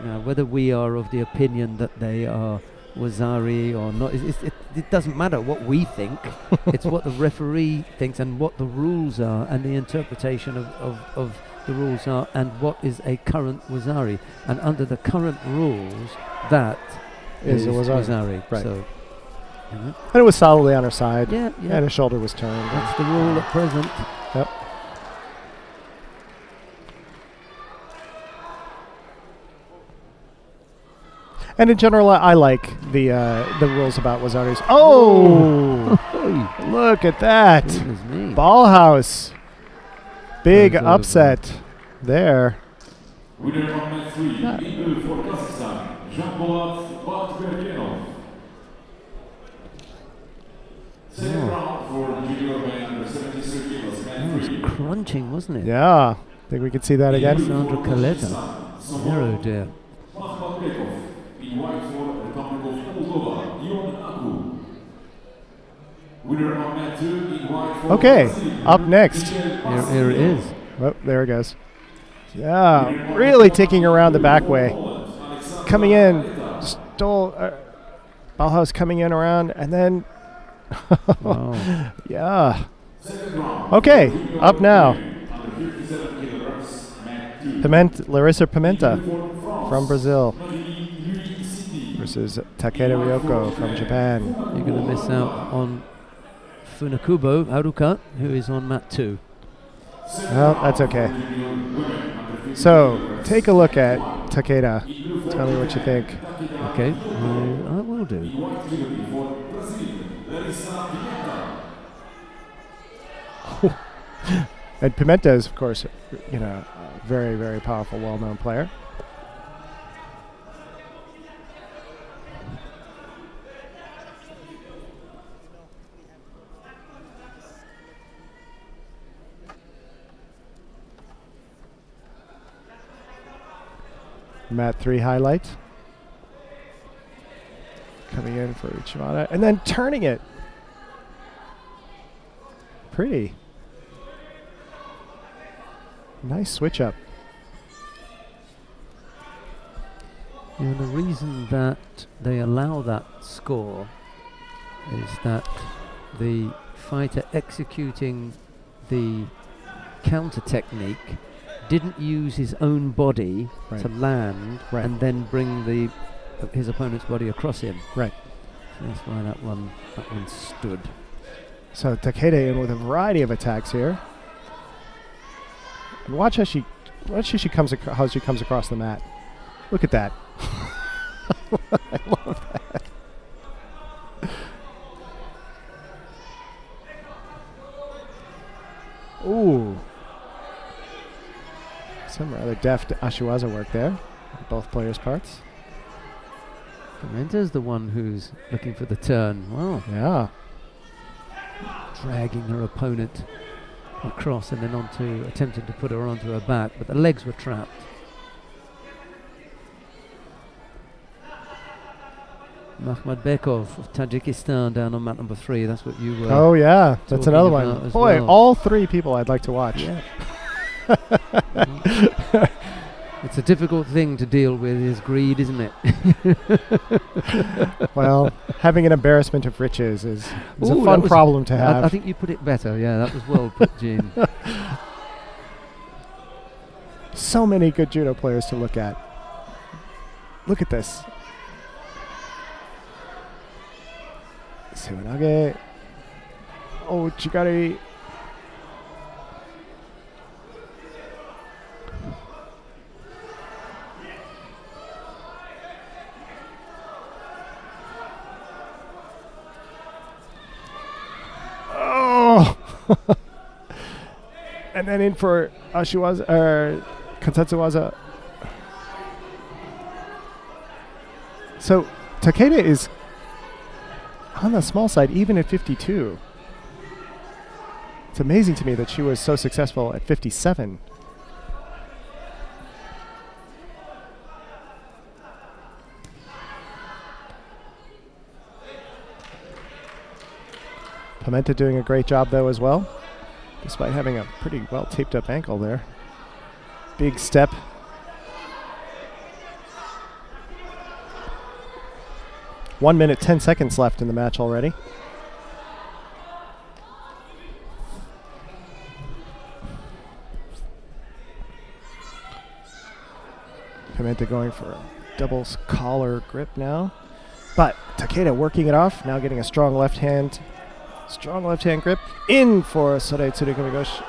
Now, whether we are of the opinion that they are Wazari or not, it doesn't matter what we think. It's what the referee thinks and what the rules are and the interpretation of the rules are and what is a current Wazari. And under the current rules, that Is is a Wazari. Wazari. Right. So, you know, And it was solidly on her side, yeah, yeah. and her shoulder was turned. That's the rule at present. Yep. And in general, I like the rules about Wazaris. Oh, look at that. Goodness me. Ball house. Big Goes over. upset there. Winner on match 3, in blue for Kazakhstan, Jean-Paul Batvergenov. Second round for junior men under 73 kilos, That match was 3. crunching, wasn't it? Yeah. Think we could see that again? Sandra Kaleta. Hero dear. Makhmatbekov, in white for the Republic of Moldova, Ion Aku. Winner on match 2, in white for Okay, Brazil, up next. Here it is. Oh, there it goes. Yeah, really taking around the back way. Coming in, stole Ballhaus coming in around, and then Wow. yeah. Okay, up now. Larissa Pimenta from Brazil versus Takeda Ryoko from Japan. You're going to miss out on Funakubo Haruka, who is on mat 2. Well, that's okay. So, take a look at Takeda. Tell me what you think. Okay, I will do. And Pimenta is, of course, you know, a very, very powerful, well-known player. Mat 3 highlight. Coming in for Uchimata and then turning it. Pretty. Nice switch up. You know, the reason that they allow that score is that the fighter executing the counter technique didn't use his own body Right. to land and then bring his opponent's body across him. Right. So that's why that one stood. So Takeda in with a variety of attacks here. And watch how she comes across the mat. Look at that. I love that. Ooh. Some rather deft Ashiwaza work there. On both players' parts. Pimenta's the one who's looking for the turn. Wow. Yeah. Dragging her opponent across and then attempting to put her onto her back, but the legs were trapped. Makhmadbekov of Tajikistan down on mat number 3. That's what you were. Oh yeah, that's talking another about one. as Boy, well. all 3 people I'd like to watch. Yeah. It's a difficult thing to deal with, is greed, isn't it? Well, having an embarrassment of riches is a Ooh, fun problem to have. I think you put it better. Yeah, that was well put, Gene. So many good judo players to look at. Look at this. Sewanage. Oh, Chigari. Oh! And then in for Ashiwaza, Kansatsuwaza. So Takeda is on the small side, even at 52. It's amazing to me that she was so successful at 57. Pimenta doing a great job though as well, despite having a pretty well taped up ankle there. Big step. One minute, 10 seconds left in the match already. Pimenta going for a double collar grip now. But Takeda working it off, now getting a strong left hand grip. In for Sore Tsurikamigoshi.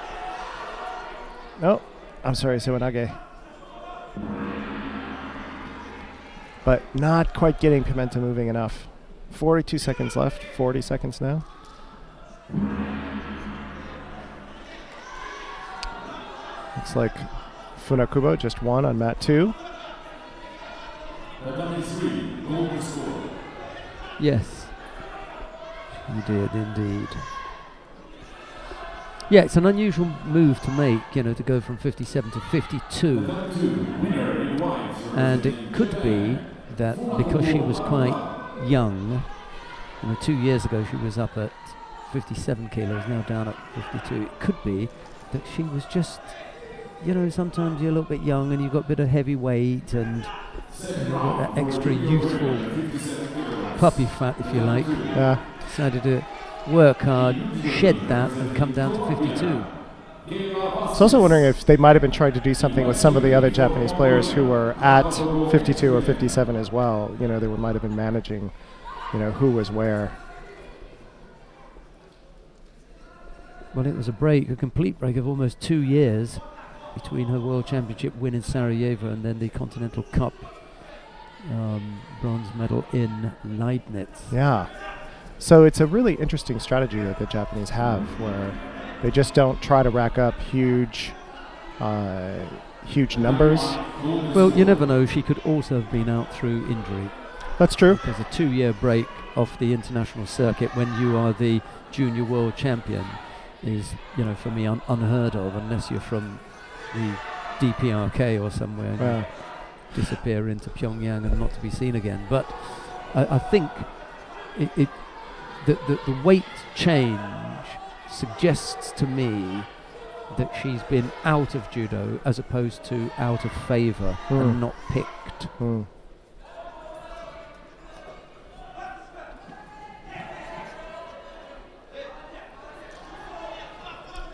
No, I'm sorry, Sewanage. But not quite getting Pimenta moving enough. 42 seconds left, 40 seconds now. Looks like Funakubo just won on mat 2. Yes, you did indeed. Yeah, it's an unusual move to make, you know, to go from 57 to 52. And it could be that because she was quite young, you know, 2 years ago she was up at 57 kilos, now down at 52. It could be that she was just, you know, sometimes you're a little bit young and you've got a bit of heavy weight and you've got that extra youthful puppy fat, if you like. Yeah. Decided to work hard, shed that, and come down to 52. I was also wondering if they might have been trying to do something with some of the other Japanese players who were at 52 or 57 as well. You know, they might have been managing, you know, who was where. Well, it was a complete break of almost 2 years between her World Championship win in Sarajevo and then the Continental Cup bronze medal in Leibniz. Yeah. So it's a really interesting strategy that the Japanese have, where they just don't try to rack up huge numbers. Well, you never know. She could also have been out through injury. That's true. There's a 2-year break off the international circuit when you are the junior world champion is, you know, for me unheard of, unless you're from the DPRK or somewhere and you disappear into Pyongyang and not to be seen again. But I think the weight change suggests to me that she's been out of judo as opposed to out of favour and not picked.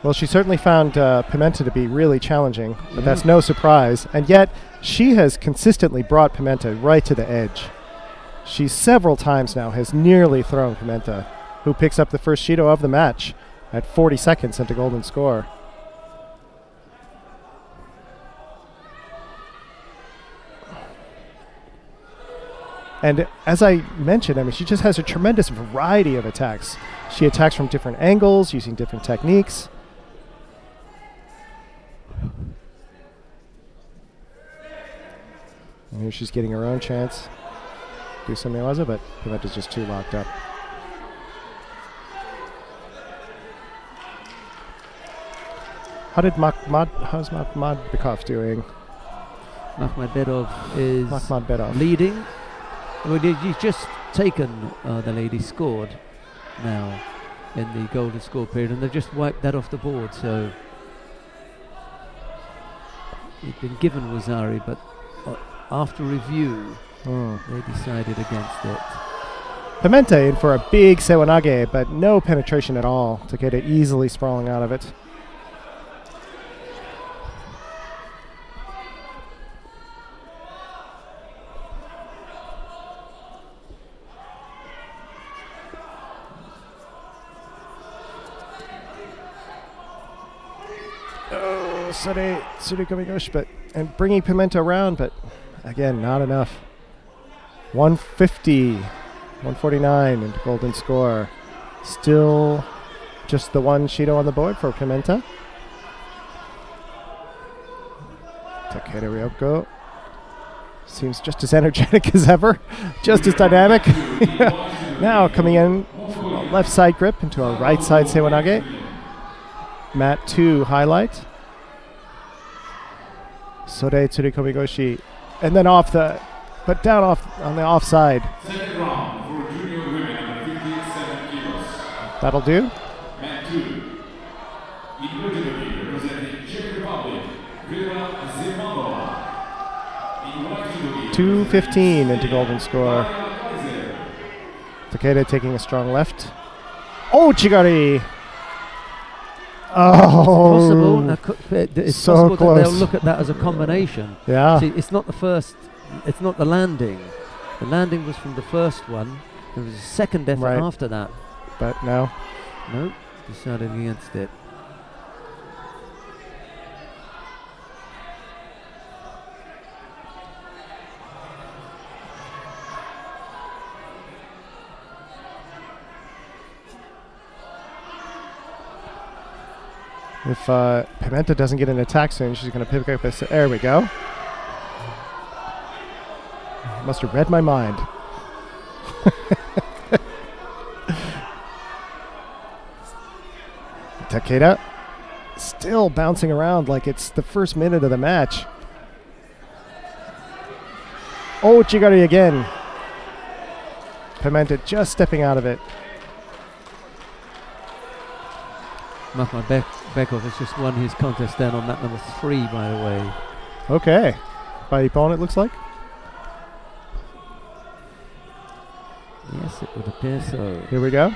Well, she certainly found Pimenta to be really challenging, but that's no surprise. And yet, she has consistently brought Pimenta right to the edge. She several times now has nearly thrown Pimenta, who picks up the first Shido of the match at 40 seconds into golden score. And as I mentioned, I mean, she just has a tremendous variety of attacks. She attacks from different angles, using different techniques. And here she's getting her own chance. Do some Newaza, but Pimenta's just too locked up. How's Makhmadbekov doing? Makhmadbekov is Makhmadbekov leading. Well, he's just taken the lady scored now in the golden score period, and they've just wiped that off the board. So it'd been given Wazari, but after review, they decided against it. Pimenta in for a big Sewanage, but no penetration at all. Takeda easily sprawling out of it. Oh, Sore Tsurukomigoshi, but and bringing Pimenta around, but again, not enough. 150. 149 into golden score. Still just the one Shido on the board for Pimenta. Takeda Ryoko seems just as energetic as ever, just as dynamic. Now coming in from a left side grip into a right side Sewanage. Mat 2 highlight. Sore Tsurukomigoshi. And then off the, but down off on the offside. Second round for junior women under 57 kilos. That'll do. Mat 2. Individually representing Czech Republic, Vera Zimandova. In white judo, 215 into golden score. Takeda taking a strong left. Oh, Chigari! Oh, It's so possible close. that they'll look at that as a combination. Yeah. See, it's not the first, it's not the landing. The landing was from the first one. There was a second effort Right. after that. But no. No, decided against it. If Pimenta doesn't get an attack soon, she's going to pick up a... There we go. Must have read my mind. Takeda still bouncing around like it's the first minute of the match. Oh, Chigari again. Pimenta just stepping out of it. Mahmoud Bekov has just won his contest down on mat number 3, by the way. Okay. By the opponent, looks like. Yes, it would appear so. Here we go.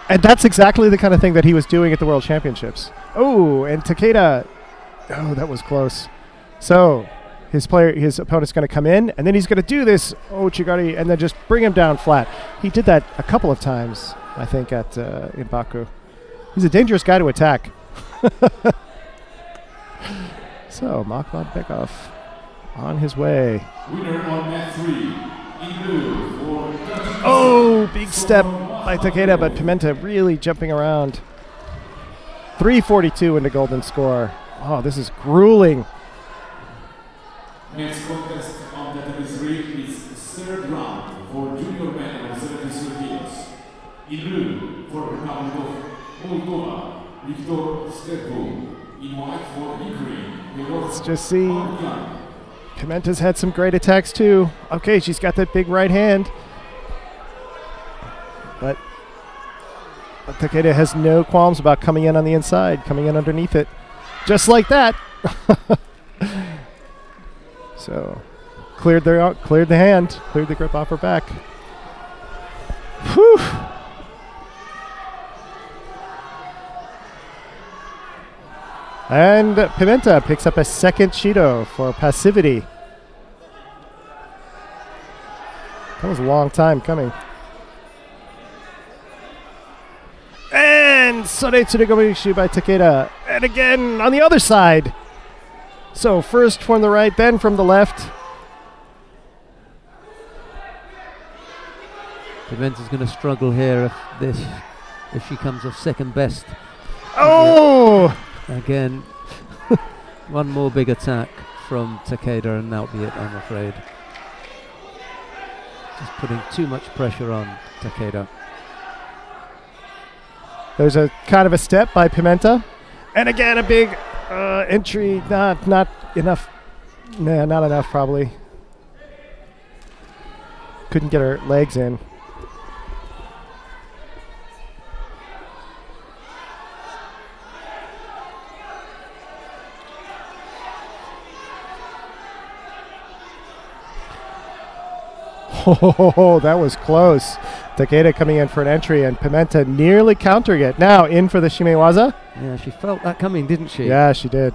And that's exactly the kind of thing that he was doing at the World Championships. Oh, and Takeda. Oh, that was close. So his opponent's going to come in, and then he's going to do this, Chigari, and then just bring him down flat. He did that a couple of times, I think, at in Baku. He's a dangerous guy to attack. So, Mahmoud Bekov on his way. winner on mat 3. In blue for Oh, big step by Takeda, but Pimenta really jumping around. 342 into golden score. Oh, this is grueling. Next contest on mat 3 is third round for junior men under 73 kilos. In blue for Republic of Moldova, Viktor Stepu. In white for Ukraine. Let's just see. Pimenta's had some great attacks too. Okay, she's got that big right hand. But Takeda has no qualms about coming in on the inside, coming in underneath it. Just like that. So, cleared the hand, cleared the grip off her back. Whew. And Pimenta picks up a second Shido for passivity. That was a long time coming. And Sore Tsurugomishi by Takeda. And again on the other side. So first from the right, then from the left. Pimenta's going to struggle here if she comes off second best. Oh! Again, one more big attack from Takeda, and that'll be it, I'm afraid. Just putting too much pressure on Takeda. There's a kind of a step by Pimenta. And again, a big entry. Not enough. Nah, not enough, probably. Couldn't get her legs in. Oh, that was close. Takeda coming in for an entry, and Pimenta nearly countering it. Now in for the shimewaza. Yeah, she felt that coming, didn't she? Yeah, she did.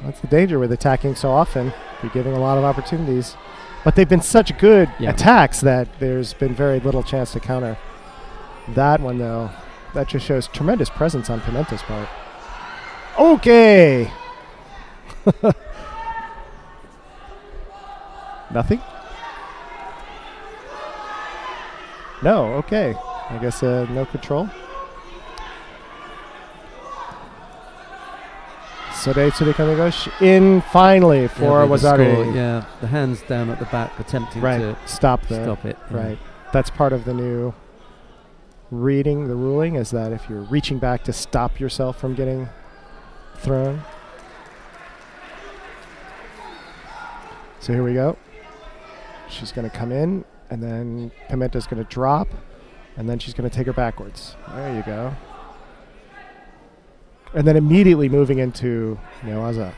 That's the danger with attacking so often. You're giving a lot of opportunities. But they've been such good attacks that there's been very little chance to counter. That one, though, that just shows tremendous presence on Pimenta's part. Okay. Nothing? No, okay. I guess no control. Sode Tsurikamigoshi in finally for Wazari. Yeah, the hands down at the back attempting to stop it. Yeah. Right. That's part of the new reading, the ruling, is that if you're reaching back to stop yourself from getting thrown. So here we go. She's going to come in, and then Pimenta's going to drop, and then she's going to take her backwards. There you go. And then immediately moving into Newaza.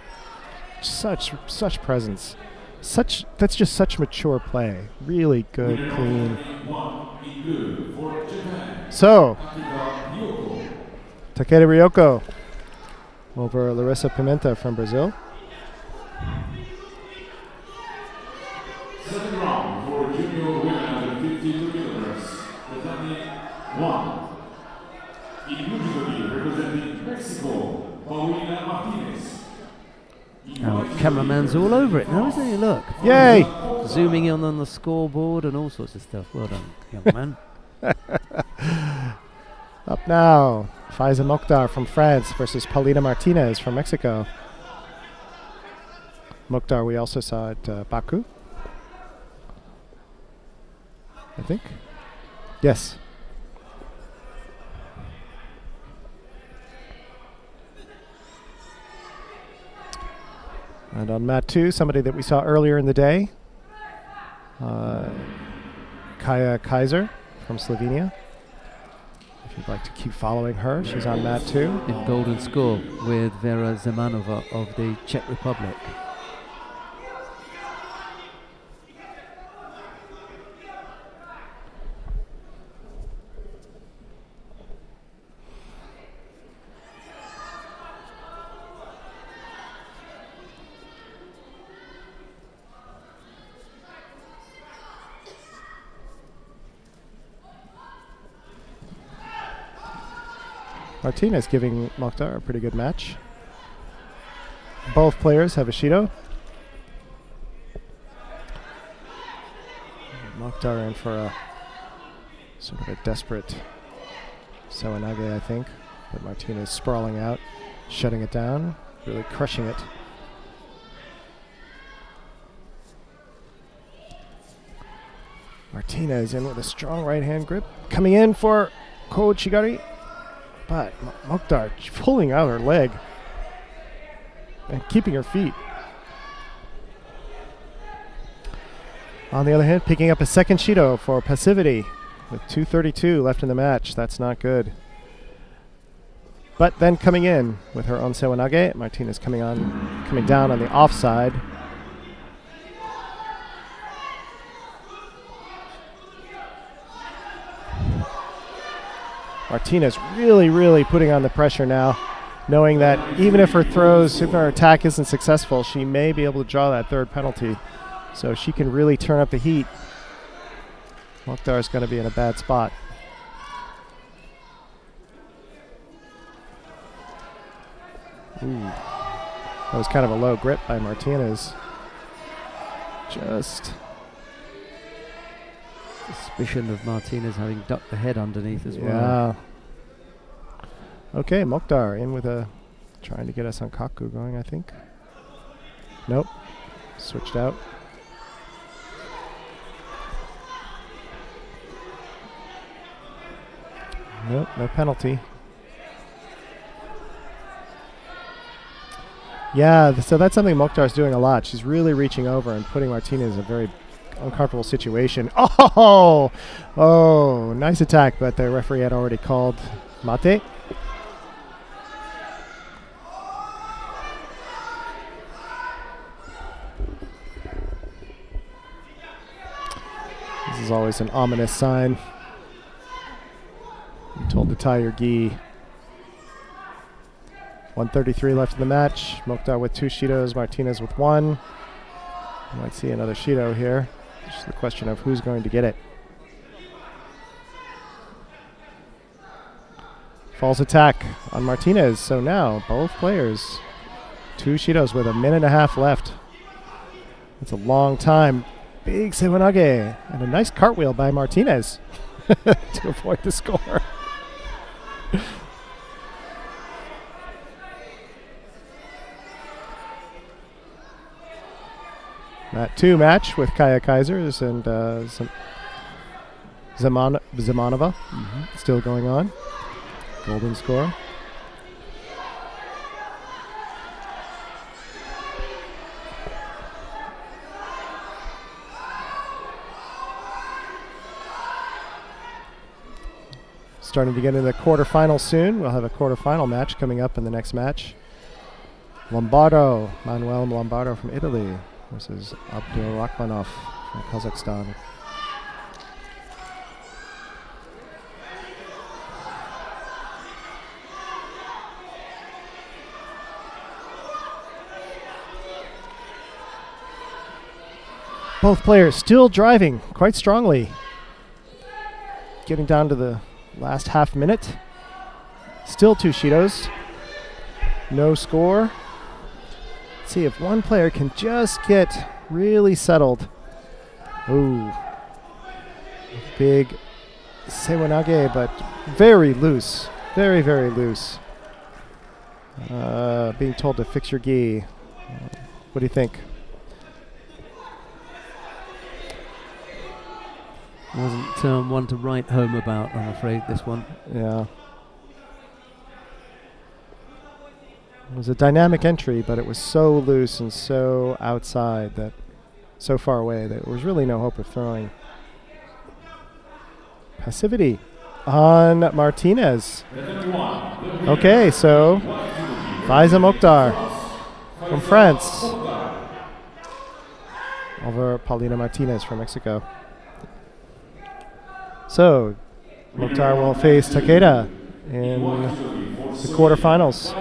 Such presence. That's just such mature play. Really good, clean. So, Takeda Ryoko over Larissa Pimenta from Brazil. Second round for junior women under 52 kilograms. Returning 1. Individually representing Mexico, Paulina Martinez. Oh, cameraman's all over it now, isn't he? Look. Yay! Zooming in on the scoreboard and all sorts of stuff. Well done, young man. Up now, Faiza Mokhtar from France versus Paulina Martinez from Mexico. Mokhtar we also saw at Baku, I think. Yes. And on mat 2, somebody that we saw earlier in the day, Kaja Kaiser from Slovenia. If you'd like to keep following her, she's on mat 2. In golden score with Vera Zemanova of the Czech Republic. Martinez giving Mokhtar a pretty good match. Both players have a Shido. Mokhtar in for a sort of a desperate Sewanage, I think. But Martinez sprawling out, shutting it down, really crushing it. Martinez in with a strong right hand grip. Coming in for Kochigari. But Mokhtar pulling out her leg and keeping her feet. On the other hand, picking up a second Shido for passivity with 2:32 left in the match. That's not good. But then coming in with her own Sewanage, Martinez coming down on the offside. Martinez really putting on the pressure now, knowing that even if her attack isn't successful, she may be able to draw that third penalty. So she can really turn up the heat. Mokhtar is going to be in a bad spot. Ooh. That was kind of a low grip by Martinez. Just suspicion of Martinez having ducked the head underneath as well. Yeah. Okay, Mokhtar in with trying to get us on Kaku going, I think. Nope. Switched out. Nope, no penalty. Yeah, so that's something Mokhtar's doing a lot. She's really reaching over and putting Martinez in a very uncomfortable situation. Oh, nice attack, but the referee had already called mate. is always an ominous sign. You're told to tie your gi. 1:33 left in the match. Mokhtar with 2 Shidos, Martinez with 1. You might see another Shido here. Just the question of who's going to get it. Falls attack on Martinez. So now both players, 2 Shidos with 1.5 minutes left. That's a long time. Big Sewanage and a nice cartwheel by Martinez to avoid the score. Mat 2 match with Kaya Kaisers and Zamanova still going on. Golden score. Starting to get into the quarterfinals soon. We'll have a quarterfinal match coming up in the next match. Lombardo, Manuel Lombardo from Italy versus Abdurakhmanov from Kazakhstan. Both players still driving quite strongly. Getting down to the last half minute. Still 2 Shidos. No score. Let's see if one player can just get really settled. Ooh. Big Sewanage, but very loose. Very, very loose. Being told to fix your gi. What do you think? Wasn't one to write home about, I'm afraid, this one. Yeah. It was a dynamic entry, but it was so loose and so outside, that so far away, that there was really no hope of throwing. Passivity on Martinez. Okay, so Faiza Mokhtar from France over Paulina Martinez from Mexico. So, Mokhtar will face Takeda in the quarterfinals.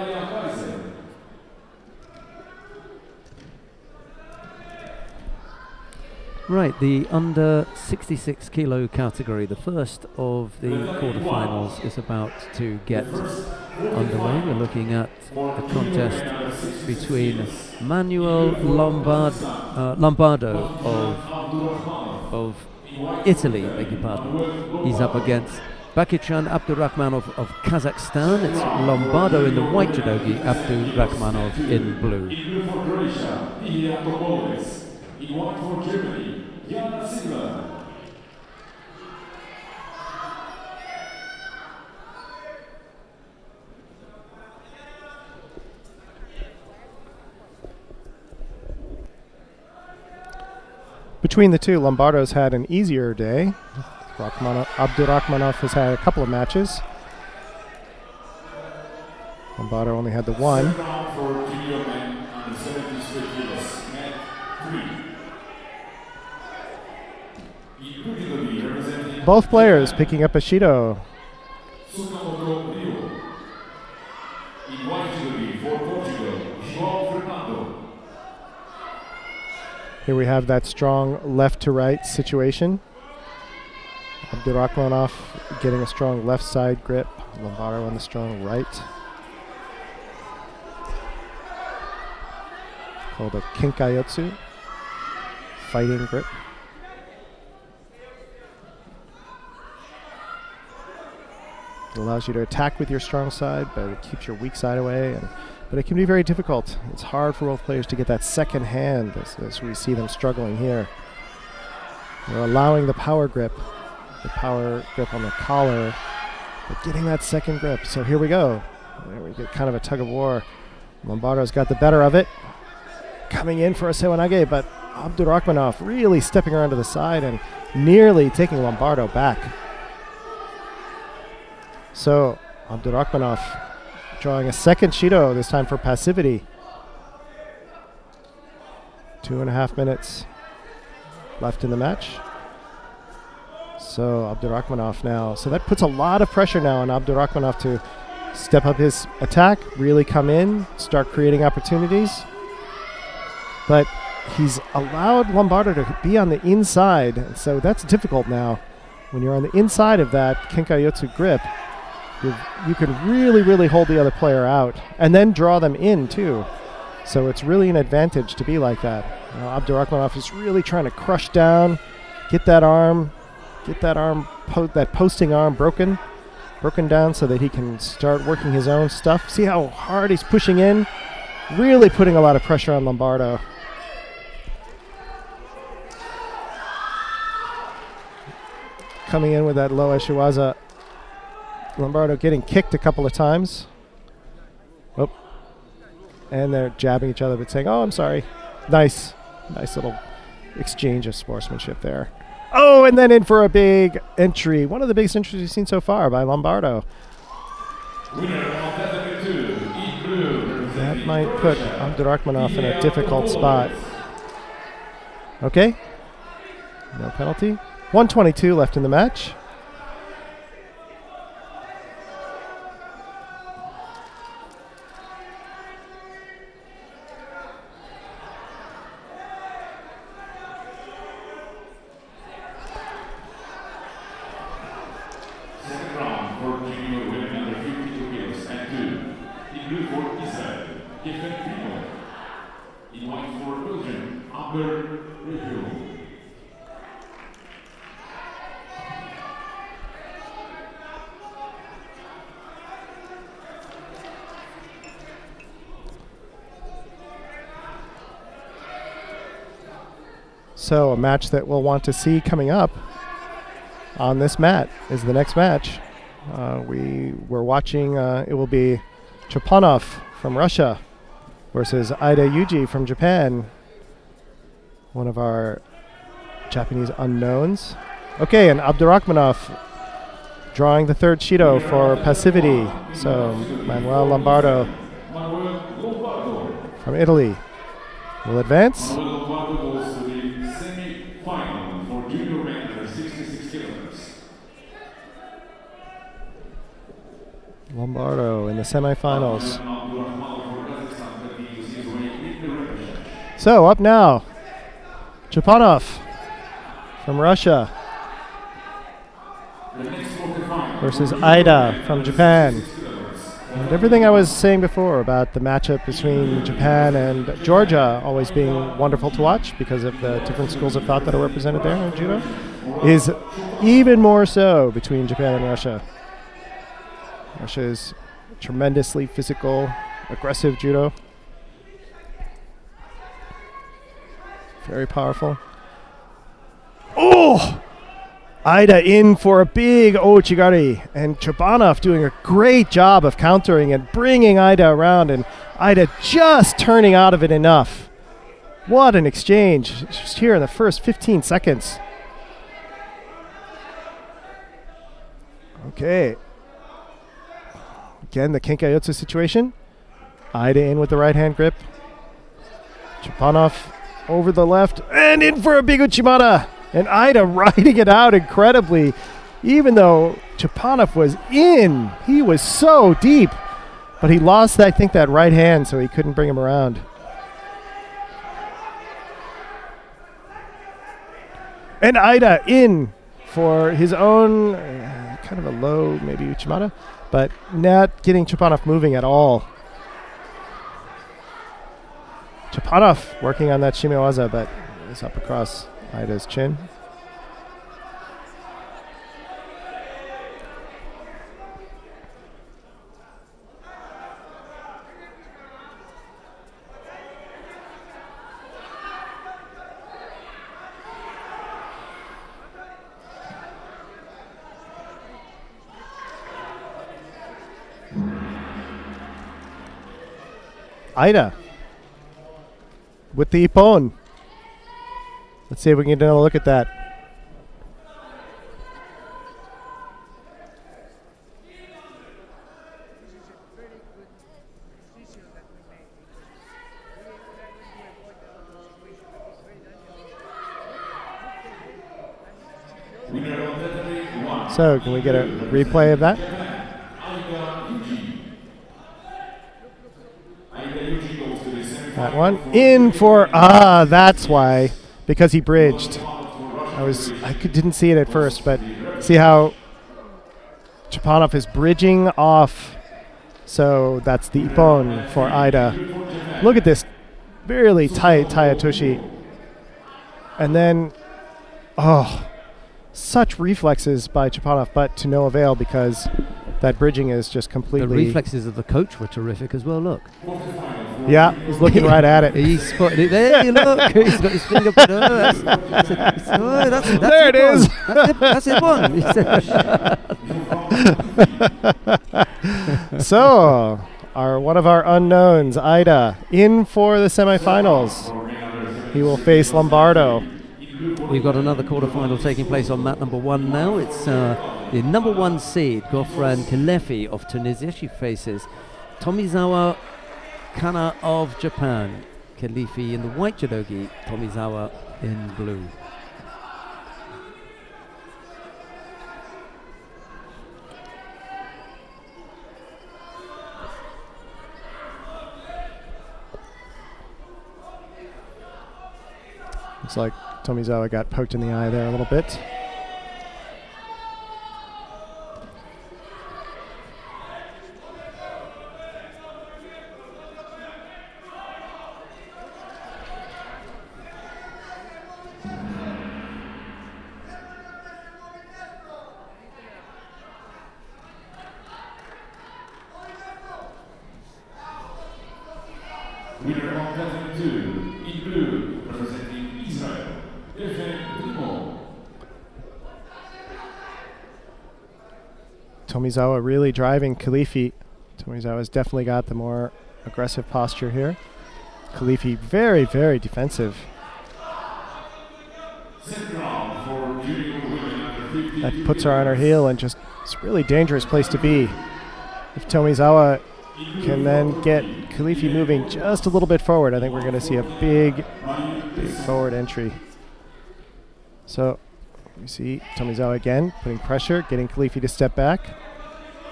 Right, the under 66 kilo category, the first of the quarterfinals, is about to get underway. We're looking at a contest between Manuel Lombardo of Italy, beg your pardon. He's up against Bakichan Abdurakhmanov of Kazakhstan. It's Lombardo in the white judogi, Abdurakhmanov in blue. In blue for Croatia, Ilya Topoles. In white for Germany, Jana Sigler. Between the two, Lombardo's had an easier day. Abdurakhmanov has had a couple of matches. Lombardo only had the one. Both players picking up a Shido. Here we have that strong left to right situation. Abdurakhmanov getting a strong left side grip. Lombardo on the strong right. Called a kinkayotsu, fighting grip. It allows you to attack with your strong side, but it keeps your weak side away. But it can be very difficult. It's hard for both players to get that second hand, as we see them struggling here. They're allowing the power grip on the collar, but getting that second grip. So here we go. There we get kind of a tug of war. Lombardo's got the better of it. Coming in for a Sewanage, but Abdurakhmanov really stepping around to the side and nearly taking Lombardo back. So Abdurakhmanov drawing a second Shido, this time for passivity. 2.5 minutes left in the match. So Abdurakhmanov now. So that puts a lot of pressure now on Abdurakhmanov to step up his attack, really come in, start creating opportunities. But he's allowed Lombardo to be on the inside, and so that's difficult now. When you're on the inside of that Kenkayotsu grip, you can really, really hold the other player out and then draw them in too. So it's really an advantage to be like that. Abdurakhmanov is really trying to crush down, get that posting arm broken down so that he can start working his own stuff. See how hard he's pushing in? Really putting a lot of pressure on Lombardo. Coming in with that low Eshiwaza. Lombardo getting kicked a couple of times. Oh. And they're jabbing each other but saying, oh, I'm sorry. Nice little exchange of sportsmanship there. Oh, and then in for a big entry. One of the biggest entries we've seen so far by Lombardo. That might put Abdurakhmanov in a difficult spot. Okay. No penalty. 1:22 left in the match. Second round for junior women under 52 kilos and 2. In blue for Israel, Giffen Primo. In white for Belgium, Amber Review. So a match that we'll want to see coming up on this mat is the next match. We're watching, it will be Chepanov from Russia versus Aida Yuji from Japan, one of our Japanese unknowns. Okay, and Abdurakhmanov drawing the third Shido for passivity. So Manuel Lombardo from Italy will advance. For junior men under 66 kilograms. Lombardo in the semifinals. So up now, Chepanov from Russia versus Aida from Japan. And everything I was saying before about the matchup between Japan and Georgia always being wonderful to watch because of the different schools of thought that are represented there in judo is even more so between Japan and Russia. Russia is tremendously physical, aggressive judo. Very powerful. Oh! Aida in for a big Ouchigari, and Chepanov doing a great job of countering and bringing Aida around, and Aida just turning out of it enough. What an exchange just here in the first 15 seconds. Okay. Again, the Kenkayotsu situation. Aida in with the right hand grip. Chepanov over the left, and in for a big Uchimata. And Aida riding it out incredibly, even though Chepanov was in. He was so deep. But he lost, I think, that right hand, so he couldn't bring him around. And Aida in for his own, kind of a low, maybe Uchimata, but not getting Chepanov moving at all. Chepanov working on that Shimiwaza, but it's up across Aida's chin. Aida with the ippon. Let's see if we can get another look at that. Winner of that So can we get a replay of that? That one in for that's why, because he bridged. Didn't see it at first, but see how Chepanov is bridging off. So that's the ippon for Ida. Look at this really tight Tayatoshi. And then, such reflexes by Chepanov, but to no avail because that bridging is just completely... The reflexes of the coach were terrific as well, look. Yeah, he's looking right at it. He spotted it there, look. He's got his finger put that's there it is. That's it one. So, one of our unknowns, Ida, in for the semifinals. He will face Lombardo. We've got another quarterfinal taking place on mat number 1 now. It's the number 1 seed, Gofran Kelefi of Tunisia. She faces Tomizawa Kana of Japan. Kelefi in the white judogi, Tomizawa in blue. Looks like Tomizawa got poked in the eye there a little bit. Winner of Division 2, in blue, representing Israel, Tomizawa really driving Kelefi. Tomizawa's definitely got the more aggressive posture here. Kelefi very, very defensive. That puts her on her heel and just it's a really dangerous place to be. If Tomizawa can then get Kelefi moving just a little bit forward, I think we're going to see a big forward entry. So we see Tomizawa again putting pressure, getting Kelefi to step back.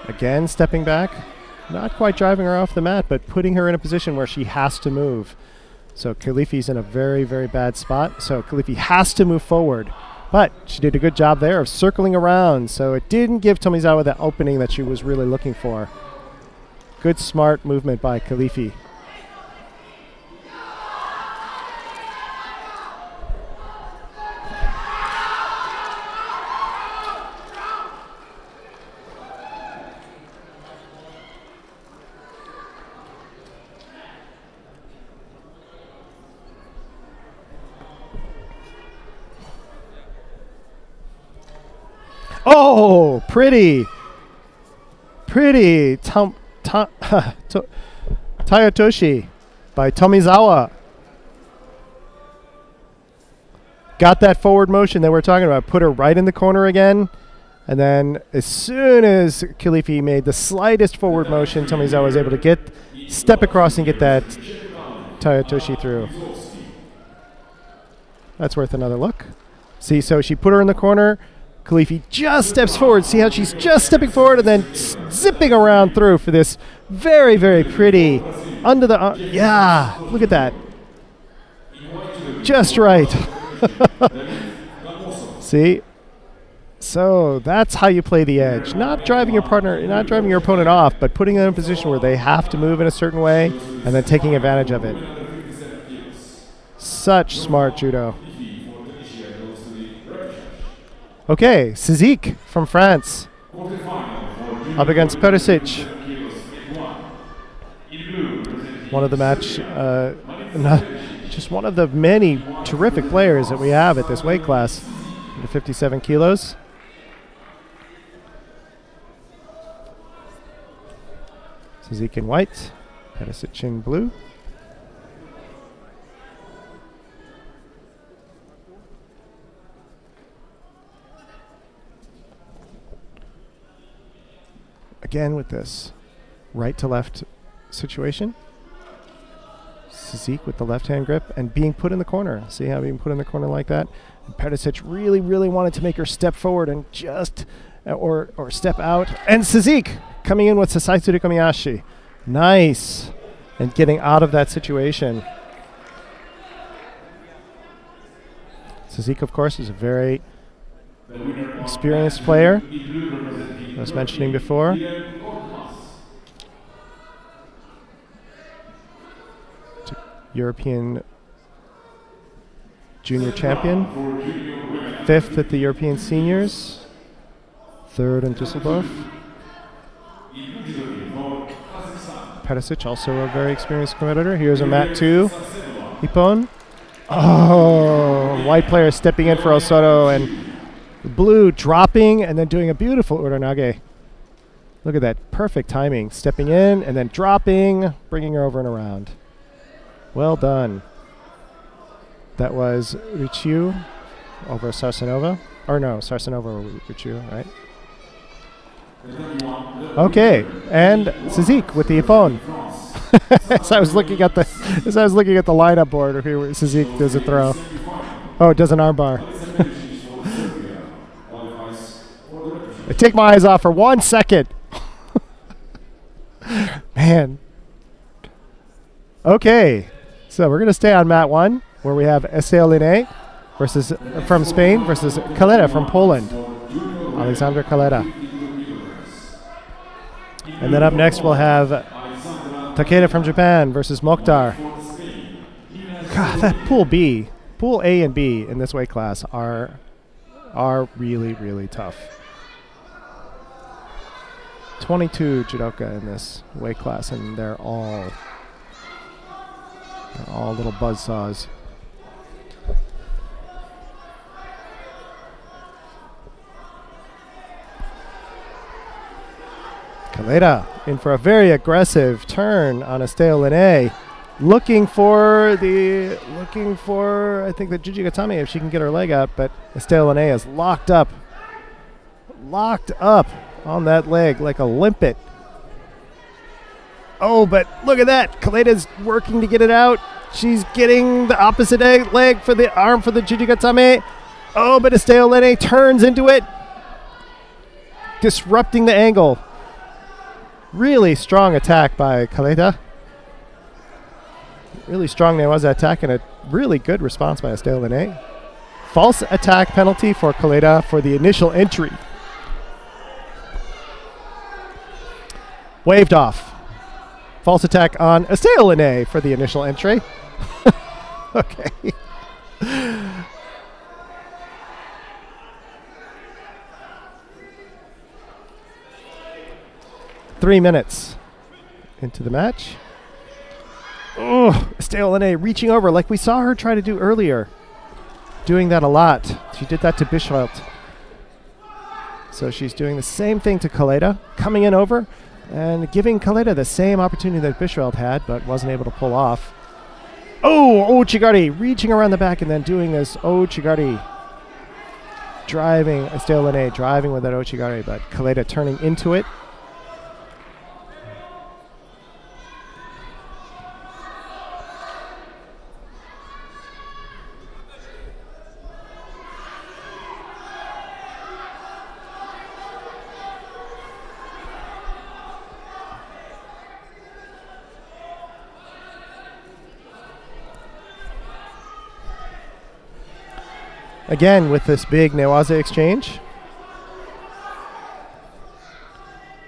Again stepping back. Not quite driving her off the mat, but putting her in a position where she has to move. So Kelefi's in a very, very bad spot. So Kelefi has to move forward. But she did a good job there of circling around. So it didn't give Tomizawa the opening that she was really looking for. Good, smart movement by Kelefi. Oh, pretty Tayatoshi by Tomizawa. Got that forward motion that we're talking about. Put her right in the corner again. And then as soon as Kelefi made the slightest forward motion, Tomizawa was able to step across and get that Tayatoshi through. That's worth another look. See, so she put her in the corner. Kelefi just steps forward. See how she's just stepping forward and then zipping around through for this very, very pretty under the arm. Yeah, look at that. Just right. See? So that's how you play the edge. Not driving your partner, not driving your opponent off, but putting them in a position where they have to move in a certain way and then taking advantage of it. Such smart judo. Okay, Sizik from France up against Perisic. One of the match, just one of the many terrific players that we have at this weight class, the 57 kilos. Sizik in white, Perisic in blue. Again with this right to left situation. Sizik with the left hand grip and being put in the corner. See how being put in the corner like that? And Perisic really, really wanted to make her step forward and just or step out. And Suzuki coming in with Sasaitsuru Komiyashi. Nice. And getting out of that situation. Suzuki, of course, is a very experienced player. I was mentioning before. European junior champion. 5th at the European seniors. 3rd in Düsseldorf. Perisic, also a very experienced competitor. Here's a mat 2. Ippon. Oh, white player stepping in for Osoto, and blue dropping and then doing a beautiful uranage. Look at that, perfect timing. Stepping in and then dropping, bringing her over and around. Well done. That was Ricciu over Sarsanova. Or no, Sarsanova over Ricciu, right? Okay, and Suzuki with the Ippon. As I was looking at the lineup board, here where Suzuki does a throw. Oh, it does an armbar. I take my eyes off for 1 second. Man. Okay, so we're gonna stay on mat 1, where we have Estelle Linné versus from Spain versus Kaleta from Poland. Alexandra Kaleta. And then up next we'll have Takeda from Japan versus Mokhtar. God, that Pool B, Pool A and B in this weight class are really, really tough. 22 judoka in this weight class, and they're all little buzzsaws. Kaleta in for a very aggressive turn on Estelle Linné, looking for I think the Jujigatame if she can get her leg out, but Estelle Linné is locked up on that leg like a limpet. Oh, but look at that, Kaleta's working to get it out. She's getting the opposite leg for the arm for the Jujigatame. Oh, but Estelle Linné turns into it, disrupting the angle. Really strong attack by Kaleta. Really strong newaza attack and a really good response by Estelle Linné. False attack penalty for Kaleta for the initial entry. Waved off. False attack on Estelle Linné for the initial entry. Okay. 3 minutes into the match. Oh, Estelle Linné reaching over like we saw her try to do earlier. Doing that a lot. She did that to Bischfeldt. So she's doing the same thing to Kaleta, coming in over and giving Kaleta the same opportunity that Bischfeldt had, but wasn't able to pull off. Oh, Ochigari reaching around the back and then doing this Ochigari. Driving Estelle Linné, driving with that Ochigari, but Kaleta turning into it. Again, with this big newaza exchange.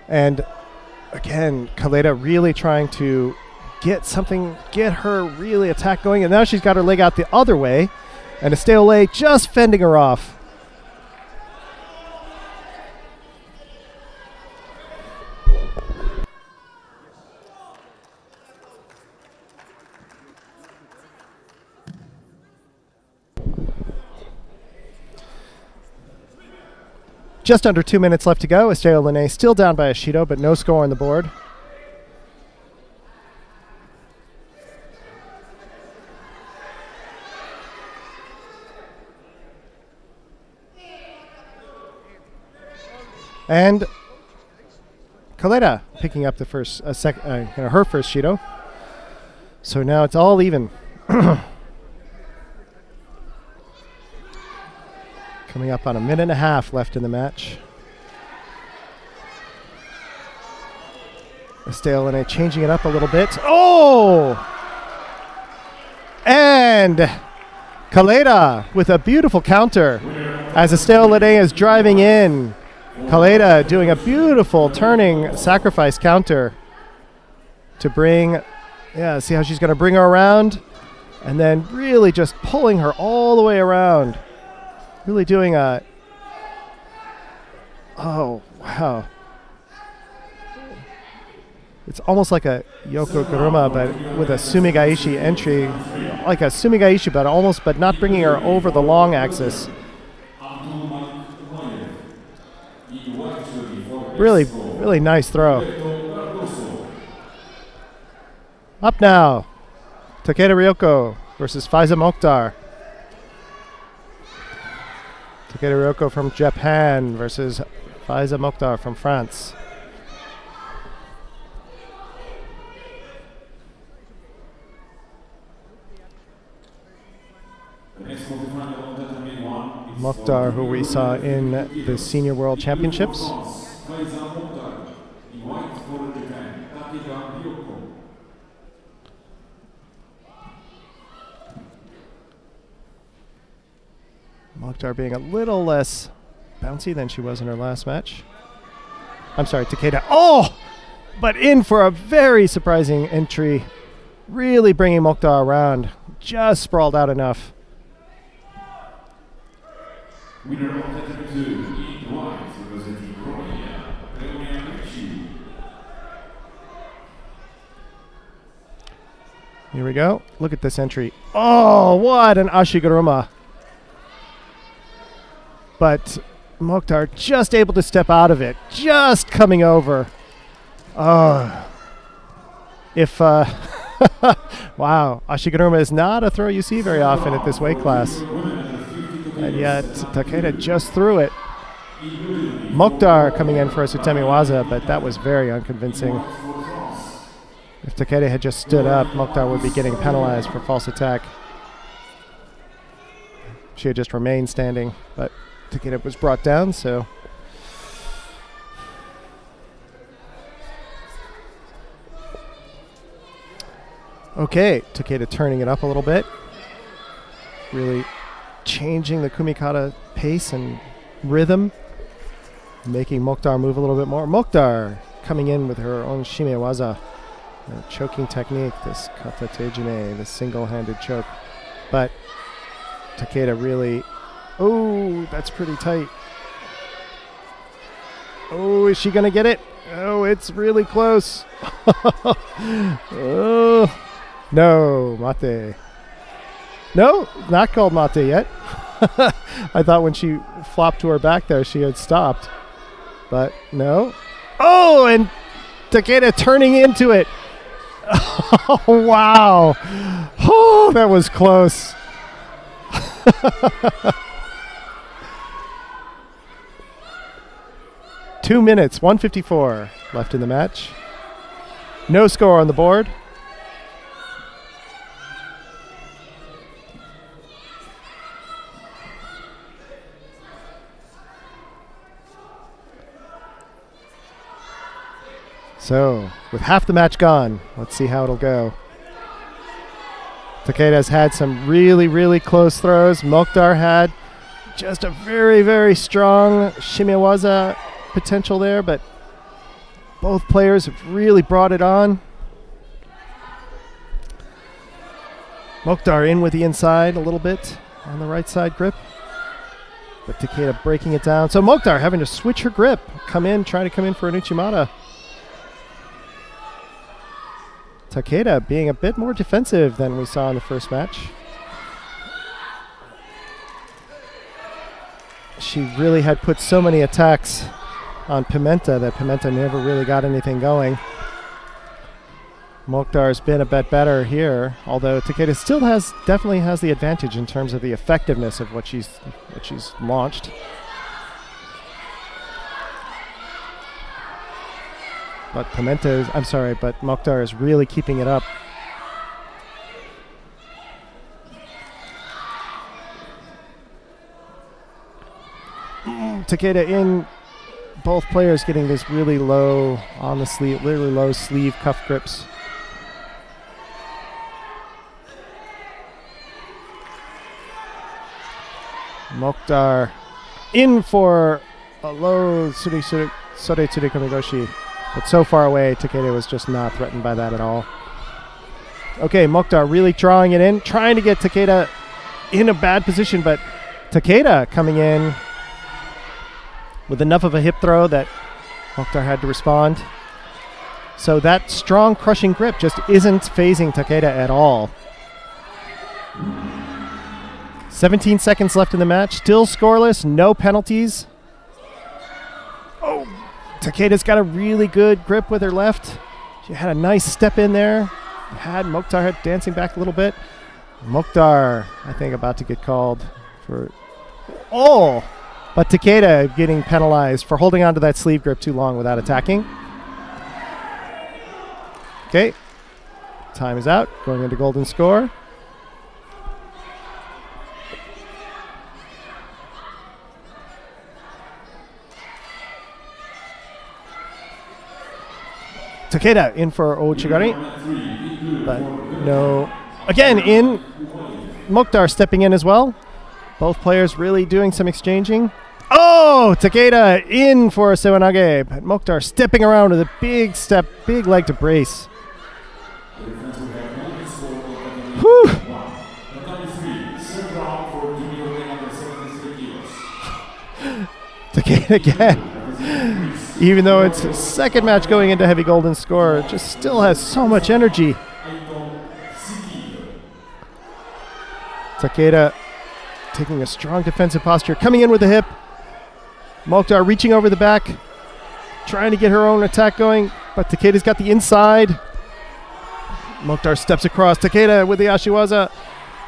And again, Kaleta really trying to get her really attack going. And now she's got her leg out the other way. And Estelle Linné just fending her off. Just under 2 minutes left to go. Estelle Linné still down by a Shido, but no score on the board. And Kaleta picking up the first, her first Shido. So now it's all even. Coming up on a minute and a half left in the match. Estelle changing it up a little bit. Oh! And Kaleda with a beautiful counter as Estelle Lene is driving in. Kaleda doing a beautiful turning sacrifice counter to bring, see how she's going to bring her around, and then really just pulling her all the way around. Really doing a, oh, wow. It's almost like a Yoko Guruma, but with a Sumigaishi entry, like a Sumigaishi, but not bringing her over the long axis. Really, really nice throw. Up now, Takeda Ryoko versus Faiza Mokhtar. Takeda Ryoko from Japan versus Faiza Mokhtar from France. Mokhtar, who we saw in the Senior World Championships. Mokhtar being a little less bouncy than she was in her last match. I'm sorry, Takeda. Oh! But in for a very surprising entry. Really bringing Mokhtar around. Just sprawled out enough. Winner of Chapter 2 in white, representing Romania, Here we go. Look at this entry. Oh, what an Ashiguruma. But Mokhtar just able to step out of it. Just coming over. Oh. If, wow. Ashiguruma is not a throw you see very often at this weight class. And yet, Takeda just threw it. Mokhtar coming in for a Sutemi Waza, but that was very unconvincing. If Takeda had just stood up, Mokhtar would be getting penalized for false attack. She had just remained standing, but Takeda was brought down, so. Okay, Takeda turning it up a little bit. Really changing the Kumikata pace and rhythm, making Mokhtar move a little bit more. Mokhtar coming in with her own Shimewaza, her choking technique, this kata tejine, this single-handed choke. But Takeda really, oh, that's pretty tight. Oh, is she gonna get it? Oh, it's really close. Oh, no, mate. No, not called mate yet. I thought when she flopped to her back there, she had stopped. But no. Oh, and Takeda turning into it. Oh, wow. Oh, that was close. Two minutes, 1:54 left in the match. No score on the board. So, with half the match gone, let's see how it'll go. Takeda's had some really, really close throws. Mokhtar had just a very, very strong Shimewaza potential there, but both players have really brought it on. Mokhtar in with the inside a little bit on the right side grip, but Takeda breaking it down. So Mokhtar having to switch her grip, trying to come in for an Uchimata. Takeda being a bit more defensive than we saw in the first match. She really had put so many attacks on Pimenta that Pimenta never really got anything going. Mokhtar's been a bit better here, although Takeda still definitely has the advantage in terms of the effectiveness of what she's launched. But Mokhtar is really keeping it up. Takeda in both players getting this really low on the sleeve, really low sleeve cuff grips. Mokhtar in for a low Sore Tsurukomigoshi, but so far away, Takeda was just not threatened by that at all. Okay, Mokhtar really drawing it in, trying to get Takeda in a bad position, but Takeda coming in with enough of a hip throw that Mokhtar had to respond. So that strong crushing grip just isn't phasing Takeda at all. 17 seconds left in the match, still scoreless, no penalties. Oh, Takeda's got a really good grip with her left. She had a nice step in there. Mokhtar dancing back a little bit. Mokhtar, I think, about to get called for... Oh! But Takeda getting penalized for holding on to that sleeve grip too long without attacking. Okay. Time is out. Going into golden score. Takeda in for Ouchigari, but no. Again, in. Mokhtar stepping in as well. Both players really doing some exchanging. Oh, Takeda in for a Sewanage, but Mokhtar stepping around with a big step, big leg to brace. Whew. Takeda again. Even though it's his second match going into heavy golden score, it just still has so much energy. Takeda taking a strong defensive posture, coming in with the hip. Mokhtar reaching over the back, trying to get her own attack going, but Takeda's got the inside. Mokhtar steps across. Takeda with the Ashiwaza,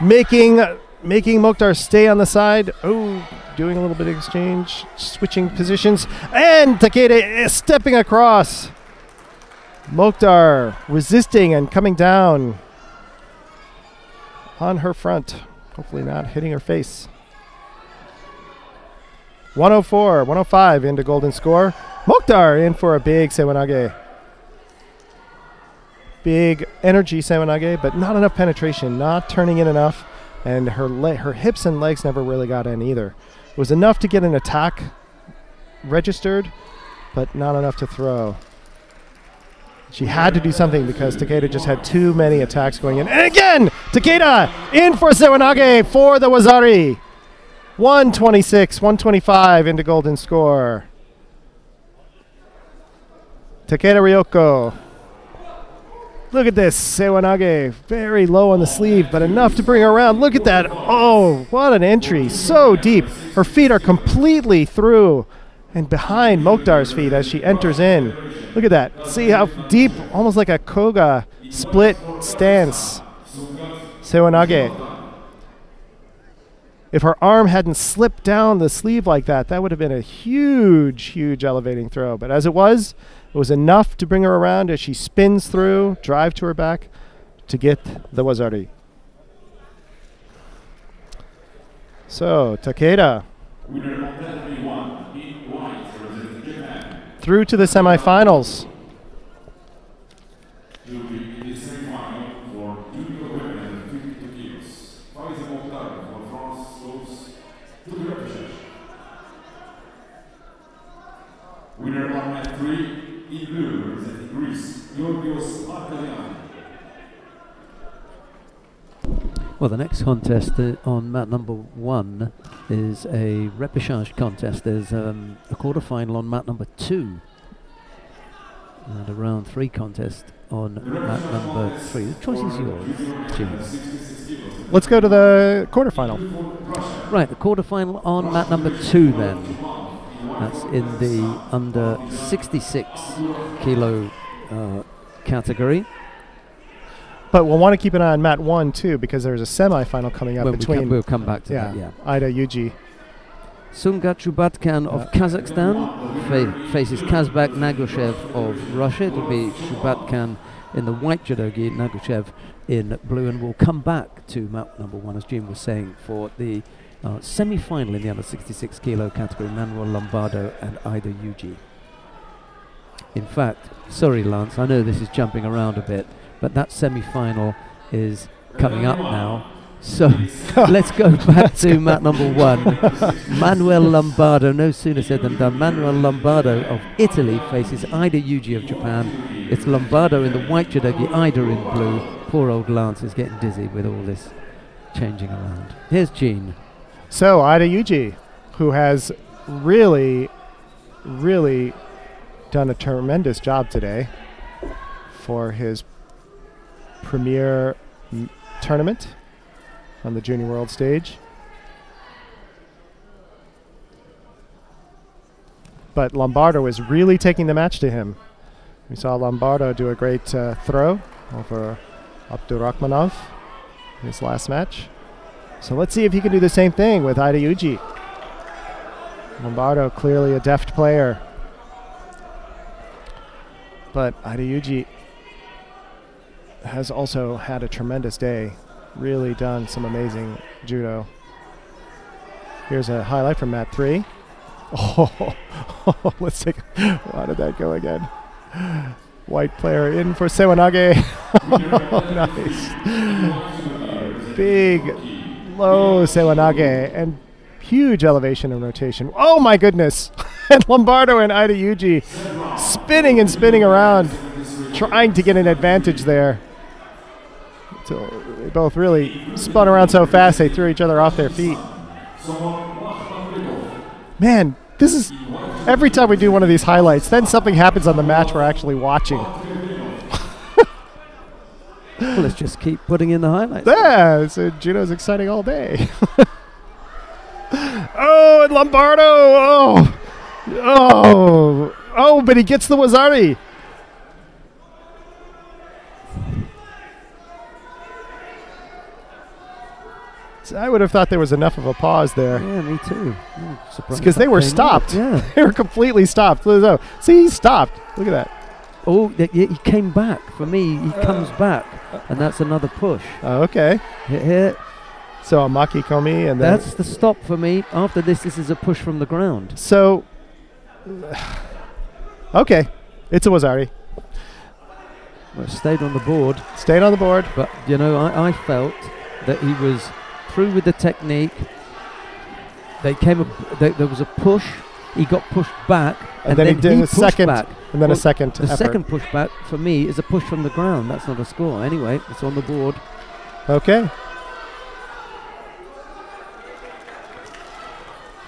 making Mokhtar stay on the side. Oh, doing a little bit of exchange, switching positions, and Takeda is stepping across. Mokhtar resisting and coming down on her front. Hopefully not hitting her face. 104, 105 into golden score. Mokhtar in for a big Sewanage. Big energy Sewanage, but not enough penetration, not turning in enough. And her hips and legs never really got in either. It was enough to get an attack registered, but not enough to throw. She had to do something because Takeda just had too many attacks going in. And again, Takeda in for Sewanage for the Wazari. 126, 125 into golden score. Takeda Ryoko. Look at this, Sewanage, very low on the sleeve, but enough to bring her around. Look at that. Oh, what an entry. So deep. Her feet are completely through and behind Mokhtar's feet as she enters in. Look at that. See how deep, almost like a Koga split stance. Sewanage. If her arm hadn't slipped down the sleeve like that, that would have been a huge, huge elevating throw. But as it was enough to bring her around as she spins through, drive to her back to get the Wazari. So, Takeda through to the semifinals. Winner on mat 3, in blue, representing Greece, Georgios Markarian. Well, the next contest on mat number 1 is a repechage contest. There's a quarterfinal on mat number 2 and a round 3 contest on mat number 3. The choice is yours, Jim. Let's go to the quarterfinal. Right, the quarterfinal on mat number 2 then. That's in the under 66 kilo category. But we'll want to keep an eye on mat 1 too, because there's a semi-final coming up between. We'll come back to that. Yeah. Ida Yuji. Sungat Shubatkan of Kazakhstan faces Kazbek Nagushev of Russia. It'll be Shubatkan in the white judogi, Nagushev in blue, and we'll come back to mat number 1, as Jim was saying, for the Semi-final in the under 66 kilo category, Manuel Lombardo and Ida Yuji. In fact, sorry Lance, I know this is jumping around a bit, but that semi-final is coming up now. So let's go back to mat number 1. Manuel Lombardo, no sooner said than done. Manuel Lombardo of Italy faces Ida Yuji of Japan. It's Lombardo in the white judogi, Ida in blue. Poor old Lance is getting dizzy with all this changing around. Here's Gene. So Ida Yuji, who has really, really done a tremendous job today for his premier tournament on the Junior World stage. But Lombardo is really taking the match to him. We saw Lombardo do a great throw over Abdurakhmanov in his last match. So let's see if he can do the same thing with Ida Yuji. Lombardo clearly a deft player. But Ida Yuji has also had a tremendous day. Really done some amazing judo. Here's a highlight from mat 3. Oh, let's take. How did that go again? White player in for Sewanage. Nice. Big, low Sewanage and huge elevation and rotation. Oh my goodness! And Lombardo and Ida Yuji spinning and spinning around, trying to get an advantage there. So they both really spun around so fast they threw each other off their feet. Man, this is every time we do one of these highlights, then something happens on the match we're actually watching. Well, let's just keep putting in the highlights. Yeah, so judo's exciting all day. Oh, and Lombardo! Oh, but he gets the Wazari. So I would have thought there was enough of a pause there. Yeah, me too. Because they were stopped. Yeah. They were completely stopped. See, he stopped. Look at that. Oh, he came back. For me, he comes back. And that's another push. Okay. Here. So a Maki Komi and then... That's the stop for me. After this is a push from the ground. So... Okay. It's a Wazari. Well, stayed on the board. Stayed on the board. But, you know, I felt that he was through with the technique. There was a push. He got pushed back. And then he did a second. Back. And then a second The second pushback for me is a push from the ground. That's not a score. Anyway, it's on the board. Okay.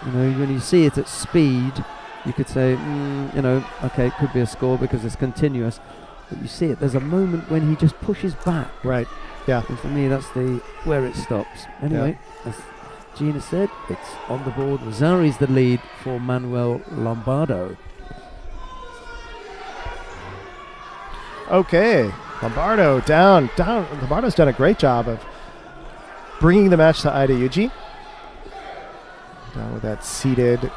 You know, when you see it at speed, you could say, you know, okay, it could be a score because it's continuous. But you see it. There's a moment when he just pushes back. Right. Yeah. And for me, that's where it stops. Anyway, as Gina said, it's on the board. Wazari's the lead for Manuel Lombardo. Okay, Lombardo down. Lombardo's done a great job of bringing the match to Ida Yuji. Down with that seated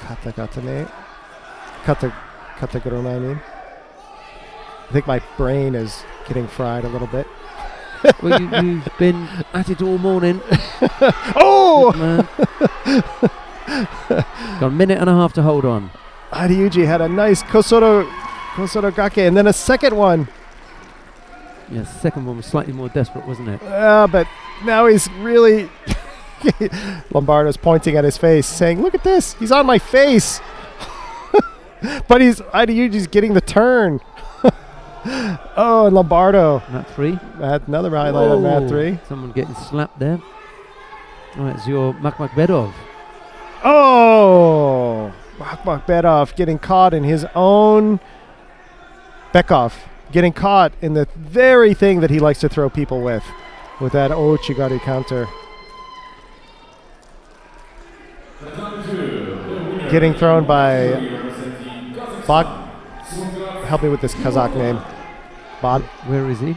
kata-guruma, I mean. I think my brain is getting fried a little bit. Well, you've been at it all morning. Oh! Got a minute and a half to hold on. Ida Yuji had a nice Kosoro Gake, and then a second one. Yeah, the second one was slightly more desperate, wasn't it? But now he's really... Lombardo's pointing at his face, saying, look at this, he's on my face. But Ida Yuji's getting the turn. Oh, and Lombardo. Mat 3. Another highlight on mat 3. Someone getting slapped there. All right, it's your Makhmakhbedov. Oh! Makhmakhbedov getting caught in his own... Bekov getting caught in the very thing that he likes to throw people with that Ochigari counter. Getting thrown by Bog. Help me with this Kazakh name. Bog. Where is he?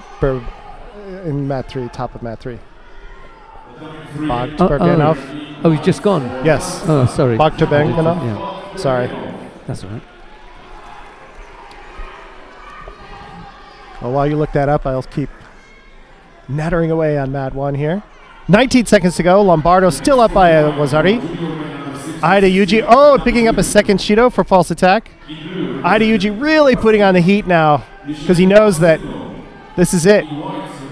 In mat 3, top of mat 3. Bog Turbenov. Oh, he's just gone. Yes. Oh, sorry. Bog Turbenov. Yeah. Sorry. That's all right. Well, while you look that up, I'll keep nattering away on mat 1 here. 19 seconds to go. Lombardo still up by Wazari. Aida Yuji, oh, picking up a second Shido for false attack. Aida Yuji really putting on the heat now because he knows that this is it.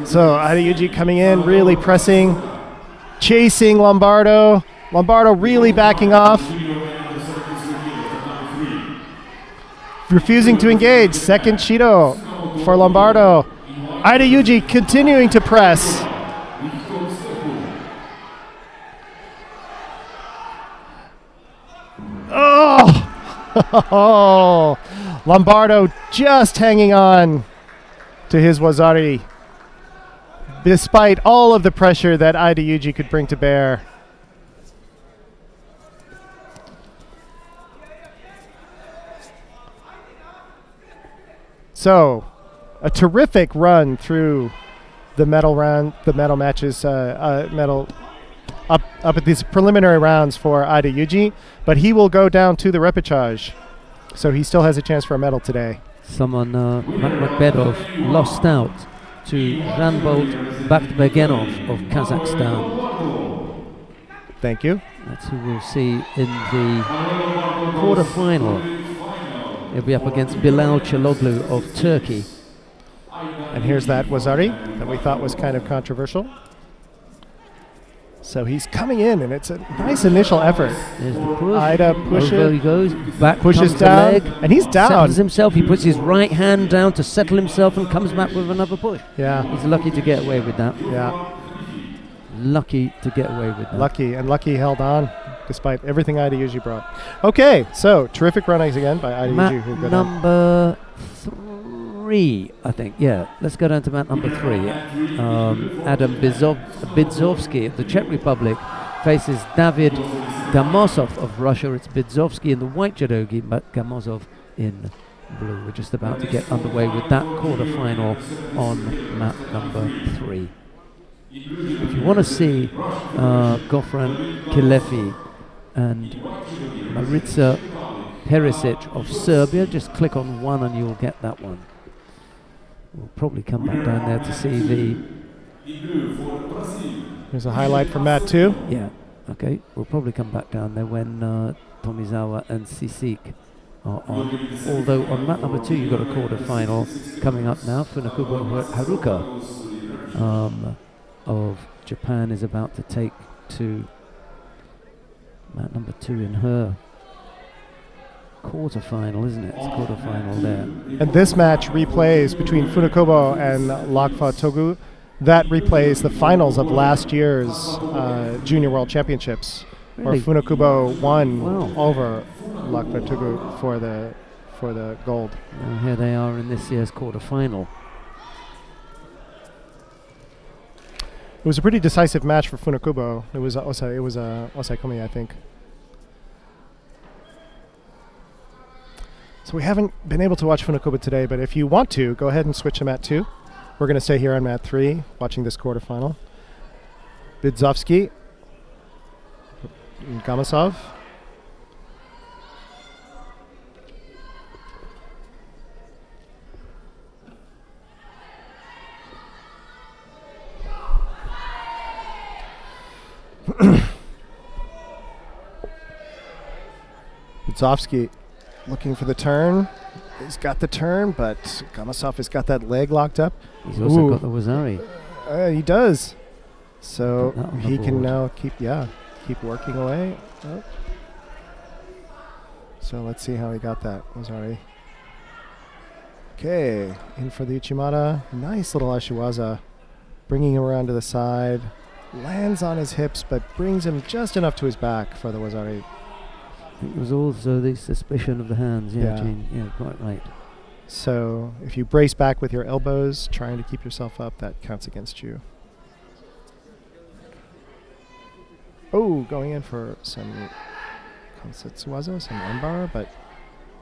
So Aida Yuji coming in, really pressing, chasing Lombardo. Lombardo really backing off. Refusing to engage. Second Shido for Lombardo. Aida Yuji continuing to press. Oh! Lombardo just hanging on to his Wazari, despite all of the pressure that Aida Yuji could bring to bear. So, a terrific run through the medal matches, up at these preliminary rounds for Aida Yuji, but he will go down to the repechage, so he still has a chance for a medal today. Someone, Makbedov, lost out to Ranbold Bakhtabegenov of Kazakhstan. Thank you. That's who we'll see in the quarter-final. He'll be up against Bilal Çalhanoğlu of Turkey. And here's that Wazari that we thought was kind of controversial. So he's coming in, and it's a nice initial effort. There's the push. Aida pushes. Over he goes. Back pushes comes down, the leg. and he's down. Settles himself. He puts his right hand down to settle himself and comes back with another push. Yeah. He's lucky to get away with that. Yeah. Lucky to get away with that. Lucky held on despite everything Aida Yuji brought. Okay, so terrific runnings again by Aida Yuji. Who got number 3, I think. Yeah, let's go down to mat number 3. Adam Bidzovsky of the Czech Republic faces David Gamozov of Russia. It's Bidzovsky in the white judogi, but Gamozov in blue. We're just about to get underway with that quarter-final on mat number 3. If you want to see Gofran Kilefi and Marica Perisic of Serbia, just click on one and you'll get that one. We'll probably come back down there to see the... Here's a highlight from mat 2. Yeah, okay. We'll probably come back down there when Tomizawa and Sisik are on. Although on mat number 2 you've got a quarter-final coming up now. Funakobo Haruka of Japan is about to take to mat number 2 in her quarter-final, isn't it? It's quarter-final there. And this match replays between Funakobo and Lakfa Togu. That replays the finals of last year's Junior World Championships, Really? where Funakobo won Wow. over Lakfa Togu for the gold. Now here they are in this year's quarter-final. It was a pretty decisive match for Funakobo. It was Osaikomi, I think. So we haven't been able to watch Funakobo today, but if you want to, go ahead and switch to mat 2. We're going to stay here on mat 3, watching this quarterfinal. Bidzovsky, Gamozov. Bidzovsky looking for the turn. He's got the turn, but Gamozov has got that leg locked up. He's also got the Wazari. He does. So Put that on the he can board. now keep working away. Oh. So let's see how he got that. Wazari. Okay, in for the Uchimata. Nice little Ashiwaza. Bringing him around to the side. Lands on his hips, but brings him just enough to his back for the Wazari. It was also the suspicion of the hands. Yeah, Yeah. Gene, yeah, quite right. So if you brace back with your elbows, trying to keep yourself up, that counts against you. Oh, going in for some Konsetsuwaza, some armbar, but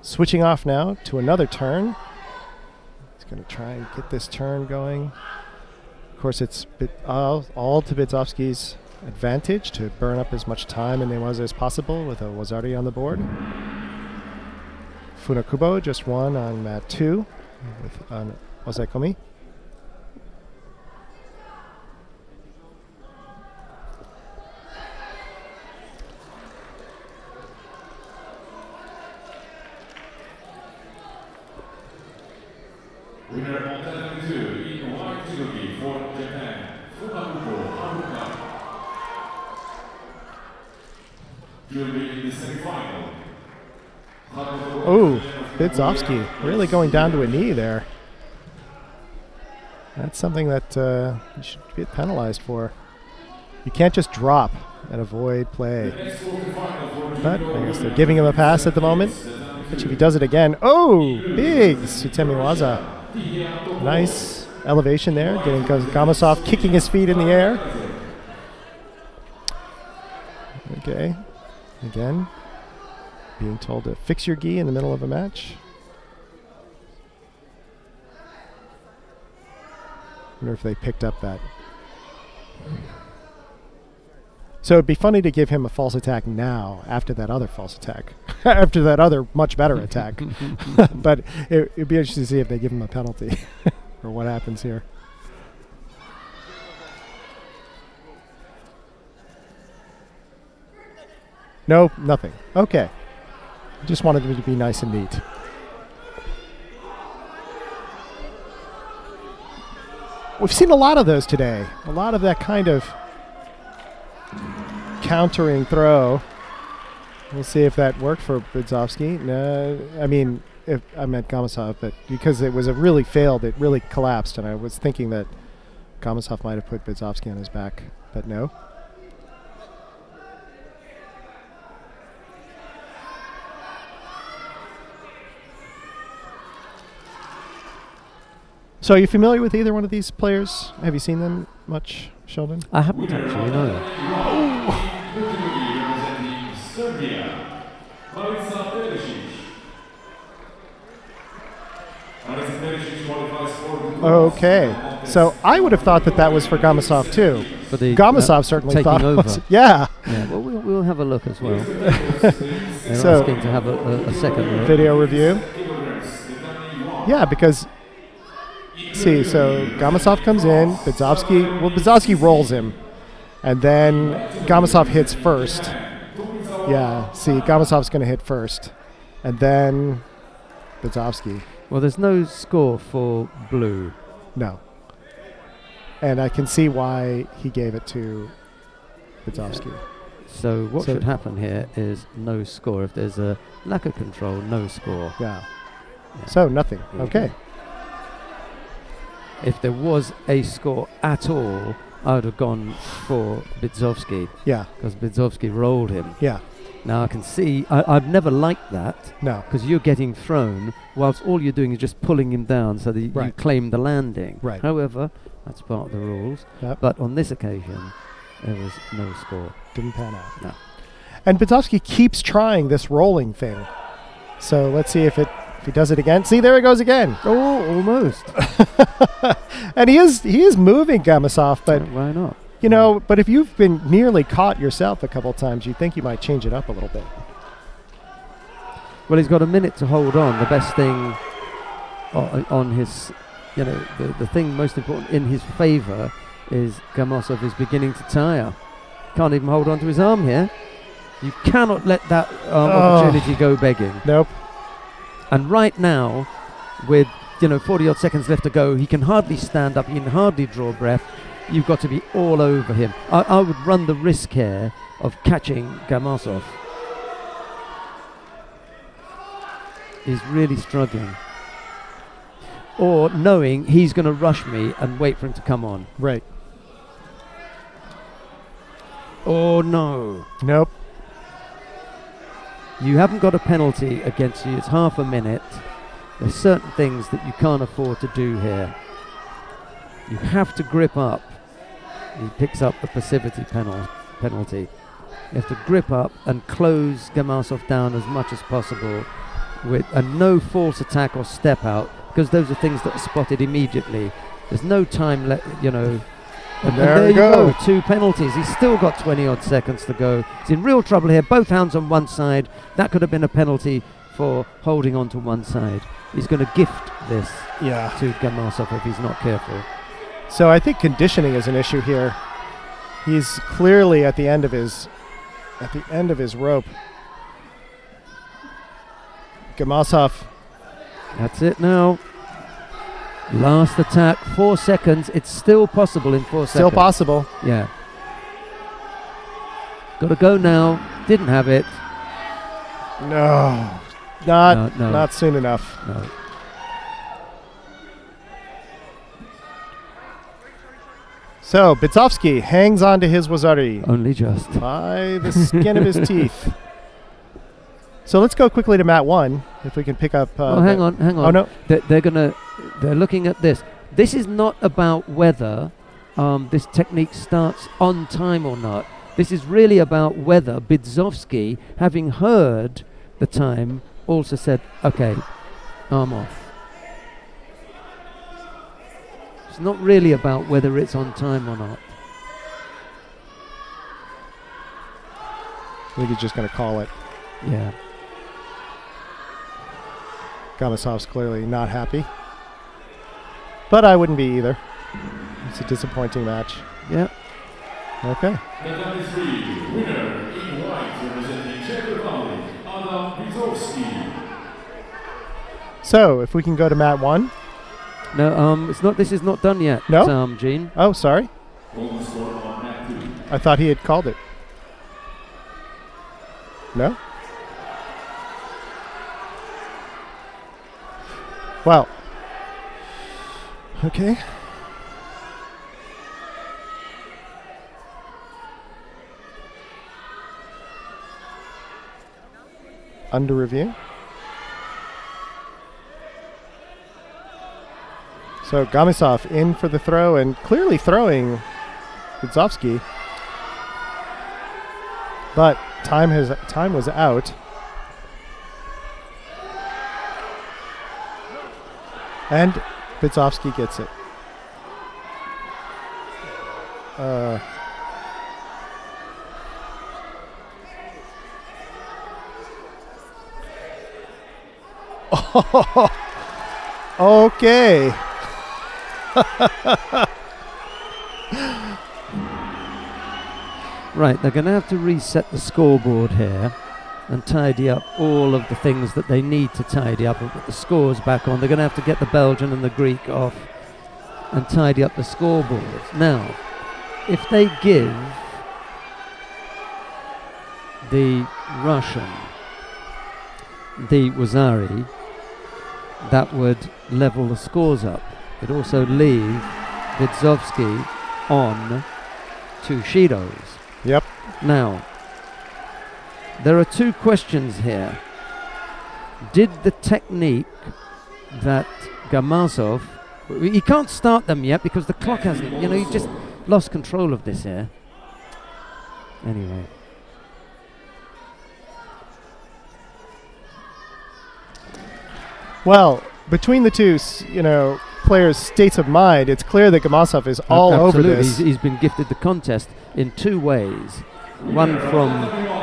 switching off now to another turn. He's going to try and get this turn going. Of course, it's all to Bidzovsky's advantage to burn up as much time in the Waza as possible with a Wazari on the board. Funakobo just won on mat 2 with Osaikomi. Bidzovsky really going down to a knee there. That's something that you should get penalized for. You can't just drop and avoid play. But I guess they're giving him a pass at the moment. Which if he does it again, oh, big Sutemi Waza. Nice elevation there, getting Gamasov kicking his feet in the air. Okay, again, being told to fix your gi in the middle of a match. Wonder if they picked up that. So it'd be funny to give him a false attack now after that other false attack, after that other much better attack. But it'd be interesting to see if they give him a penalty or what happens here. No, nothing. Okay. Just wanted it to be nice and neat. We've seen a lot of those today. A lot of that kind of countering throw. We'll see if that worked for Bidzovsky. No, I mean, if I meant Gamasov, but because it was a really failed, it really collapsed, and I was thinking that Gamasov might have put Bidzovsky on his back, but no. So are you familiar with either one of these players? Have you seen them much, Sheldon? I haven't actually, no. Okay, so I would have thought that that was for Gamasov too. For the Gamasov certainly thought over. it was. Yeah. Yeah, well, we'll have a look as well. They're So, asking to have a second look. video review. Yeah, because see, so Gamasov comes in, Bidzovsky rolls him, and then Gamasov hits first. Yeah, see, Gamasov's going to hit first, and then Bidzovsky. Well, there's no score for blue. No. And I can see why he gave it to Bidzovsky. So what should happen here is no score. If there's a lack of control, no score. Yeah. So nothing. Okay. If there was a score at all, I would have gone for Bidzovsky. Yeah. Because Bidzovsky rolled him. Yeah. Now I can see, I've never liked that. No. Because you're getting thrown whilst all you're doing is just pulling him down so that you claim the landing. Right. However, that's part of the rules. Yep. But on this occasion, there was no score. Didn't pan out. No. And Bidzovsky keeps trying this rolling thing. So let's see if he does it again. See, there he goes again. Oh, almost. And he is moving Gamasov, but why not? you know, but if you've been nearly caught yourself a couple times, you'd think you might change it up a little bit. Well, he's got a minute to hold on. The best thing on his, you know, the thing most important in his favour is Gamasov is beginning to tire. Can't even hold on to his arm here. You cannot let that opportunity go begging. Nope. And right now, with 40-odd seconds left to go, he can hardly stand up. He can hardly draw breath. You've got to be all over him. I would run the risk here of catching Gamasov. He's really struggling. Or knowing he's going to rush me and wait for him to come on. Right. Oh, no. Nope. You haven't got a penalty against you. It's half a minute. There's certain things that you can't afford to do here. You have to grip up. He picks up the passivity penalty. You have to grip up and close Gamasov down as much as possible with no false attack or step out, because those are things that are spotted immediately. There's no time left, And there you go. 2 penalties. He's still got 20-odd seconds to go. He's in real trouble here. Both hands on one side. That could have been a penalty for holding on to one side. He's going to gift this to Gamasov if he's not careful. So I think conditioning is an issue here. He's clearly at the end of his rope. Gamasov. That's it now. Last attack, 4 seconds. It's still possible in 4 seconds. Still possible. Yeah. Got to go now. Didn't have it. No. Not soon enough. No. So Bidzovsky hangs on to his Wazari Only just. by the skin of his teeth. So let's go quickly to mat 1, if we can pick up. Hang on. Oh no, They're looking at this. This is not about whether this technique starts on time or not. This is really about whether Bidzovsky, having heard the time, also said, okay, arm off. It's not really about whether it's on time or not. I think he's just going to call it. Yeah. Gamasov's clearly not happy. But I wouldn't be either. It's a disappointing match. Yeah. Okay. The 93 winner in white representing Czech Republic, Bidzovsky. So, if we can go to mat 1. No, it's not. This is not done yet. No? Gene. Oh, sorry. Golden score on mat 2. I thought he had called it. No? Well. Okay. Under review. So Gamisov in for the throw and clearly throwing Bidzovsky. But time was out. And Bidzovsky gets it. Okay. Right, they're going to have to reset the scoreboard here and tidy up all of the things that they need to tidy up and put the scores back on. They're going to have to get the Belgian and the Greek off and tidy up the scoreboards. Now, if they give the Russian the Wazari, that would level the scores up. It would also leave Bidzovsky on 2 Shidos. Yep. Now, there are 2 questions here. Did the technique that Gamasov, he can't start them yet because the clock hasn't, he just lost control of this here. Anyway. Well, between the two, players' states of mind, it's clear that Gamasov is all over this. He's been gifted the contest in 2 ways. One from,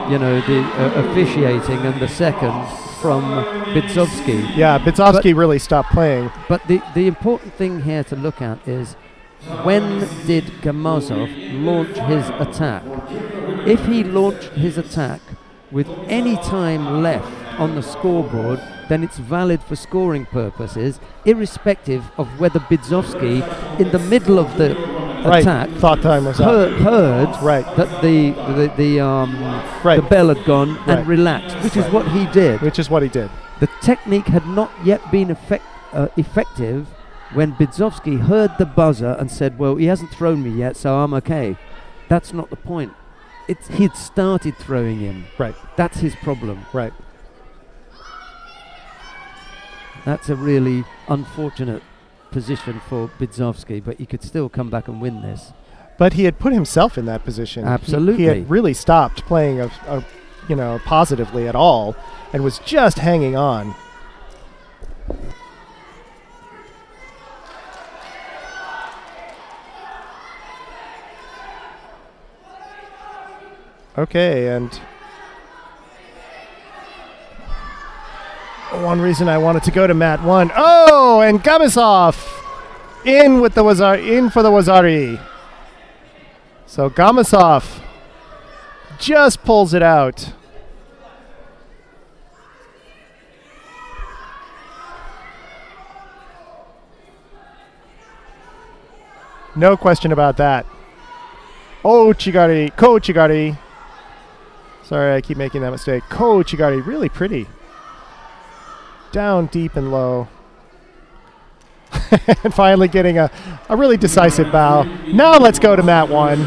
the officiating, and the second from Bidzovsky. Yeah, Bidzovsky really stopped playing. But the important thing here to look at is, when did Gamasov launch his attack? If he launched his attack with any time left on the scoreboard, then it's valid for scoring purposes, irrespective of whether Bidzovsky, in the middle of the attack, thought time was up. heard that the bell had gone and relaxed, which is what he did. The technique had not yet been effective when Bidzovsky heard the buzzer and said, well, he hasn't thrown me yet, so I'm okay. That's not the point. He'd started throwing him. Right. That's his problem. Right. That's a really unfortunate position for Bidzovsky, but he could still come back and win this. But he had put himself in that position. Absolutely. He had really stopped playing positively at all and was just hanging on. Okay, and one reason I wanted to go to mat 1. Oh, and Gamasov in for the Wazari. So Gamasov just pulls it out. No question about that. Oh, Chigari, Ko Chigari. Sorry, I keep making that mistake. Ko Chigari, really pretty. down deep and low. And finally getting a really decisive bow. Now let's go to mat 1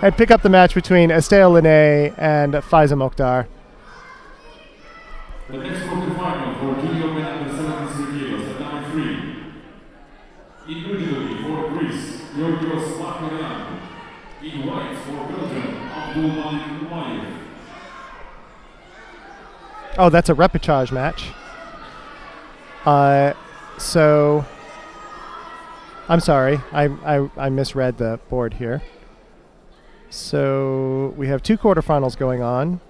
and pick up the match between Estelle Linné and Faiza Mokhtar. The next quarterfinal for Judo men under 73 kilos at number 3. Individually for Greece, Georgios Makarian. In white for Belgium, Abdul Malik Umayev. Oh, that's a repechage match. So, I'm sorry, I misread the board here. So, we have 2 quarterfinals going on.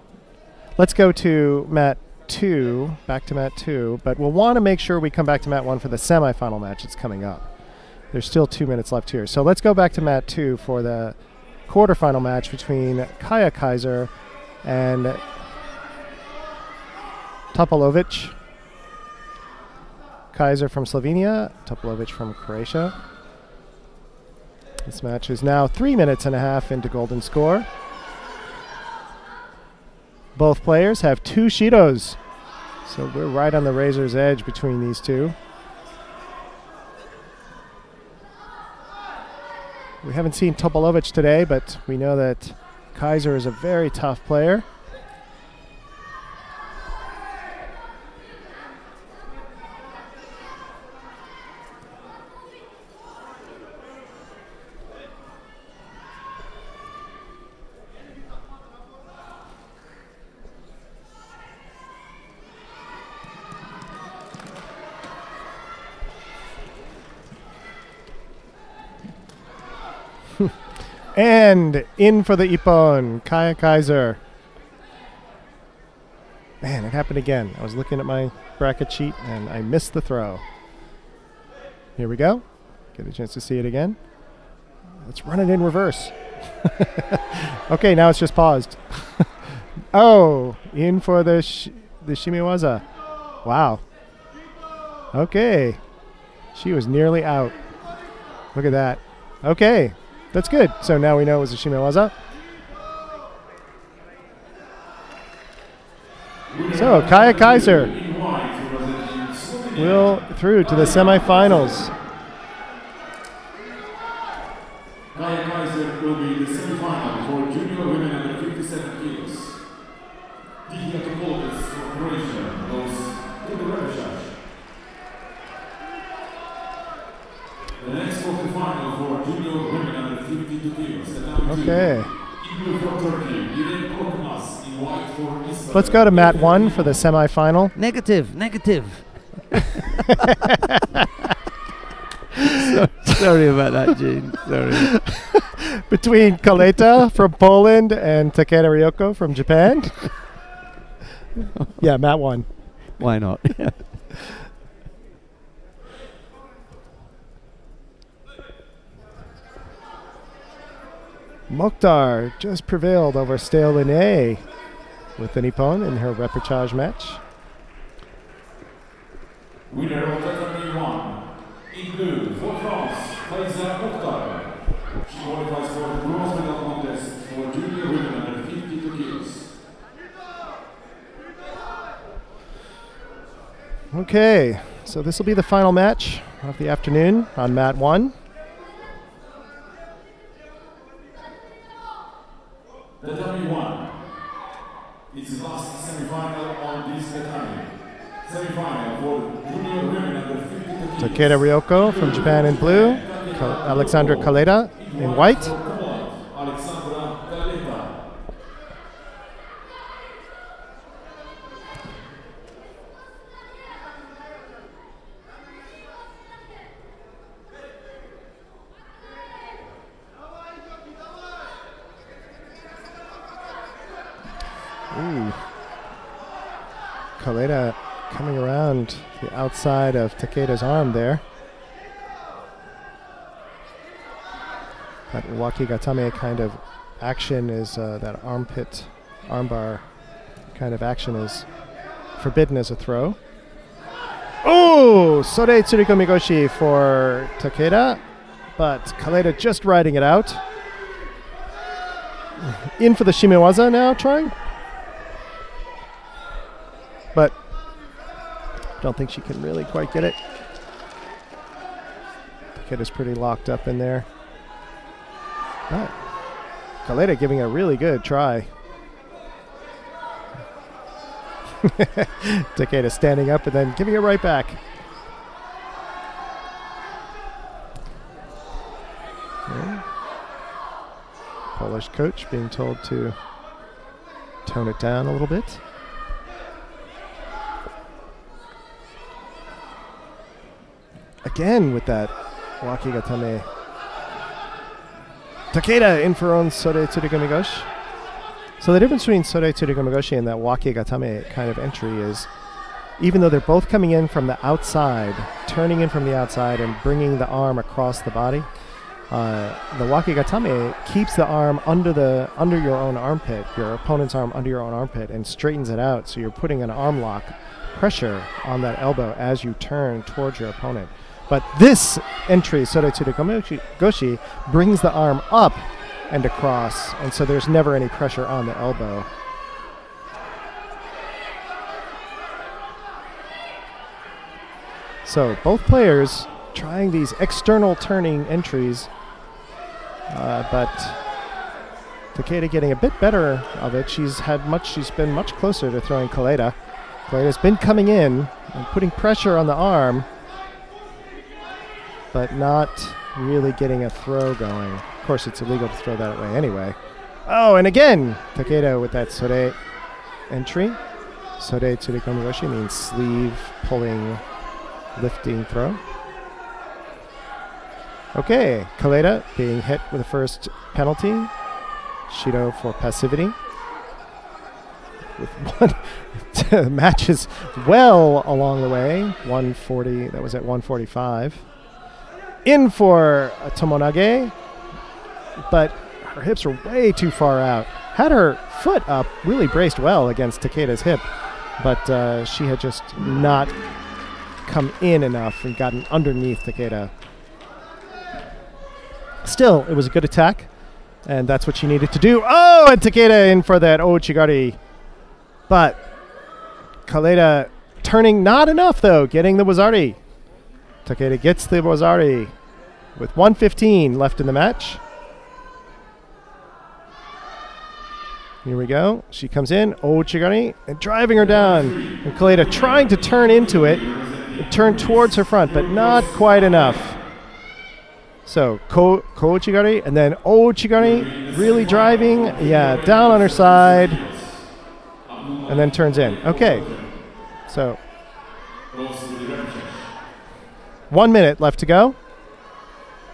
Let's go to mat 2, back to mat 2, but we'll want to make sure we come back to mat 1 for the semifinal match that's coming up. There's still 2 minutes left here. So let's go back to mat 2 for the quarterfinal match between Kaja Kaiser and Topalovic. Kaiser from Slovenia, Topalovic from Croatia. This match is now 3 minutes and a half into golden score. Both players have 2 Shidos, so we're right on the razor's edge between these two. We haven't seen Topalovic today, but we know that Kaiser is a very tough player. And in for the ippon, Kaja Kaiser. Man, it happened again. I was looking at my bracket sheet and I missed the throw. Here we go. Get a chance to see it again. Let's run it in reverse. Okay, now it's just paused. Oh, in for the shimiwaza. Wow. Okay. She was nearly out. Look at that. Okay. That's good. So now we know it was a shimiwaza. So Kaja Kaiser will through to the semifinals. Kaja Kaiser will be the semifinal for junior women under 57 kilos. Didia Topalovic from Croatia goes to the repechage. The next quarterfinal for junior women under 52 kilos. Okay. Let's Let's go to mat 1 for the semifinal. Negative. Sorry about that, Gene. Sorry. Between Kaleta from Poland and Takeda Ryoko from Japan. Yeah, mat 1. Why not? Mokhtar just prevailed over Estelle Linné with the Nippon in her repechage match. Winner of Tatami 1, in blue, for France, Faiza Mokhtar. She qualifies for the bronze medal contest for junior women under 52 kilos. Okay, so this will be the final match of the afternoon on mat 1. Tatami 1. It's the last semi-final on this tatami. Semi-final for junior women under 52 kilos. Takeda Ryoko from Japan in blue, Alexandra Kaleta in white. Alexandra Kaleta. Ooh. Kaleta coming around the outside of Takeda's arm there. That wakigatame kind of action is, that armpit, armbar kind of action is forbidden as a throw. Oh! Sore tsurikomigoshi for Takeda, but Kaleta just riding it out. In for the shimiwaza now, trying. But Don't think she can really quite get it. Takeda's pretty locked up in there. But Kaleda giving a really good try. Takeda standing up and then giving it right back. Okay. Polish coach being told to tone it down a little bit. Again with that wakigatame. Takeda in for on sore tsurugomigoshi. So the difference between sore tsurugomigoshi and that wakigatame kind of entry is, even though they're both coming in from the outside, turning in from the outside and bringing the arm across the body, the wakigatame keeps the arm under your own armpit, your opponent's arm under your own armpit, and straightens it out. So you're putting an arm lock pressure on that elbow as you turn towards your opponent. But this entry, sore tsurugomigoshi, brings the arm up and across, and so there's never any pressure on the elbow. So both players trying these external turning entries, but Takeda getting a bit better of it. She's been much closer to throwing Kaleda. Kaleda's been coming in and putting pressure on the arm, but not really getting a throw going. Of course, it's illegal to throw that way anyway. Oh, and again, Takeda with that sore entry. Sore tsurugomigoshi means sleeve pulling, lifting throw. Okay, Kaleda being hit with the first penalty. Shido for passivity. With one matches well along the way. 140, that was at 145. In for a tomonage, but her hips are way too far out. Had her foot up, really braced well against Takeda's hip, but she had just not come in enough and gotten underneath Takeda. Still, it was a good attack, and that's what she needed to do. Oh, and Takeda in for that Ouchigari. But Kaleda turning not enough, though, getting the Wazari. Takeda gets the Wazari with 1:15 left in the match. Here we go. She comes in, Ouchigari, and driving her down. And Kaleda trying to turn into it, turn towards her front, but not quite enough. So, Ouchigari, and then Ouchigari, really driving. Yeah, down on her side, and then turns in. Okay, so 1 minute left to go.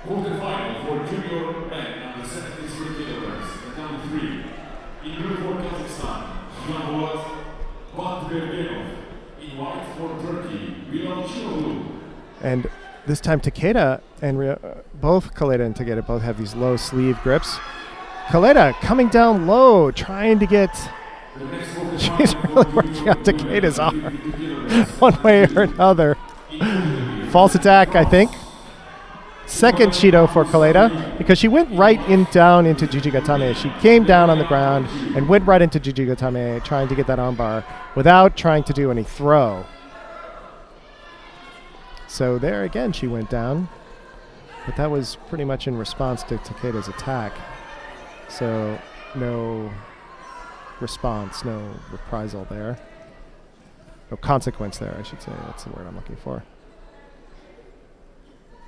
Quarterfinal for junior men under 73 kilograms, round 3. In blue for Kazakhstan, Judo. In white for Turkey, Judo. And this time Takeda and both Kaleda and Takeda both have these low sleeve grips. Kaleda coming down low, trying to get... She's really working on Takeda's arm one way or another. False attack, I think. Second Shido for Kaleda, because she went right down into Jijigatame. She came down on the ground and went right into Jijigatame, trying to get that armbar without trying to do any throw. So there again, she went down, but that was pretty much in response to Takeda's attack. So no response, no reprisal there. No consequence there, I should say. That's the word I'm looking for.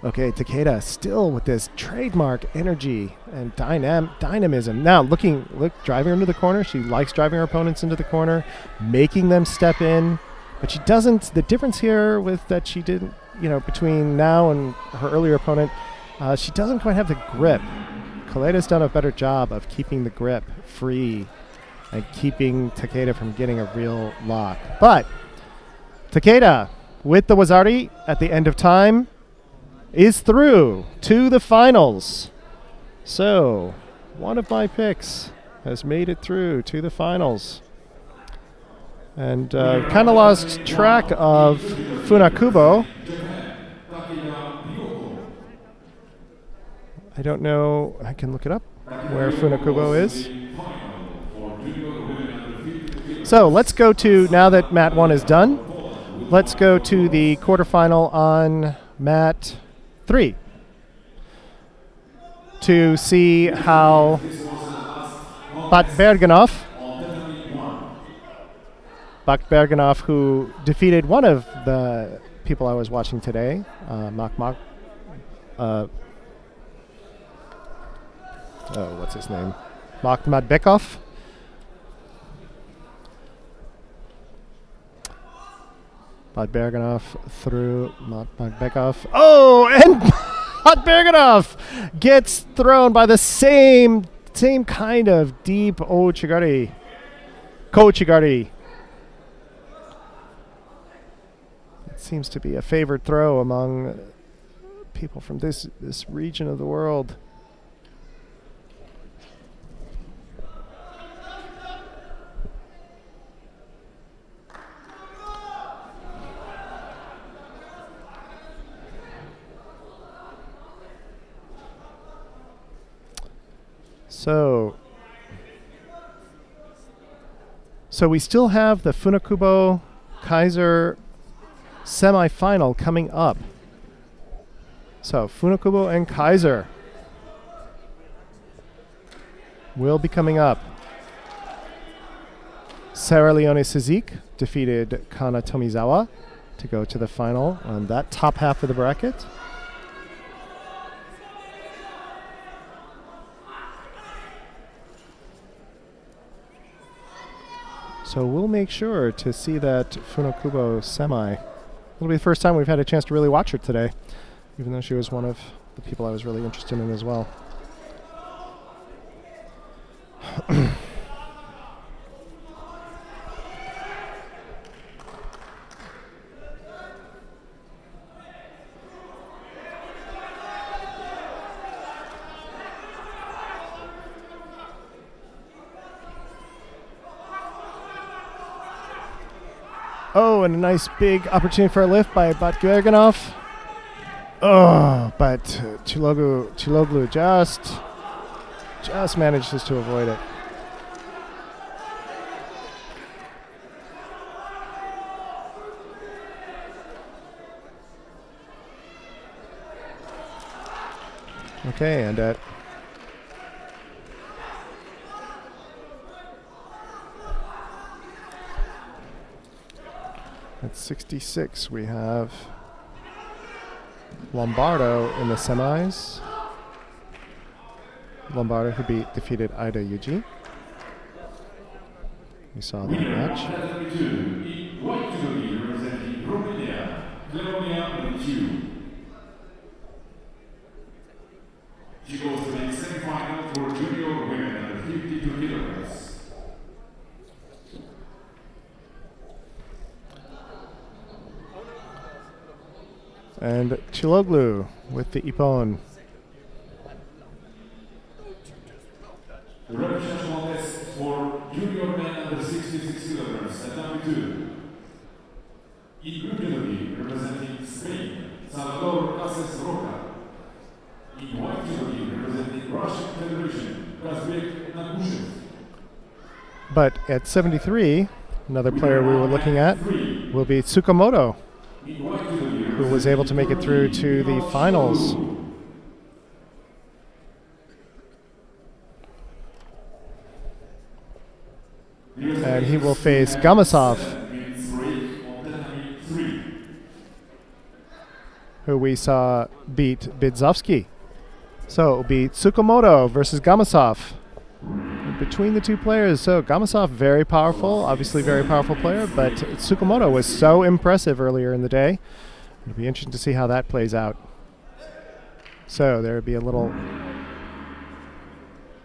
Okay, Takeda still with this trademark energy and dynamism. Now driving her into the corner. She likes driving her opponents into the corner, making them step in. But she doesn't, the difference here with that she didn't, between now and her earlier opponent, she doesn't quite have the grip. Kaleda's done a better job of keeping the grip free and keeping Takeda from getting a real lock. But Takeda, with the Wazari at the end of time, is through to the finals. So, one of my picks has made it through to the finals. And kind of lost track of Funakubo. I don't know, I can look it up, where Funakubo is. So let's go to, now that Mat 1 is done, let's go to the quarterfinal on mat 3 to see how Bergenhoff, who defeated one of the people I was watching today, what's his name? Makhmadbekov. Bergenhoff through Makhmadbekov. Oh, and Bergenhoff gets thrown by the same kind of deep Kochigari. It seems to be a favored throw among people from this region of the world. So we still have the Funakubo Kaiser semifinal coming up. So Funakubo and Kaiser will be coming up. Sarah Leone Suzuki defeated Kana Tomizawa to go to the final on that top half of the bracket. So we'll make sure to see that Funakubo semi. It'll be the first time we've had a chance to really watch her today, even though she was one of the people I was really interested in as well. Oh, and a nice big opportunity for a lift by Bergenhoff. Oh, but Chiloglu just manages to avoid it. Okay, and at At 66, we have Lombardo in the semis. Lombardo who defeated Aida Yuji. We saw that match. She goes to the semifinal for junior women under 52 kilograms. And Chiloglu with the Ippon. The representation contest for junior men under 66 kilograms at number 2. In group judo representing Spain, Salvador Cases Roca. In white judo representing Russian Federation, Kazbek Nagushev. But at 73, another player we were looking at will be Tsukamoto, who was able to make it through to the finals. And he will face Gamasov, who we saw beat Bidzovsky. So it will be Tsukamoto versus Gamasov. Between the two players, so Gamasov very powerful, obviously very powerful player, but Tsukamoto was so impressive earlier in the day. It'll be interesting to see how that plays out. So there will be a little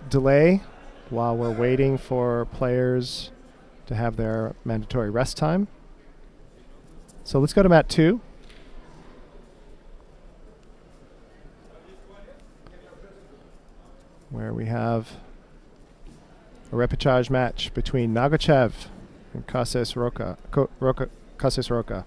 delay while we're waiting for players to have their mandatory rest time. So let's go to mat 2. Where we have a repechage match between Nagachev and Cases Roca. Cases Roca.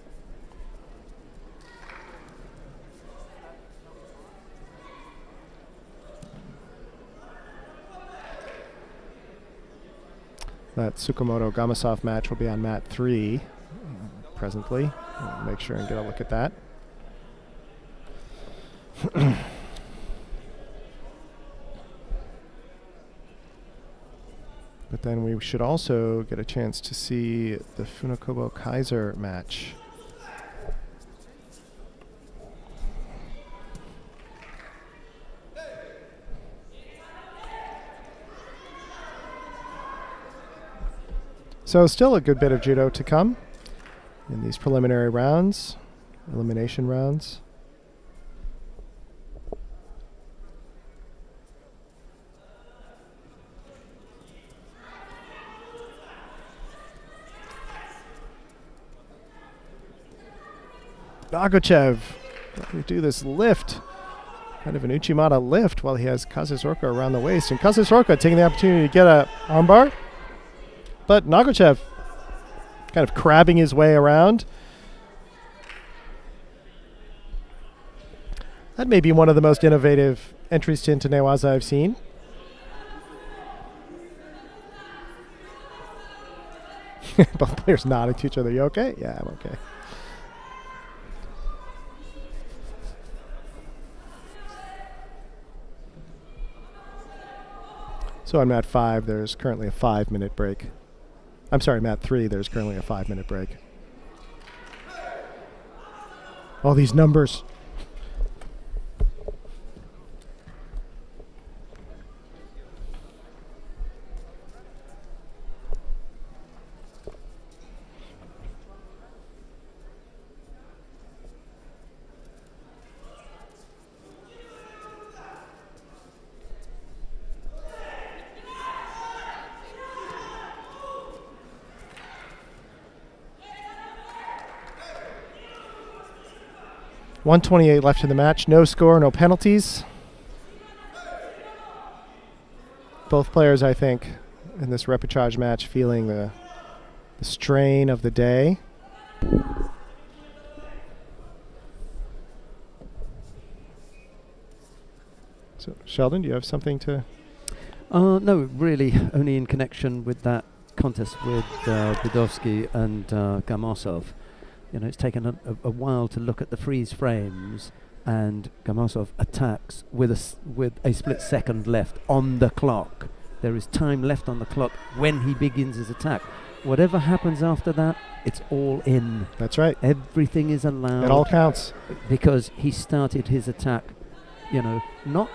That Tsukamoto Gamasov match will be on mat 3 presently. I'll make sure and get a look at that. But then we should also get a chance to see the Funakobo Kaiser match. So still a good bit of judo to come in these preliminary rounds, elimination rounds. Nagochev trying to do this lift, kind of an Uchimata lift while he has Kazazorka around the waist. And Kazazorka taking the opportunity to get a armbar. But Nagochev kind of crabbing his way around. That may be one of the most innovative entries to Newaza I've seen. Both players nodding to each other. You okay? Yeah, I'm okay. So on mat 5, there's currently a 5-minute break. I'm sorry, mat 3, there's currently a 5-minute break. All these numbers. .128 left in the match. No score, no penalties. Both players, I think, in this repechage match feeling the strain of the day. So, Sheldon, do you have something to... No, really, only in connection with that contest with Bydowski and Gamasov. You know, it's taken a while to look at the freeze frames, and Gamasov attacks with a split second left on the clock. There is time left on the clock when he begins his attack. Whatever happens after that, it's all in. That's right. Everything is allowed. It all counts. Because he started his attack, you know, not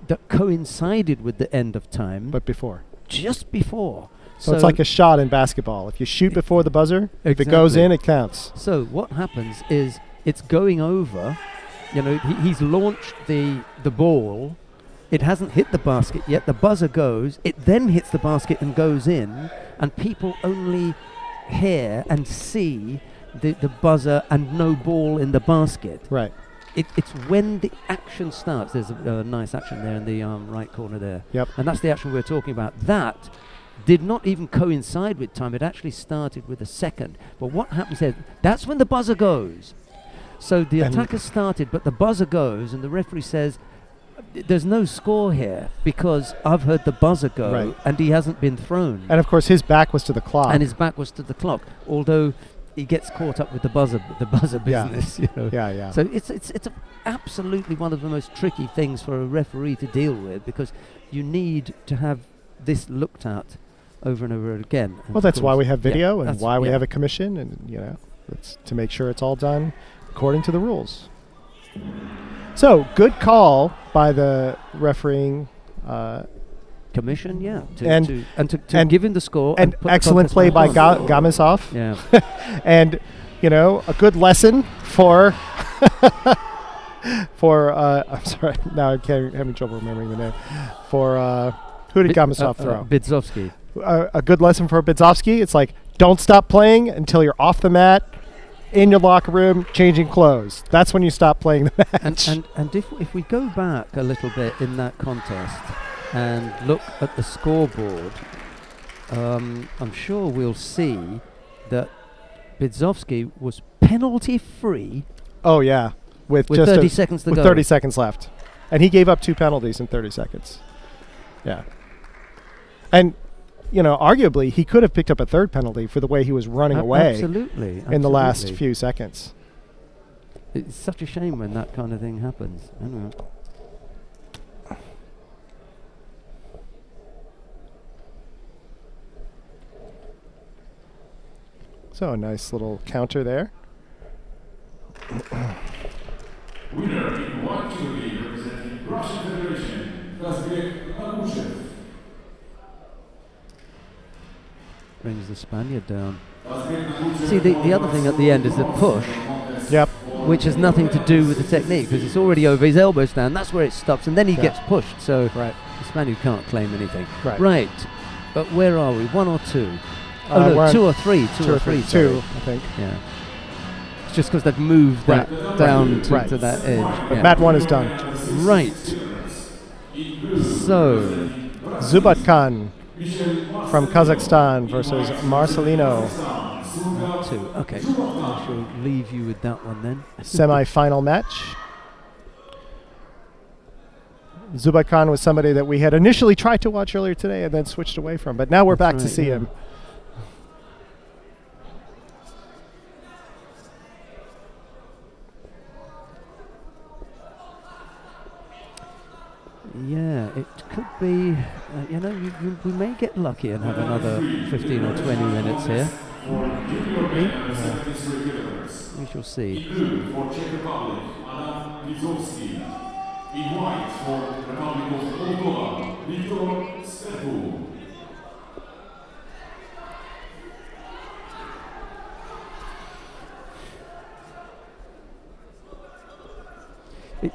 that coincided with the end of time, but before. Just before. So it's like a shot in basketball. If you shoot before the buzzer, if it goes in, it counts. So what happens is it's going over. You know, he's launched the ball. It hasn't hit the basket yet. The buzzer goes. It then hits the basket and goes in. And people only hear and see the buzzer and no ball in the basket. Right. It's when the action starts. There's a nice action there in the right corner there. Yep. And that's the action we're talking about. That did not even coincide with time. It actually started with a second. But what happens is that's when the buzzer goes. So the attack has started, but the buzzer goes, and the referee says, there's no score here because I've heard the buzzer go, and he hasn't been thrown. And of course, his back was to the clock. And his back was to the clock, although he gets caught up with the buzzer business. You know. Yeah. So it's absolutely one of the most tricky things for a referee to deal with, because you need to have this looked at over and over again. And well, that's why we have video, and why we have a commission, and it's to make sure it's all done according to the rules. So good call by the refereeing commission, to give him the score, and excellent play by Gamisov. Yeah, and a good lesson for I'm sorry, now I'm having trouble remembering the name. For who did Gamisov throw? Bydowski. A good lesson for Bydowski. It's like, don't stop playing until you're off the mat, in your locker room, changing clothes. That's when you stop playing the match. And if we go back a little bit in that contest and look at the scoreboard, I'm sure we'll see that Bydowski was penalty free. Oh yeah, with just 30 seconds to go. With 30 seconds left, and he gave up 2 penalties in 30 seconds. Yeah, and arguably he could have picked up a third penalty for the way he was running away. Absolutely. In the last few seconds. It's such a shame when that kind of thing happens. Anyway. So a nice little counter there. Winner in 1 kg representing Russian Federation, Kazbek Akushev. Brings the Spaniard down. See, the other thing at the end is the push. Yep. Which has nothing to do with the technique, because it's already over his elbow stand. That's where it stops, and then he gets pushed. So the Spaniard can't claim anything. Right. But where are we? 1 or 2? Oh no, 2 or 3. 2 or 3. 2, I think. Yeah. It's just because they've moved that down to that edge. But Mat 1 is done. Right. So, Zubatkan from Kazakhstan versus Marcelino. 2. Okay. I shall leave you with that one then. Semi-final match. Zubatkan was somebody that we had initially tried to watch earlier today and then switched away from, but now we're back to see him. Yeah, it could be, we may get lucky and have another 15 or 20 minutes here. We shall see. For Czech Republic, Adam Lizowski. In white for Republic of Moldova, Viktor Stepu.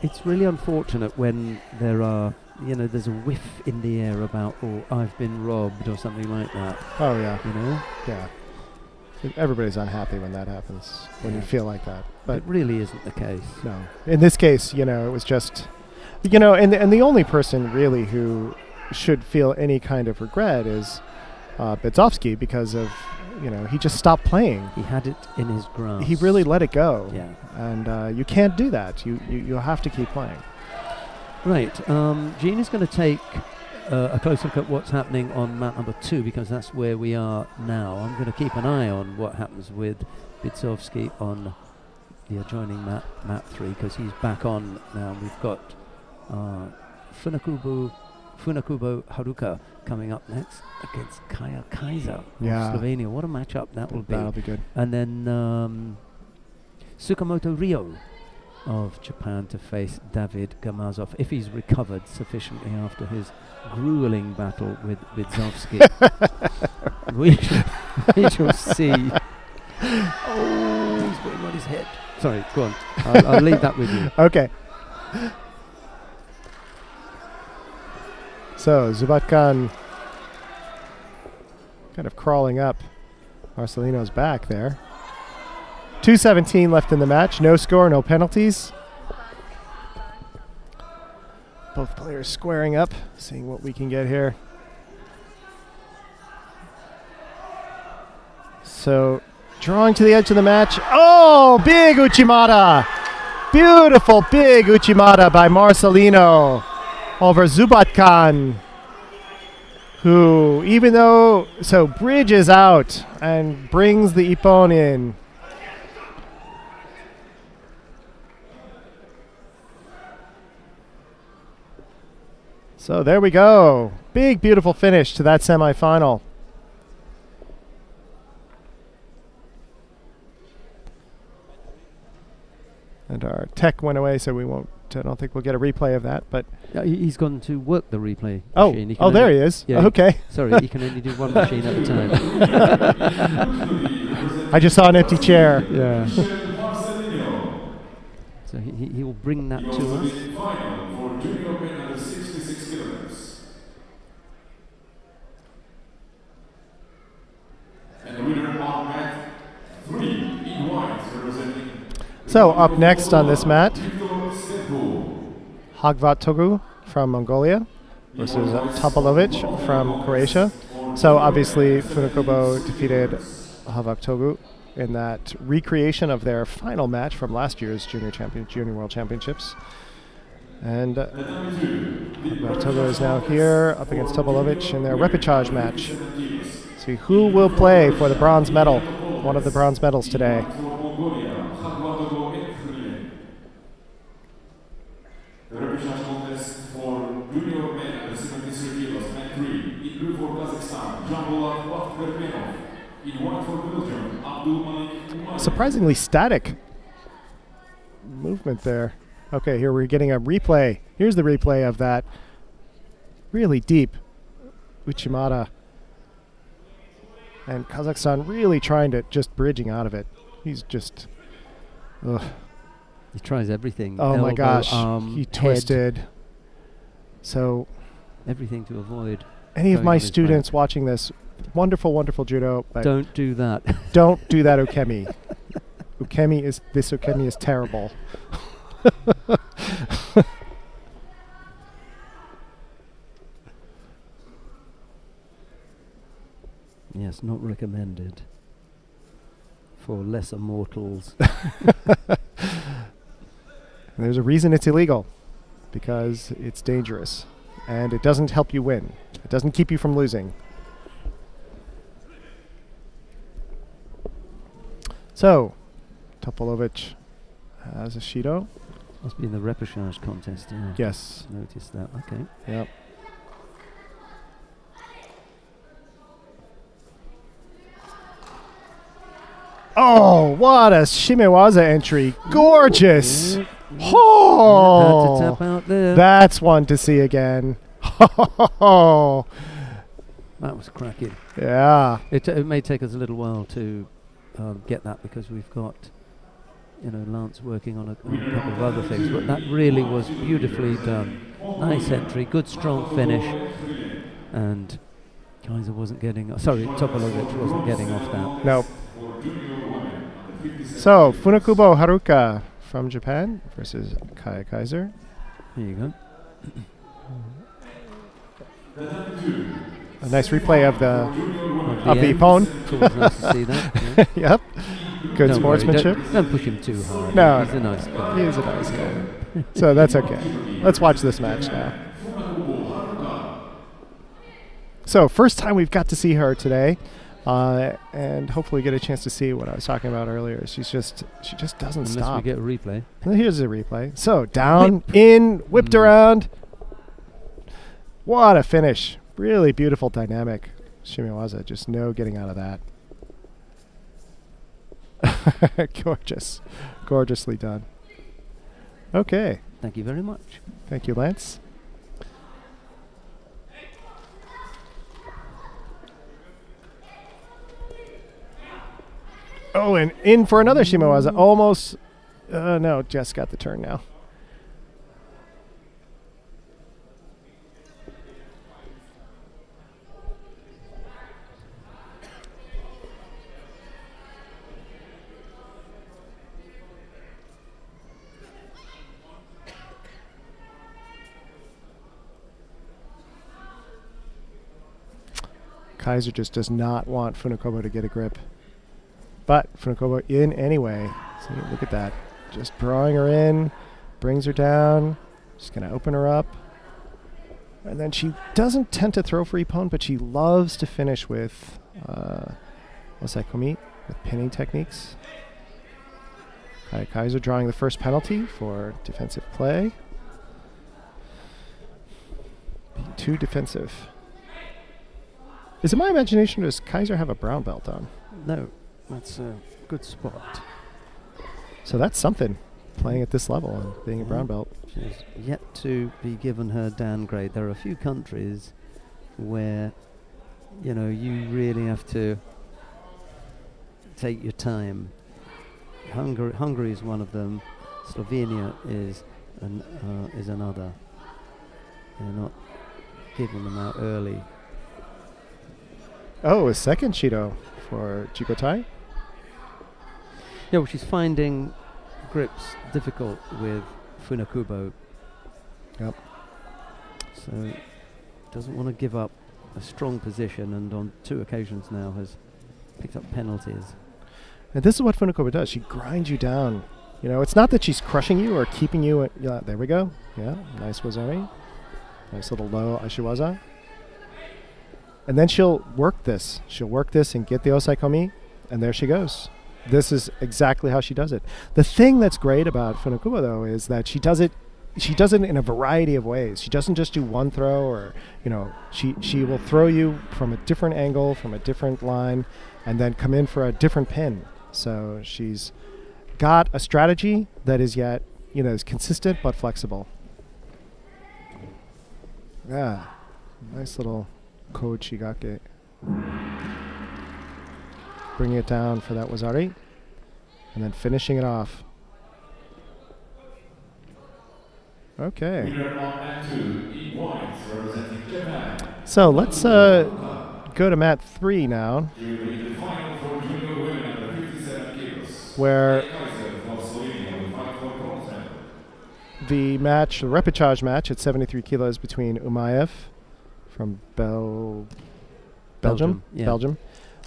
It's really unfortunate when there are, there's a whiff in the air about, I've been robbed or something like that. Oh, yeah. Yeah. Everybody's unhappy when that happens, when you feel like that. But it really isn't the case. No. In this case, it was just, and the only person really who should feel any kind of regret is Bedzovsky, because of, he just stopped playing. He had it in his grasp. He really let it go. Yeah. And you can't do that. You have to keep playing. Right. Gene is going to take a close look at what's happening on mat number 2, because that's where we are now. I'm going to keep an eye on what happens with Bedzovsky on the adjoining mat 3, because he's back on now. We've got Funakubo Haruka coming up next against Kaya Kaiser of Slovenia. What a matchup that will be. That'll be good. And then Tsukamoto Ryo of Japan to face David Gamazov, if he's recovered sufficiently after his grueling battle with Bedzovsky. we shall see. Oh, he's putting on his head. Sorry, go on. I'll leave that with you. Okay. So, Zubatkan kind of crawling up. Marcelino's back there. 2:17 left in the match. No score, no penalties. Both players squaring up, seeing what we can get here. So, drawing to the edge of the match. Oh, big Uchimata! Beautiful big Uchimata by Marcelino over Zubatkan, who, even though, bridges out and brings the Ippon in. So there we go. Big, beautiful finish to that semifinal. And our tech went away, so we won't. I don't think we'll get a replay of that. But he's gone to work the replay Oh, machine. oh, there he is. Yeah, okay. Sorry, he can only do one machine at a time. I just saw an empty chair. Yeah. So he will bring that to us. So up next on this mat, Hagvat Togu from Mongolia versus Topalovic from Croatia. So obviously Funakobo defeated Hagvat Togu in that recreation of their final match from last year's Junior World Championships. And Bartogo is now here up against Topolovic in their repechage match. See who will play for the bronze medal, one of the bronze medals today. The repechage contest for junior men at 73 kilos, man 3. In blue for Kazakhstan, Jambolat Bakhtermenov. In white for Belgium, Abdul Malik Umar. Surprisingly static movement there. Okay, here we're getting a replay. Here's the replay of that really deep Uchimata. And Kazakhstan really trying to just bridging out of it. He's just... Ugh. He tries everything. Oh my Elbow, gosh, arm, he head, twisted. So everything to avoid. any of going my on his students back. watching this, wonderful, wonderful judo, but Don't do that. don't do that, Ukemi. This Ukemi is terrible. Yes, not recommended for lesser mortals. There's a reason it's illegal, because it's dangerous, and it doesn't help you win. It doesn't keep you from losing. So, Topolovic has a Shido. Must be in the repechage contest, yeah. Yes. Noticed that, okay. Yep. Oh, what a Shimewaza entry. Gorgeous. Oh, Had to tap out there. that's one to see again. Oh, That was cracking. yeah. It may take us a little while to get that because we've got, Lance working on a couple of other things, but that really was beautifully done. Nice entry, good strong finish, and Kaiser wasn't getting. Topolovic wasn't getting off that. No. So, Funakubo Haruka from Japan versus Kaya Kaiser. Here you go. A nice replay of the end. Ippon. It's always nice to see that. Yeah. Yep. Good Don't worry, sportsmanship. don't push him too hard. No, He's a nice guy. He's a nice guy. So that's okay. Let's watch this match now. So first time we've got to see her today, and hopefully get a chance to see what I was talking about earlier. she just doesn't Unless stop. we get a replay. And here's a replay. So down, in, whipped around. What a finish. Really beautiful dynamic. Shimewaza, just no getting out of that. Gorgeous. Gorgeously done. Okay. Thank you very much. Thank you, Lance. Oh, and in for another Shimewaza. Almost. No, Jess got the turn now. Kaiser just does not want Funakobo to get a grip. But Funakobo in anyway. See, look at that. Just drawing her in, brings her down. Just going to open her up. And then she doesn't tend to throw for Ippon, but she loves to finish with Osaikomi, with pinning techniques. Kaiser drawing the first penalty for defensive play. Being too defensive. Is it my imagination, or does Kaiser have a brown belt on? No, that's a good spot. So that's something, playing at this level and being a brown belt. She's yet to be given her downgrade. There are a few countries where, you really have to take your time. Hungary is one of them. Slovenia is another. They're not giving them out early. Oh, a second Shido for Chikotai. Yeah, well, she's finding grips difficult with Funakubo. Yep. So doesn't want to give up a strong position, and on 2 occasions now has picked up penalties. And this is what Funakobo does. She grinds you down You know, it's not that she's crushing you or keeping you. Yeah, there we go. Yeah, nice wazari. Nice little low ashiwaza. And then she'll work this. She'll work this and get the osaikomi, and there she goes. This is exactly how she does it. The thing that's great about Funakubo, though, is that she does it in a variety of ways. She doesn't just do one throw, or, you know, she will throw you from a different angle, from a different line, and then come in for a different pin. So she's got a strategy that is yet, you know, is consistent but flexible. Yeah, nice little kochigake. Bringing it down for that wazari, and then finishing it off. Okay. So let's go to mat 3 now, where the match, the repechage match at 73 kilos between Umayev from Belgium,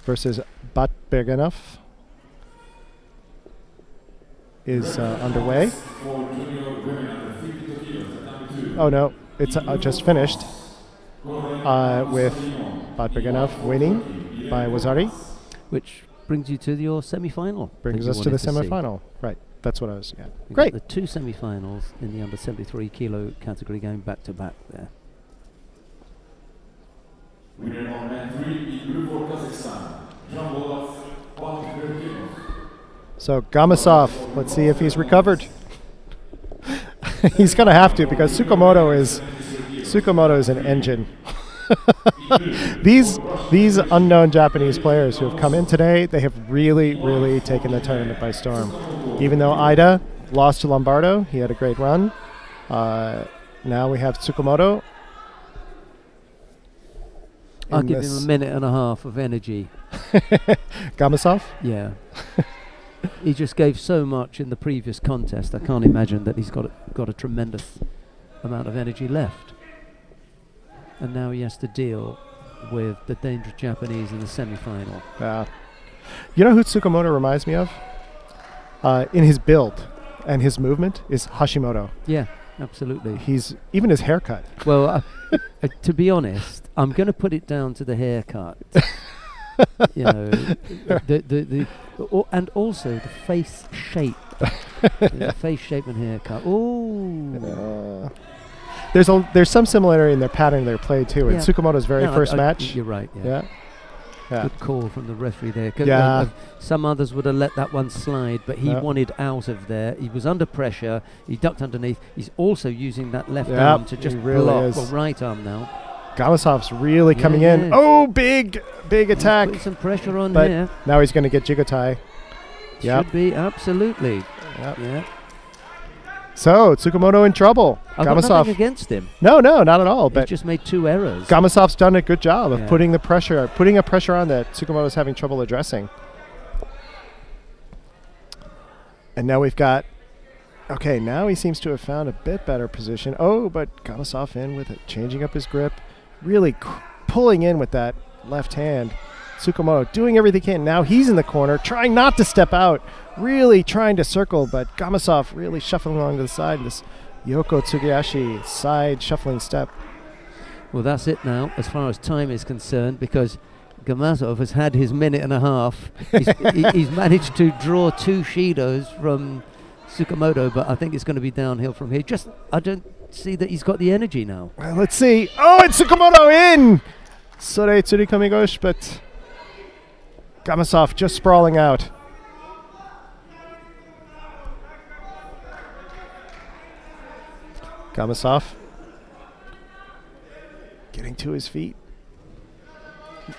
versus Batbergenov is underway. Oh no, it's just finished with Batbergenov winning by wazari. Which brings you to your semi-final. Brings us to the semi-final. Right, that's what I was, yeah. We've Great. got the 2 semi-finals in the under 73 kilo category going back to back there. Winner on mat 3 in blue for Kazakhstan, So Gamasov, let's see if he's recovered. He's going to have to, because Tsukamoto is an engine. These unknown Japanese players who have come in today, they have really taken the tournament by storm. Even though Ida lost to Lombardo, he had a great run. Now we have Tsukamoto. I'll give him a minute and a half of energy. Gamasov? Yeah. He just gave so much in the previous contest. I can't imagine that he's got a tremendous amount of energy left. And now he has to deal with the dangerous Japanese in the semi-final. Yeah. You know who Tsukamoto reminds me of? In his build and his movement is Hashimoto. Yeah, absolutely. He's even his haircut. Well, to be honest, I'm going to put it down to the haircut. You know, and also the face shape. The face shape and haircut. Ooh. There's some similarity in their pattern of their play too. In Tsukamoto's very first match. You're right. Yeah. Good call from the referee there. Some others would have let that one slide, but he wanted out of there. He was under pressure. He ducked underneath. He's also using that left arm to just block. Well, right arm now. Gamasov's really coming in. Oh, big attack. Putting some pressure on but here. Now he's going to get Jigotai. Should be, absolutely. Yep. Yeah. So, Tsukamoto in trouble. I've got nothing against him. No, not at all. He's but just made 2 errors. Gamasov's done a good job of putting a pressure on that Tsukamoto's having trouble addressing. And now we've got, now he seems to have found a bit better position. Oh, but Gamasov in with it, changing up his grip, really pulling in with that left hand. Tsukamoto doing everything he can. Now he's in the corner, trying not to step out, really trying to circle, but Gamasov really shuffling along to the side. This Yoko Tsugayashi side shuffling step. Well, that's it now, as far as time is concerned, because Gamasov has had his minute and a half. He's managed to draw 2 Shidos from Tsukamoto, but I think it's going to be downhill from here. I don't see that he's got the energy now. Well, let's see. Oh, it's Tsukamoto in! Sore Tsurikamigoshi, but Gamasov just sprawling out. Gamasov getting to his feet.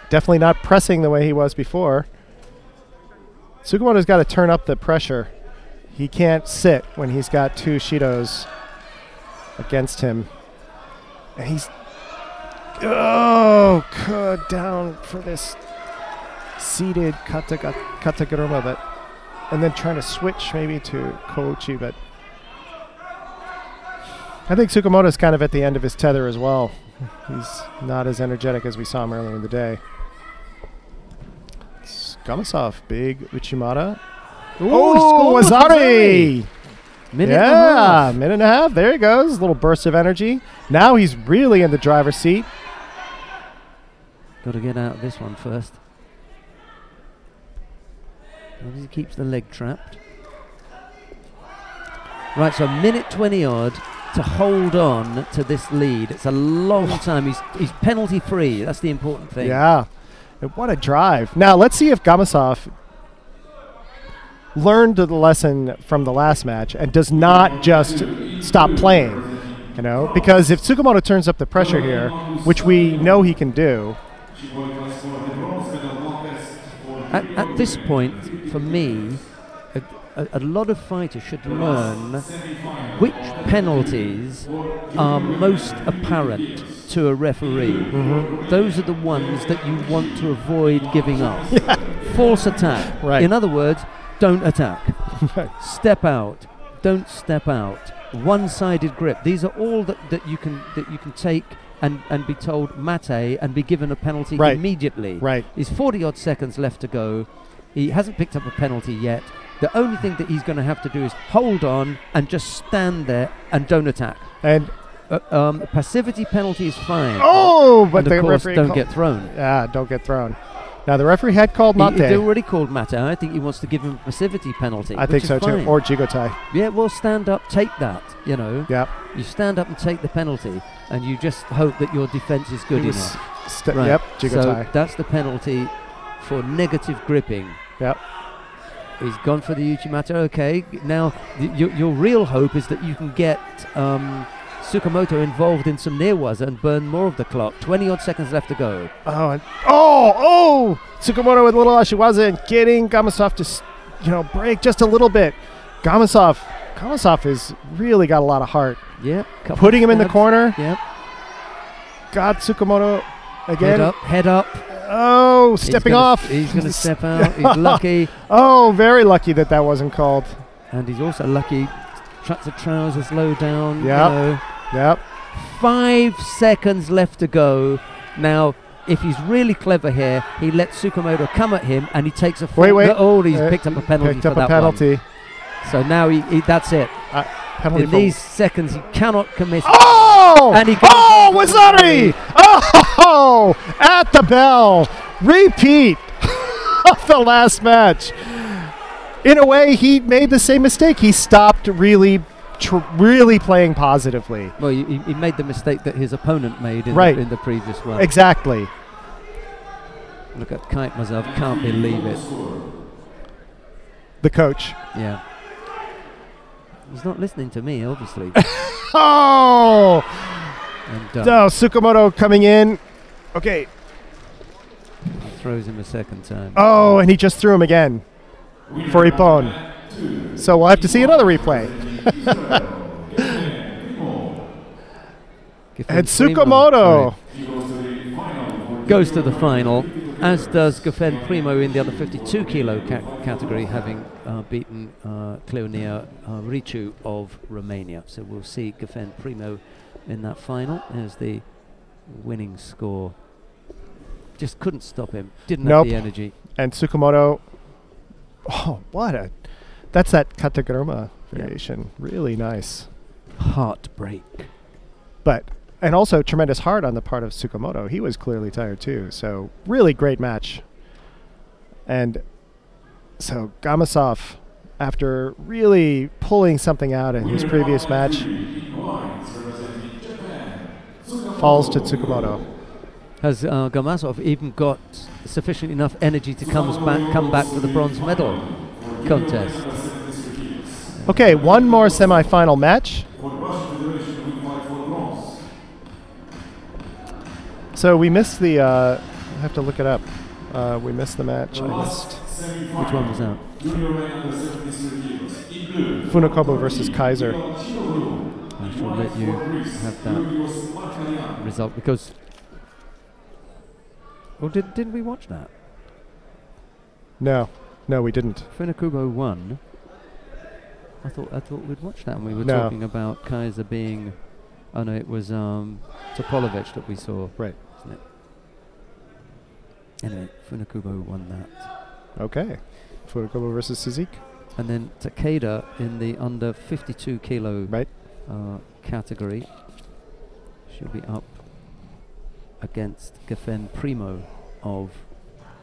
Definitely not pressing the way he was before. Tsukamoto's got to turn up the pressure. He can't sit when he's got 2 Shidos against him. And he's down for this seated Kataguruma, but and then trying to switch maybe to Kochi, but I think Tsukamoto's kind of at the end of his tether as well. He's not as energetic as we saw him earlier in the day. It's Gamasov, big Uchimata Oh, Wazari! Minute and a half. Minute and a half. There he goes. Little burst of energy. Now he's really in the driver's seat. Got to get out of this one first. He keeps the leg trapped. Right, so a minute 20 odd to hold on to this lead. It's a long time. He's penalty free. That's the important thing. Yeah. And what a drive. Now let's see if Gamasov learned the lesson from the last match and does not just stop playing, you know, because if Tsukamoto turns up the pressure here, which we know he can do. At this point, for me, a lot of fighters should learn which penalties are most apparent to a referee. Those are the ones that you want to avoid giving up. False attack. Right. In other words, don't attack. Step out. Don't step out. One-sided grip. These are all that you can take and be told mate and be given a penalty immediately. Right. There's 40-odd seconds left to go. He hasn't picked up a penalty yet. The only thing that he's going to have to do is hold on and just stand there and don't attack. And passivity penalty is fine. Oh, but and the of course, referee don't get thrown. Yeah, don't get thrown. Now the referee had called mate. He already called mate. I think he wants to give him a passivity penalty. I think so too. Or jigotai. Yeah, well, stand up, take that. You know. Yeah. You stand up and take the penalty, and you just hope that your defense is good enough. Right. Yep. Jigotai. So that's the penalty for negative gripping. Yep. He's gone for the Uchimata. Okay, now your real hope is that you can get Tsukamoto involved in some near-waza and burn more of the clock. 20-odd seconds left to go. Oh! Tsukamoto with a little ashiwaza and getting Gamasov to, break just a little bit. Gamasov has really got a lot of heart. Yep. Putting him in the corner. Yep. Got Tsukamoto again. Head up. Oh, stepping off. He's going to step out. He's lucky. Oh, very lucky that wasn't called. And he's also lucky. Tracks of trousers low down. Yep. Yep. 5 seconds left to go. Now, if he's really clever here, he lets Tsukamoto come at him and he takes a Wait. Oh, he's picked up a penalty for that penalty. one. So now he that's it. Penalty in these seconds, he cannot commit. Oh! And he Wazari! Oh! At the bell. Repeat of the last match. In a way, he made the same mistake. He stopped really playing positively. Well, he made the mistake that his opponent made in the previous one. Exactly. Look at Kaitmazov. Can't believe it. The coach. Yeah. He's not listening to me, obviously. Oh! And, Tsukamoto coming in. Okay. He throws him a second time. Oh, and he just threw him again for Ippon. So we'll have to see another replay. And Tsukamoto goes to the final, as does Geffen Primo in the other 52 kilo category, having beaten Cleonia Riciu of Romania. So we'll see Geffen Primo in that final. There's the winning score. Just couldn't stop him. Didn't have the energy. And Tsukamoto, that's that Kataguruma variation. Really nice. Heartbreak. And also tremendous heart on the part of Tsukamoto. He was clearly tired too. So really great match. And so Gamasov, after really pulling something out in his previous match, falls to Tsukamoto. Has Gamasov even got sufficient enough energy to come back for the bronze medal contest? Okay, one more semi-final match. So we missed the, I have to look it up. We missed the match. I missed. Which one was that? Funakobo versus Kaiser. I shall let you have that result because... Well, didn't we watch that? No, we didn't. Funakobo won. I thought we'd watch that, and we were talking about Kaiser being... Oh no, it was Topolovic that we saw. Right. Isn't it? Anyway, Funakobo won that. Okay. Funakobo versus Suzuki. And then Takeda in the under 52 kilo category. She'll be up against Geffen Primo of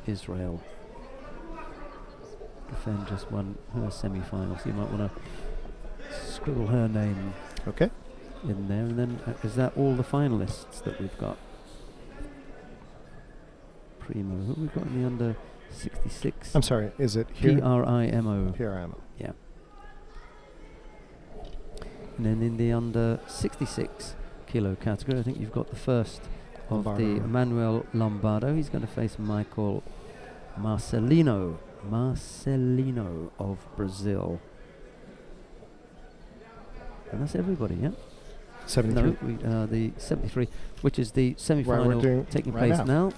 Israel. Geffen just won her semi-final, so you might want to scribble her name in there. And then is that all the finalists that we've got? Primo. Who have we got in the under 66? I'm sorry, is it here? Primo. Primo. Yeah. And then in the under 66 kilo category, I think you've got the first of the Emmanuel Lombardo. He's going to face Michael Marcelino of Brazil. And that's everybody, yeah? 73. No, the 73, which is the semi-final taking place now.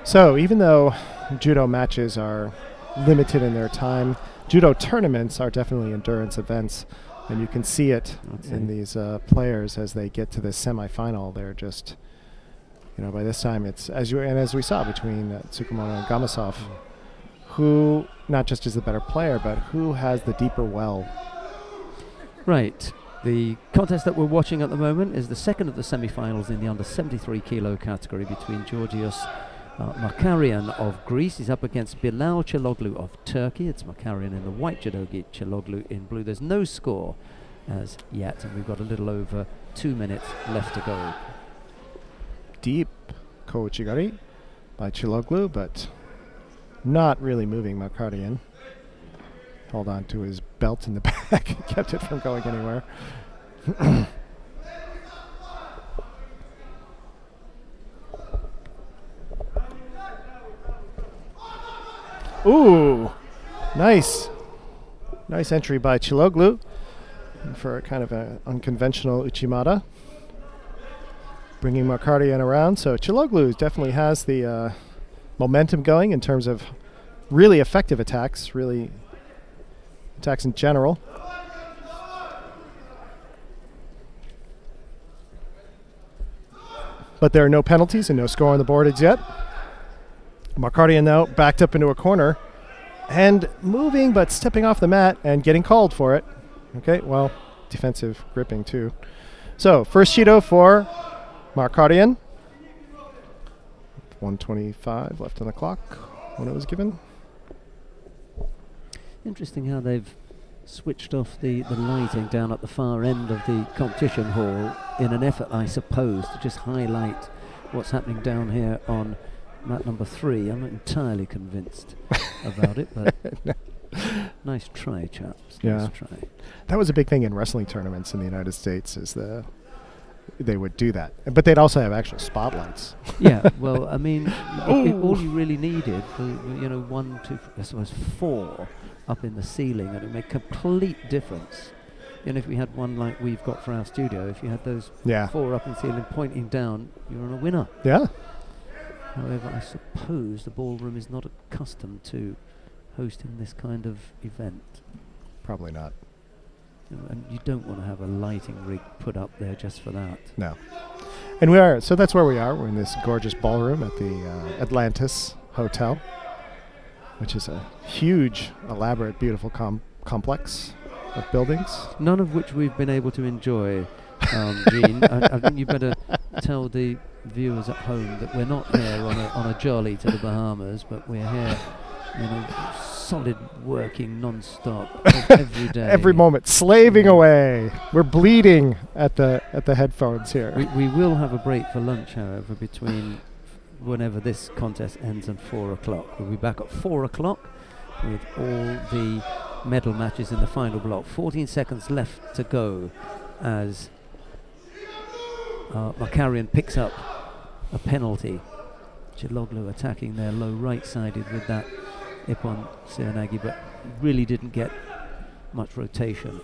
So even though judo matches are limited in their time, judo tournaments are definitely endurance events, and you can see it in these players as they get to the semi-final. They're just, by this time it's as we saw between Tsukumoto and Gamasov, who not just is the better player, but who has the deeper well. Right. The contest that we're watching at the moment is the second of the semi-finals in the under 73 kilo category between Georgios Makarian of Greece. He's up against Bilal Çalhanoğlu of Turkey. It's Makarian in the white judogi, Çalhanoğlu in blue. There's no score as yet, and we've got a little over 2 minutes left to go. Deep Kouchigari by Çalhanoğlu, but not really moving Makarian. Held on to his belt in the back, kept it from going anywhere. Ooh, nice entry by Çalhanoğlu for a kind of an unconventional Uchimata, bringing Makarian around. So Çalhanoğlu definitely has the momentum going in terms of really effective attacks, really attacks in general. But there are no penalties and no score on the board as yet. Makarian now backed up into a corner and moving but stepping off the mat and getting called for it. Okay, well, defensive gripping too. So first Shido for Makarian. 1:25 left on the clock when it was given. Interesting how they've switched off the lighting down at the far end of the competition hall in an effort, I suppose, to just highlight what's happening down here on mat number 3. I'm not entirely convinced about it, but nice try, chaps. Nice try. That was a big thing in wrestling tournaments in the United States, is they would do that. But they'd also have actual spotlights. Yeah, well, I mean, if all you really needed was, 1, 2, I suppose 4 up in the ceiling, and it would make a complete difference. If we had one like we've got for our studio, if you had those 4 up in the ceiling pointing down, you're on a winner. Yeah. However, I suppose the ballroom is not accustomed to hosting this kind of event. Probably not. And you don't want to have a lighting rig put up there just for that. No. And so that's where we are. We're in this gorgeous ballroom at the Atlantis Hotel, which is a huge, elaborate, beautiful complex of buildings. None of which we've been able to enjoy, Gene. I think you better tell the viewers at home that we're not here on a jolly to the Bahamas, but we're here, solid working non-stop every day. Every moment, slaving away. We're bleeding at the headphones here. We will have a break for lunch, however, between whenever this contest ends and 4 o'clock. We'll be back at 4 o'clock with all the medal matches in the final block. 14 seconds left to go as Makarian picks up a penalty. Çalhanoğlu attacking there low right-sided with that Ippon Seoinage, but really didn't get much rotation.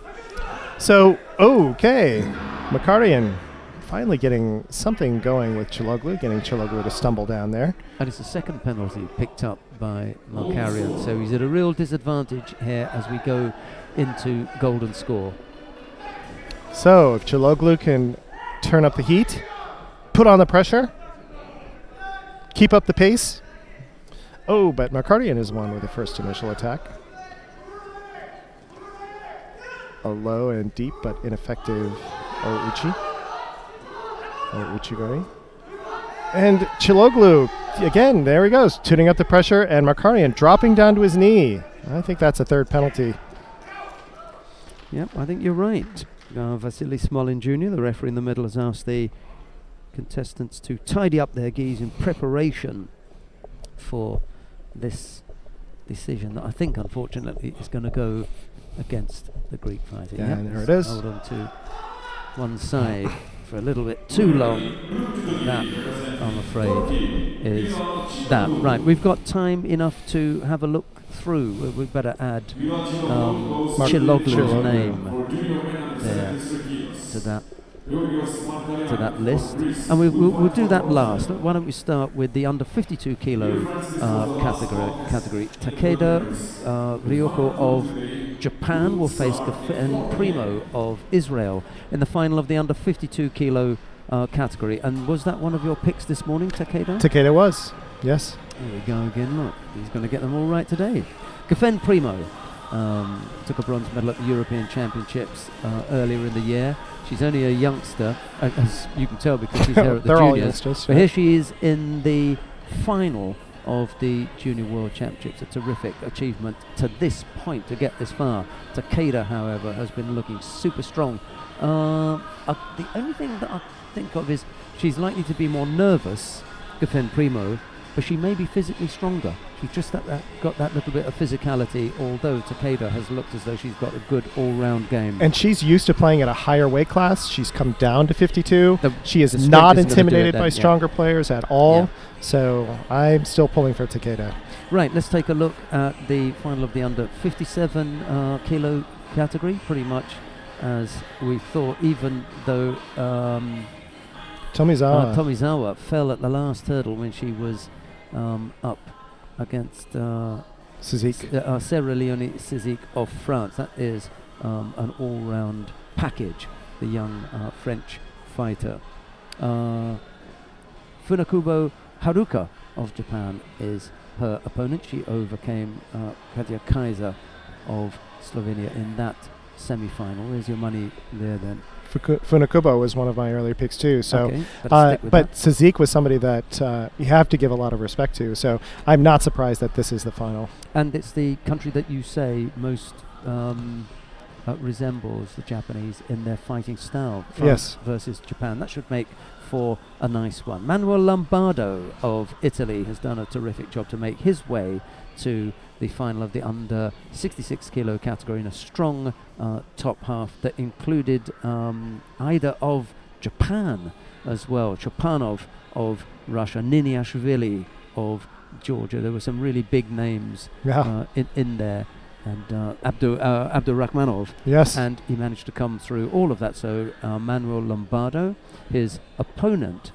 So, okay, Makarian finally getting something going with Çalhanoğlu, getting Çalhanoğlu to stumble down there. And it's the second penalty picked up by Makarian, so he's at a real disadvantage here as we go into golden score. So, if Çalhanoğlu can turn up the heat, put on the pressure, keep up the pace. Oh, but Markardian is one with the first initial attack. A low and deep but ineffective Ouchi. Uchigori. And Chiloglu, again, there he goes, tuning up the pressure, and Markardian dropping down to his knee. I think that's a third penalty. Yep, I think you're right. Vasily Smolin Jr., the referee in the middle, has asked the contestants to tidy up their gis in preparation for this decision that I think, unfortunately, is going to go against the Greek fighter. Yeah, yep, and there it is. Hold on to one side for a little bit too long. That, I'm afraid, is that. Right, we've got time enough to have a look through. We'd better add Chiloglu's name there to that list, and we'll do that last. Why don't we start with the under 52 kilo category. Takeda Ryoko of Japan will face Geffen Primo of Israel in the final of the under 52 kilo category. And was that one of your picks this morning, Takeda? Takeda was, yes. There we go again. Look, he's going to get them all right today. Geffen Primo took a bronze medal at the European Championships earlier in the year. She's only a youngster, as you can tell because she's here at the They're all juniors. youngsters, But here she is in the final of the Junior World Championships. A terrific achievement to this point, to get this far. Takeda, however, has been looking super strong. The only thing that I think of is she's likely to be more nervous, Geffen Primo, but she may be physically stronger. She's just got that little bit of physicality, although Takeda has looked as though she's got a good all-round game. And she's used to playing at a higher weight class. She's come down to 52. She is the not strength is intimidated gonna do it by then, stronger players at all. Yeah. So I'm still pulling for Takeda. Right, let's take a look at the final of the under 57 kilo category, pretty much as we thought, even though Tomizawa fell at the last hurdle when she was up against Sarah Leonie Cizik of France. That is an all-round package, the young French fighter. Funakubo Haruka of Japan is her opponent. She overcame Katja Kaiser of Slovenia in that semi-final. Where's your money there then? Funakubo was one of my earlier picks too. So, okay, but Cizik was somebody that you have to give a lot of respect to. So I'm not surprised that this is the final. And it's the country that you say most resembles the Japanese in their fighting style. France versus Japan. That should make for a nice one. Manuel Lombardo of Italy has done a terrific job to make his way to the final of the under 66 kilo category in a strong top half that included either of Japan as well, Chopanov of Russia, Niniashvili of Georgia. There were some really big names in there, and Abdurrahmanov. Yes. And he managed to come through all of that. So Manuel Lombardo, his opponent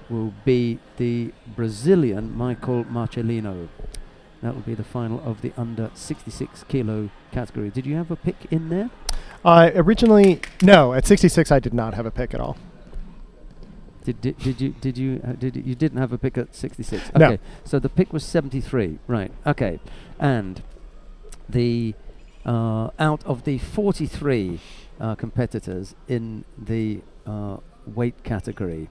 will be the Brazilian Michael Marcelino. That will be the final of the under 66 kilo category. Did you have a pick in there? Originally, no. At 66, I did not have a pick at all. You didn't have a pick at 66? No. Okay, so the pick was 73, right? Okay, and the out of the 43 competitors in the weight category,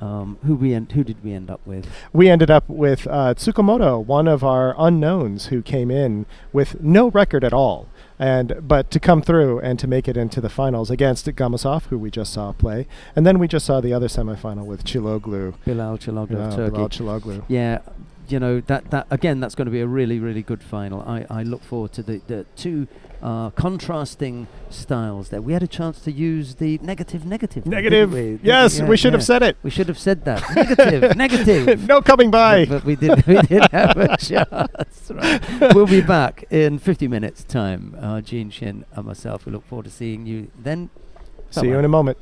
who did we end up with? We ended up with Tsukamoto, one of our unknowns who came in with no record at all, but to come through and to make it into the finals against Gamasov, who we just saw play, and then we just saw the other semifinal with Chiloglu. Bilal Chiloglu of Turkey. Bilal Chiloglu. Yeah, you know, that again, that's going to be a really, really good final. I look forward to the two contrasting styles there. We had a chance to use the negative. Negative. We? Yes, we should have said it. We should have said that. Negative. No coming by. But we did have a chance. Right. We'll be back in 50 minutes' time. Gene Shin and myself, we look forward to seeing you then. See you in a moment.